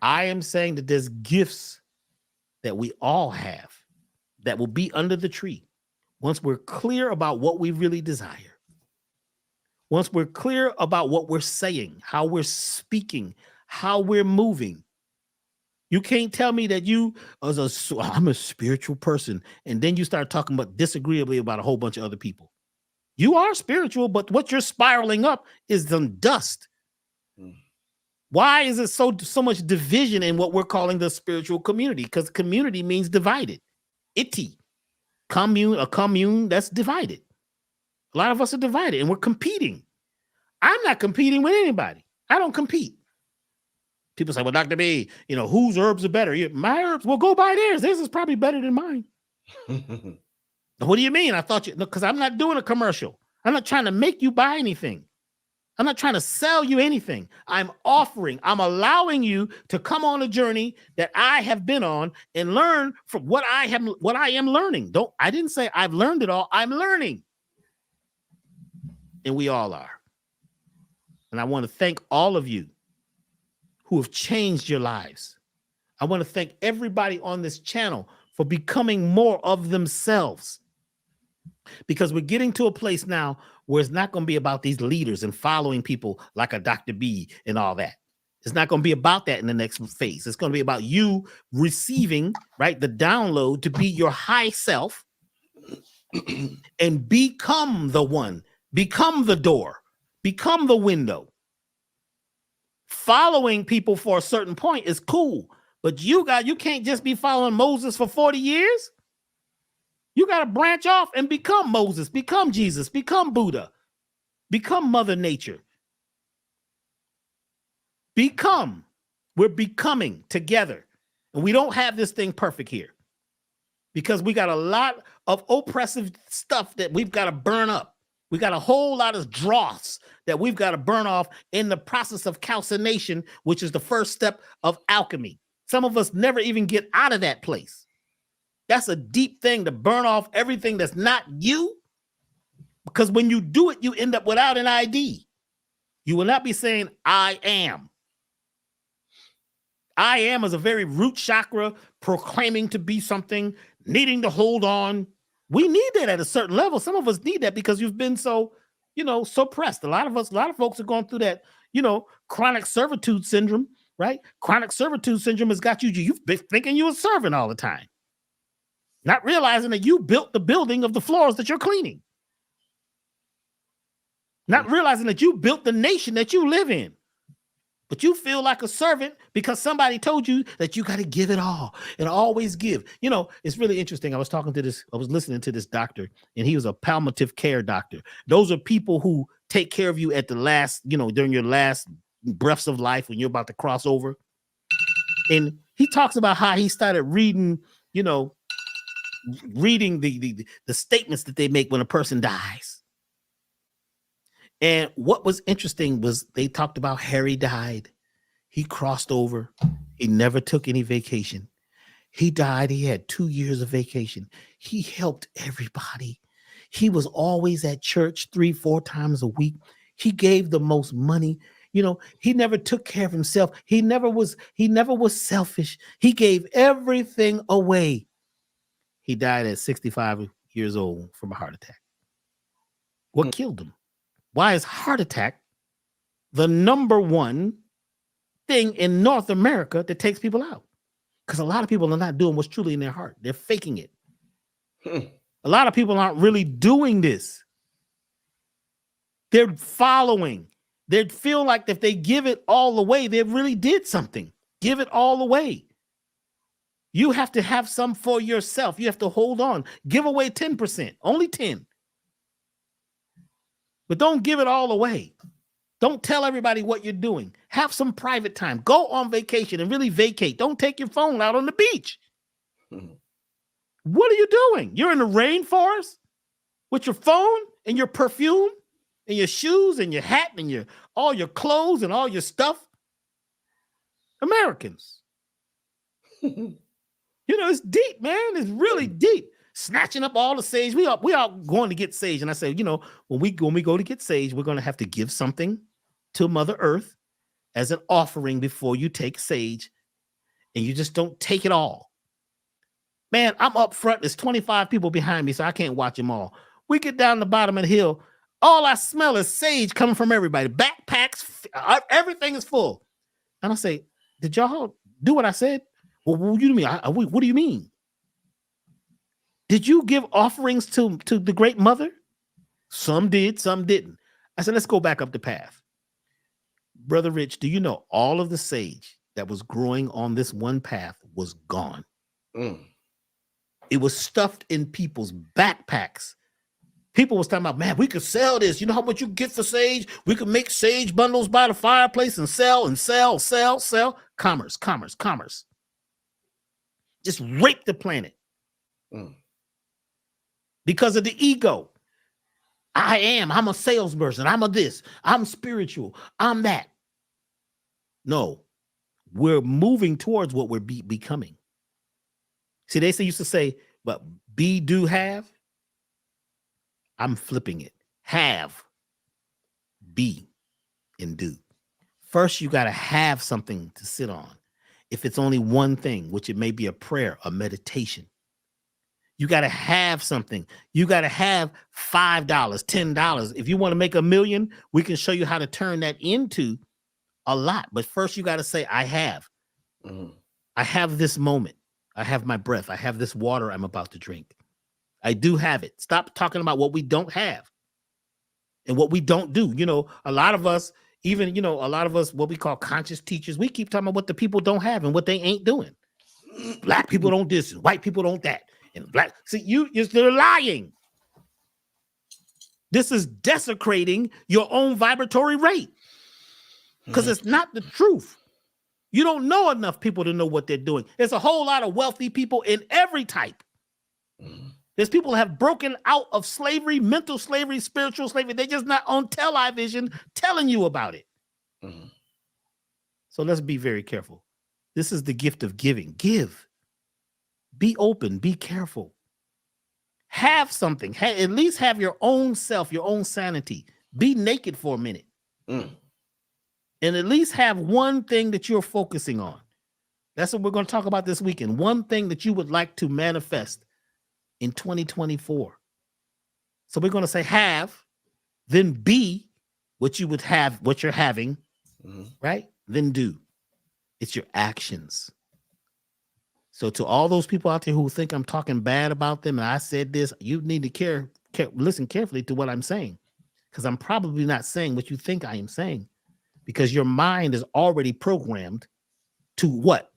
I am saying that there's gifts that we all have that will be under the tree once we're clear about what we really desire. Once we're clear about what we're saying, how we're speaking, how we're moving. You can't tell me that I'm a spiritual person, and then you start talking about disagreeably about a whole bunch of other people. You are spiritual, but what you're spiraling up is some dust. Why is it so much division in what we're calling the spiritual community? Because community means divided. Iti. A commune that's divided. A lot of us are divided and we're competing. I'm not competing with anybody. I don't compete. People say, well, Dr. B, whose herbs are better? My herbs, well, go buy theirs. Theirs is probably better than mine. What do you mean? I thought because I'm not doing a commercial. I'm not trying to make you buy anything. I'm not trying to sell you anything. I'm allowing you to come on a journey that I have been on and learn from what I am learning. I didn't say I've learned it all. I'm learning. And we all are. And I want to thank all of you who have changed your lives. I want to thank everybody on this channel for becoming more of themselves. Because we're getting to a place now where it's not going to be about these leaders and following people like a Dr. B and all that. It's not going to be about that in the next phase. It's going to be about you receiving, right, the download to be your high self and become the one, become the door, become the window. Following people for a certain point is cool, but you can't just be following Moses for 40 years. You got to branch off and become Moses, become Jesus, become Buddha, become Mother Nature. We're becoming together. And we don't have this thing perfect here because we got a lot of oppressive stuff that we've got to burn up. We got a whole lot of dross that we've got to burn off in the process of calcination, which is the first step of alchemy. Some of us never even get out of that place. That's a deep thing to burn off everything that's not you. Because when you do it, you end up without an ID. You will not be saying, I am. I am is a very root chakra, proclaiming to be something, needing to hold on. We need that at a certain level. Some of us need that because you've been so, suppressed. A lot of folks are going through that, chronic servitude syndrome, right? Chronic servitude syndrome has got you've been thinking you were serving all the time. Not realizing that you built the building of the floors that you're cleaning. Not realizing that you built the nation that you live in. But you feel like a servant because somebody told you that you got to give it all and always give. It's really interesting. I was listening to this doctor, and he was a palliative care doctor. Those are people who take care of you at the last, during your last breaths of life when you're about to cross over. And he talks about how he started reading the statements that they make when a person dies. And what was interesting was they talked about Harry died. He crossed over. He never took any vacation. He died. He had 2 years of vacation. He helped everybody. He was always at church 3-4 times a week. He gave the most money. He never took care of himself. He never was selfish. He gave everything away. He died at 65 years old from a heart attack. What killed him? Why is heart attack the number one thing in North America that takes people out? Because a lot of people are not doing what's truly in their heart. They're faking it. A lot of people aren't really doing this. They're following. They feel like if they give it all away, they really did something. Give it all away. You have to have some for yourself. You have to hold on. Give away 10%, only 10. But don't give it all away. Don't tell everybody what you're doing. Have some private time. Go on vacation and really vacate. Don't take your phone out on the beach. What are you doing? You're in the rainforest with your phone and your perfume and your shoes and your hat and all your clothes and all your stuff. Americans. It's deep, man. It's really deep. Snatching up all the sage. We are going to get sage. And I say, when we go to get sage, we're going to have to give something to Mother Earth as an offering before you take sage. And you just don't take it all. Man, I'm up front. There's 25 people behind me, so I can't watch them all. We get down the bottom of the hill. All I smell is sage coming from everybody. Backpacks, everything is full. And I say, did y'all do what I said? Well, what do you mean? What do you mean? Did you give offerings to the great mother? Some did, some didn't. I said, let's go back up the path. Brother Rich, do you know all of the sage that was growing on this one path was gone? It was stuffed in people's backpacks. People was talking about, man, we could sell this. You know how much you get for sage? We could make sage bundles by the fireplace and sell. Commerce. Just rape the planet. Because of the ego. I'm a salesperson. I'm a this. I'm spiritual. I'm that. No, we're moving towards what we're becoming. See, they used to say, but be, do, have. I'm flipping it. Have, be, and do. First, you got to have something to sit on. If it's only one thing, which it may be a prayer, a meditation. You got to have something. You got to have $5, $10. If you want to make $1 million, we can show you how to turn that into a lot. But first, you got to say, I have. I have this moment. I have my breath. I have this water I'm about to drink. I do have it. Stop talking about what we don't have and what we don't do. A lot of us, what we call conscious teachers, we keep talking about what the people don't have and what they ain't doing. Black people don't this, and white people don't that. And they're lying. This is desecrating your own vibratory rate because it's not the truth. You don't know enough people to know what they're doing. There's a whole lot of wealthy people in every type. There's people who have broken out of slavery, mental slavery, spiritual slavery. They're just not on television telling you about it. So let's be very careful. This is the gift of giving. Give. Be open. Be careful. Have something. At least have your own self, your own sanity. Be naked for a minute. And at least have one thing that you're focusing on. That's what we're going to talk about this weekend. One thing that you would like to manifest in 2024. So we're going to say have, then be what you would have, what you're having, right? Then do. It's your actions. So to all those people out there who think I'm talking bad about them and I said this, you need to listen carefully to what I'm saying, because I'm probably not saying what you think I am saying, because your mind is already programmed to what?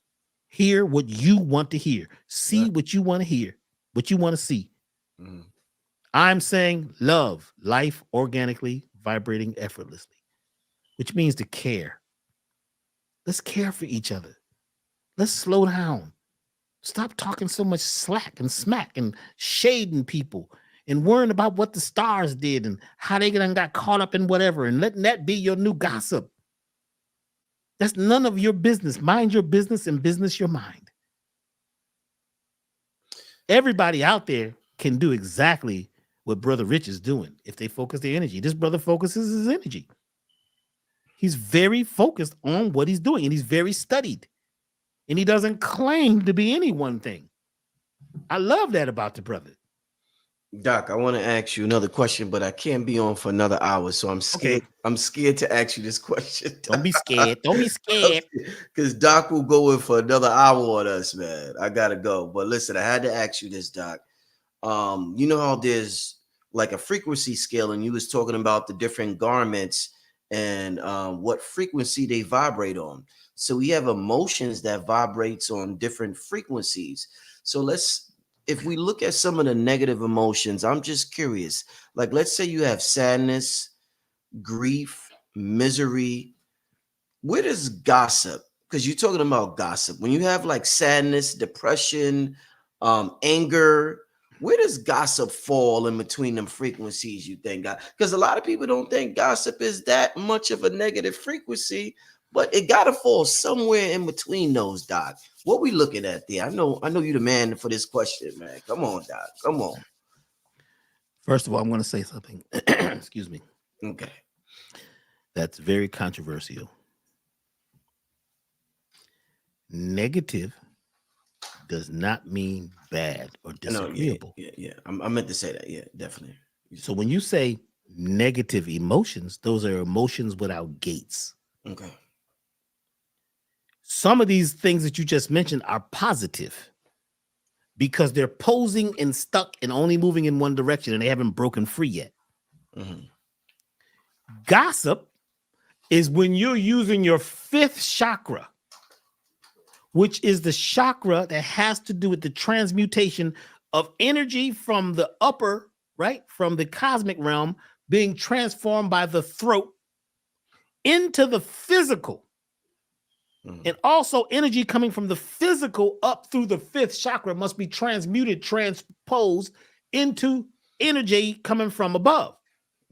Hear what you want to hear. See what you want to hear, what you want to see. I'm saying love, life organically, vibrating effortlessly, which means to care. Let's care for each other. Let's slow down. Stop talking so much slack and smack and shading people and worrying about what the stars did and how they got caught up in whatever and letting that be your new gossip. That's none of your business. Mind your business and business your mind. Everybody out there can do exactly what Brother Rich is doing if they focus their energy. This brother focuses his energy. He's very focused on what he's doing, and he's very studied. And he doesn't claim to be any one thing. I love that about the brother. Doc, I want to ask you another question, but I can't be on for another hour, so I'm scared. Okay. I'm scared to ask you this question. Don't be scared. Don't be scared. Because Doc will go in for another hour on us, man. I gotta go. But listen, I had to ask you this, Doc. You know how there's like a frequency scale, and you was talking about the different garments and what frequency they vibrate on. So we have emotions that vibrates on different frequencies. So if we look at some of the negative emotions, I'm just curious. Like, let's say you have sadness, grief, misery. Where does gossip? Because you're talking about gossip. When you have like sadness, depression, anger, Where does gossip fall in between them frequencies, you think? Because a lot of people don't think gossip is that much of a negative frequency, but it got to fall somewhere in between those, Doc. What we looking at there? I know you the man for this question, man. Come on, Doc. Come on. First of all, I'm going to say something. Excuse me. Okay. That's very controversial. Negative does not mean bad or disagreeable. Yeah. I meant to say that. Yeah, definitely. So when you say negative emotions, those are emotions without gates. Okay. Some of these things that you just mentioned are positive because they're posing and stuck and only moving in one direction and they haven't broken free yet. Mm-hmm. Gossip is when you're using your fifth chakra, which is the chakra that has to do with the transmutation of energy from the upper, right, from the cosmic realm being transformed by the throat into the physical. And also energy coming from the physical up through the fifth chakra must be transmuted, transposed into energy coming from above.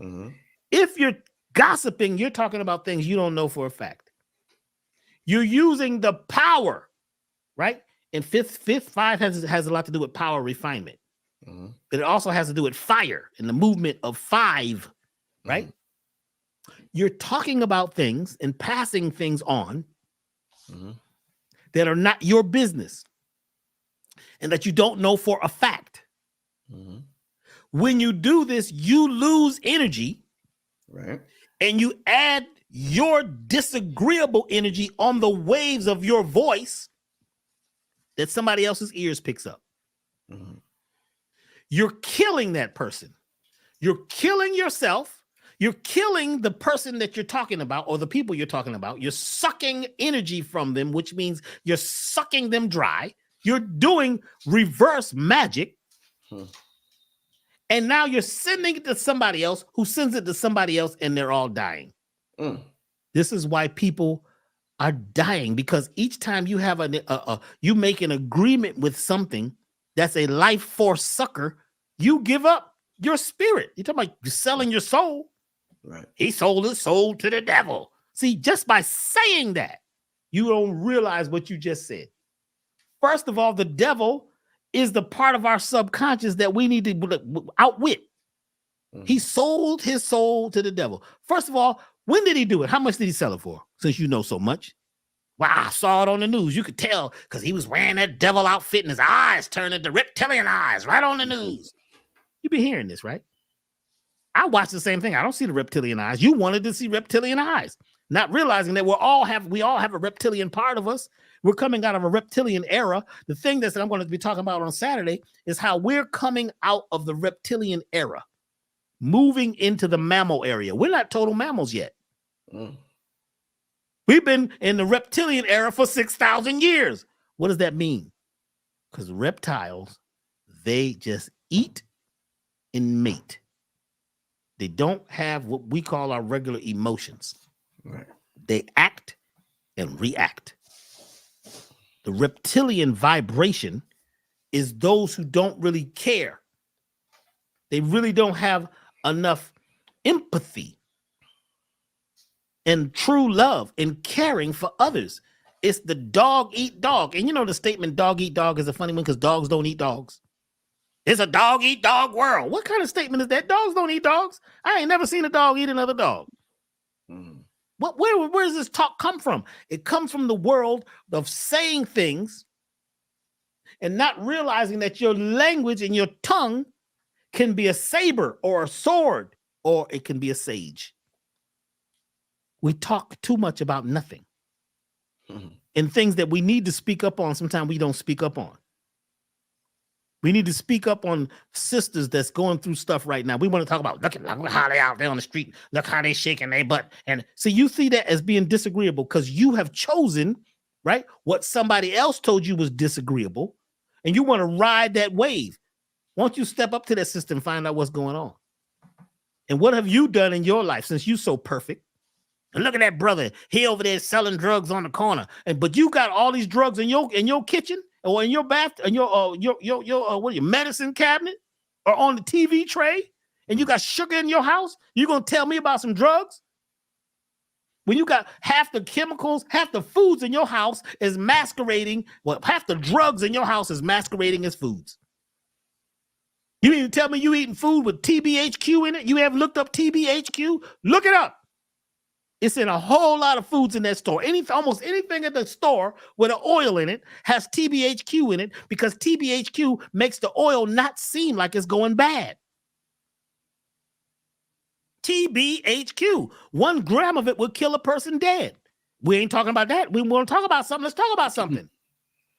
Mm-hmm. If you're gossiping, you're talking about things you don't know for a fact. You're using the power, right? And fifth five has a lot to do with power refinement. Mm-hmm. But it also has to do with fire and the movement of five, right? Mm-hmm. You're talking about things and passing things on that are not your business and that you don't know for a fact. Mm-hmm. When you do this, you lose energy, right? And you add your disagreeable energy on the waves of your voice that somebody else's ears picks up. Mm-hmm. You're killing that person. You're killing yourself. You're killing the person that you're talking about or the people you're talking about. You're sucking energy from them, which means you're sucking them dry. You're doing reverse magic. And now you're sending it to somebody else who sends it to somebody else and they're all dying. This is why people are dying, because each time you have you make an agreement with something that's a life force sucker, you give up your spirit. You're talking about selling your soul. Right. He sold his soul to the devil. See, just by saying that, you don't realize what you just said. First of all, the devil is the part of our subconscious that we need to outwit. He sold his soul to the devil. First of all, when did he do it? How much did he sell it for? Since you know so much. Wow, I saw it on the news. You could tell because he was wearing that devil outfit and his eyes turned into reptilian eyes right on the news. You've been hearing this, right? I watch the same thing. I don't see the reptilian eyes. You wanted to see reptilian eyes, not realizing that we all have a reptilian part of us. We're coming out of a reptilian era. The thing that I'm going to be talking about on Saturday is how we're coming out of the reptilian era, moving into the mammal area. We're not total mammals yet. We've been in the reptilian era for 6,000 years. What does that mean? Because reptiles, they just eat and mate. They don't have what we call our regular emotions. Right. They act and react. The reptilian vibration is those who don't really care. They really don't have enough empathy and true love and caring for others. It's the dog eat dog. And you know the statement dog eat dog is a funny one because dogs don't eat dogs. It's a dog eat dog world. What kind of statement is that? Dogs don't eat dogs. I ain't never seen a dog eat another dog. Where does this talk come from? It comes from the world of saying things and not realizing that your language and your tongue can be a saber or a sword, or it can be a sage. We talk too much about nothing. And things that we need to speak up on, sometimes we don't speak up on. We need to speak up on sisters that's going through stuff right now. We want to talk about, look how they out there on the street. Look how they shaking their butt. And so you see that as being disagreeable because you have chosen, right, what somebody else told you was disagreeable, and you want to ride that wave. Why don't you step up to that sister and find out what's going on? And what have you done in your life since you're so perfect? And look at that brother. He over there selling drugs on the corner. But you got all these drugs in your kitchen or in your bath, and your medicine cabinet, or on the TV tray, and you got sugar in your house, you gonna tell me about some drugs? When you got half the chemicals, half the foods in your house is masquerading, well, half the drugs in your house is masquerading as foods. You mean to tell me you eating food with TBHQ in it? You haven't looked up TBHQ? Look it up. It's in a whole lot of foods in that store. Almost anything at the store with an oil in it has TBHQ in it, because TBHQ makes the oil not seem like it's going bad. TBHQ. 1 gram of it would kill a person dead. We ain't talking about that. We want to talk about something. Let's talk about something.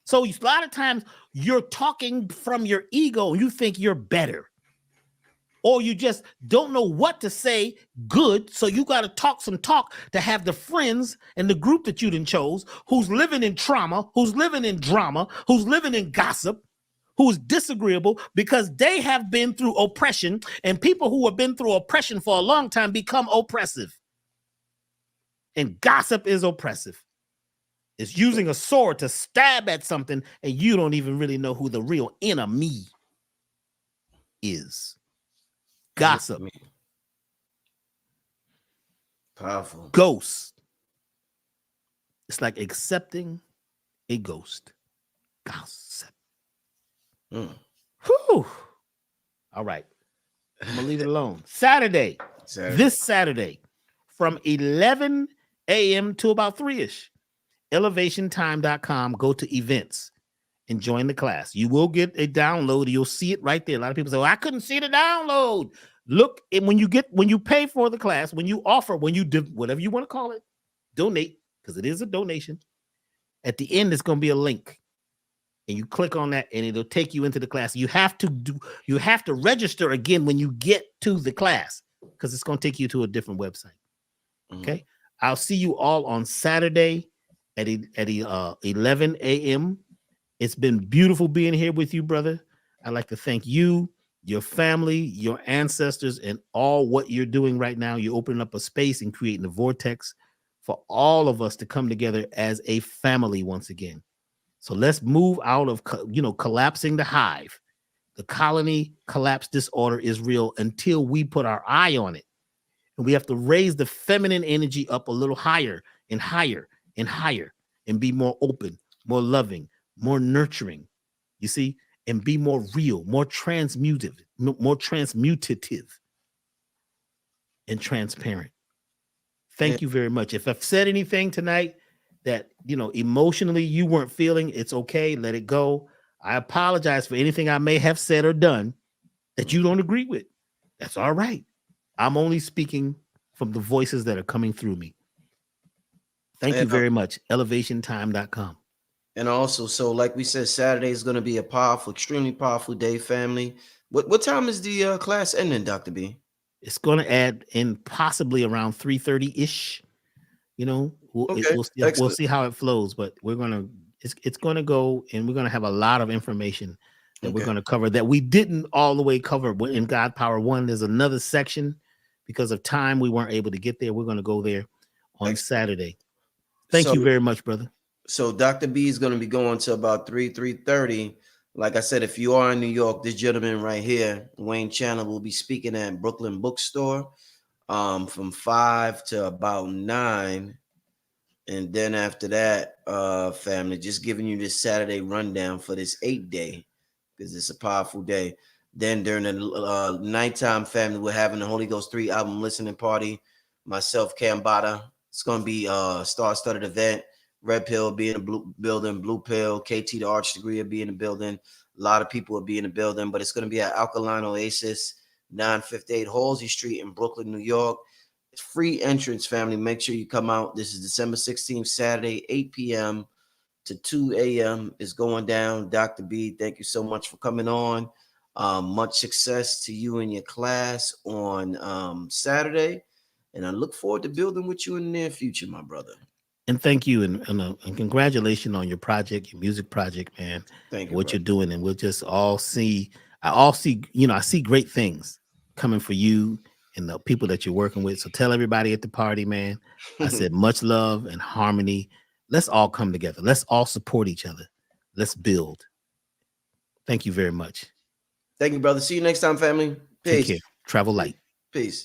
So a lot of times you're talking from your ego and you think you're better. Or you just don't know what to say good, so you got to talk some talk to have the friends and the group that you done chose, who's living in trauma, who's living in drama, who's living in gossip, who's disagreeable because they have been through oppression, and people who have been through oppression for a long time become oppressive. And gossip is oppressive. It's using a sword to stab at something, and you don't even really know who the real enemy is. Gossip. Powerful. Ghost. It's like accepting a ghost. Gossip. Whew. All right. I'm going to leave it alone. Saturday. This Saturday from 11 a.m. to about 3-ish. elevationtime.com. Go to events and join the class. You will get a download. You'll see it right there. A lot of people say, well, I couldn't see the download. Look, when you pay for the class, when you offer, when you do whatever you want to call it, donate, because it is a donation. At the end, it's going to be a link, and you click on that, and it'll take you into the class. You have to register again when you get to the class, because it's going to take you to a different website. Okay, I'll see you all on Saturday at 11 a.m. It's been beautiful being here with you, brother. I'd like to thank you, your family, your ancestors, and all what you're doing right now. You're opening up a space and creating a vortex for all of us to come together as a family once again. So let's move out of, collapsing the hive. The colony collapse disorder is real until we put our eye on it. And we have to raise the feminine energy up a little higher and higher and higher, and be more open, more loving, more nurturing, you see, and be more real, more transmutative, and transparent. Thank you very much. If I've said anything tonight that, emotionally you weren't feeling, it's okay. Let it go. I apologize for anything I may have said or done that you don't agree with. That's all right. I'm only speaking from the voices that are coming through me. Thank you very much. elevationtime.com. And also, so like we said, Saturday is going to be a powerful, extremely powerful day, family. What time is the class ending, Dr. B? It's going to add in possibly around 3:30-ish. We'll see how it flows, but it's going to go, and we're going to have a lot of information that we're going to cover that we didn't all the way cover in God Power 1. There's another section because of time we weren't able to get there. We're going to go there on Saturday. Thank you very much, brother. So Dr. B is going to be going to about 3:30. Like I said, if you are in New York, this gentleman right here, Wayne Chandler, will be speaking at Brooklyn Bookstore from 5 to about 9. And then after that, family, just giving you this Saturday rundown for this 8-day, because it's a powerful day. Then during the nighttime, family, we're having the Holy Ghost 3 album listening party. Myself, Cambatta. It's going to be a star-studded event. Red Pill will be in the building. Blue Pill, KT, the Arch Degree, will be in the building. A lot of people will be in the building, but it's going to be at Alkaline Oasis, 958 Halsey Street in Brooklyn, New York. It's free entrance, family. Make sure you come out. This is December 16th, Saturday, 8 p.m. to 2 a.m. is going down. Dr. B, thank you so much for coming on. Much success to you and your class on Saturday. And I look forward to building with you in the near future, my brother. And thank you, and congratulations on your project, your music project, man. Thank you. What you're doing, and we'll just all see. I see great things coming for you and the people that you're working with. So tell everybody at the party, man. I said much love and harmony. Let's all come together. Let's all support each other. Let's build. Thank you very much. Thank you, brother. See you next time, family. Take Peace. care. Travel light. Peace.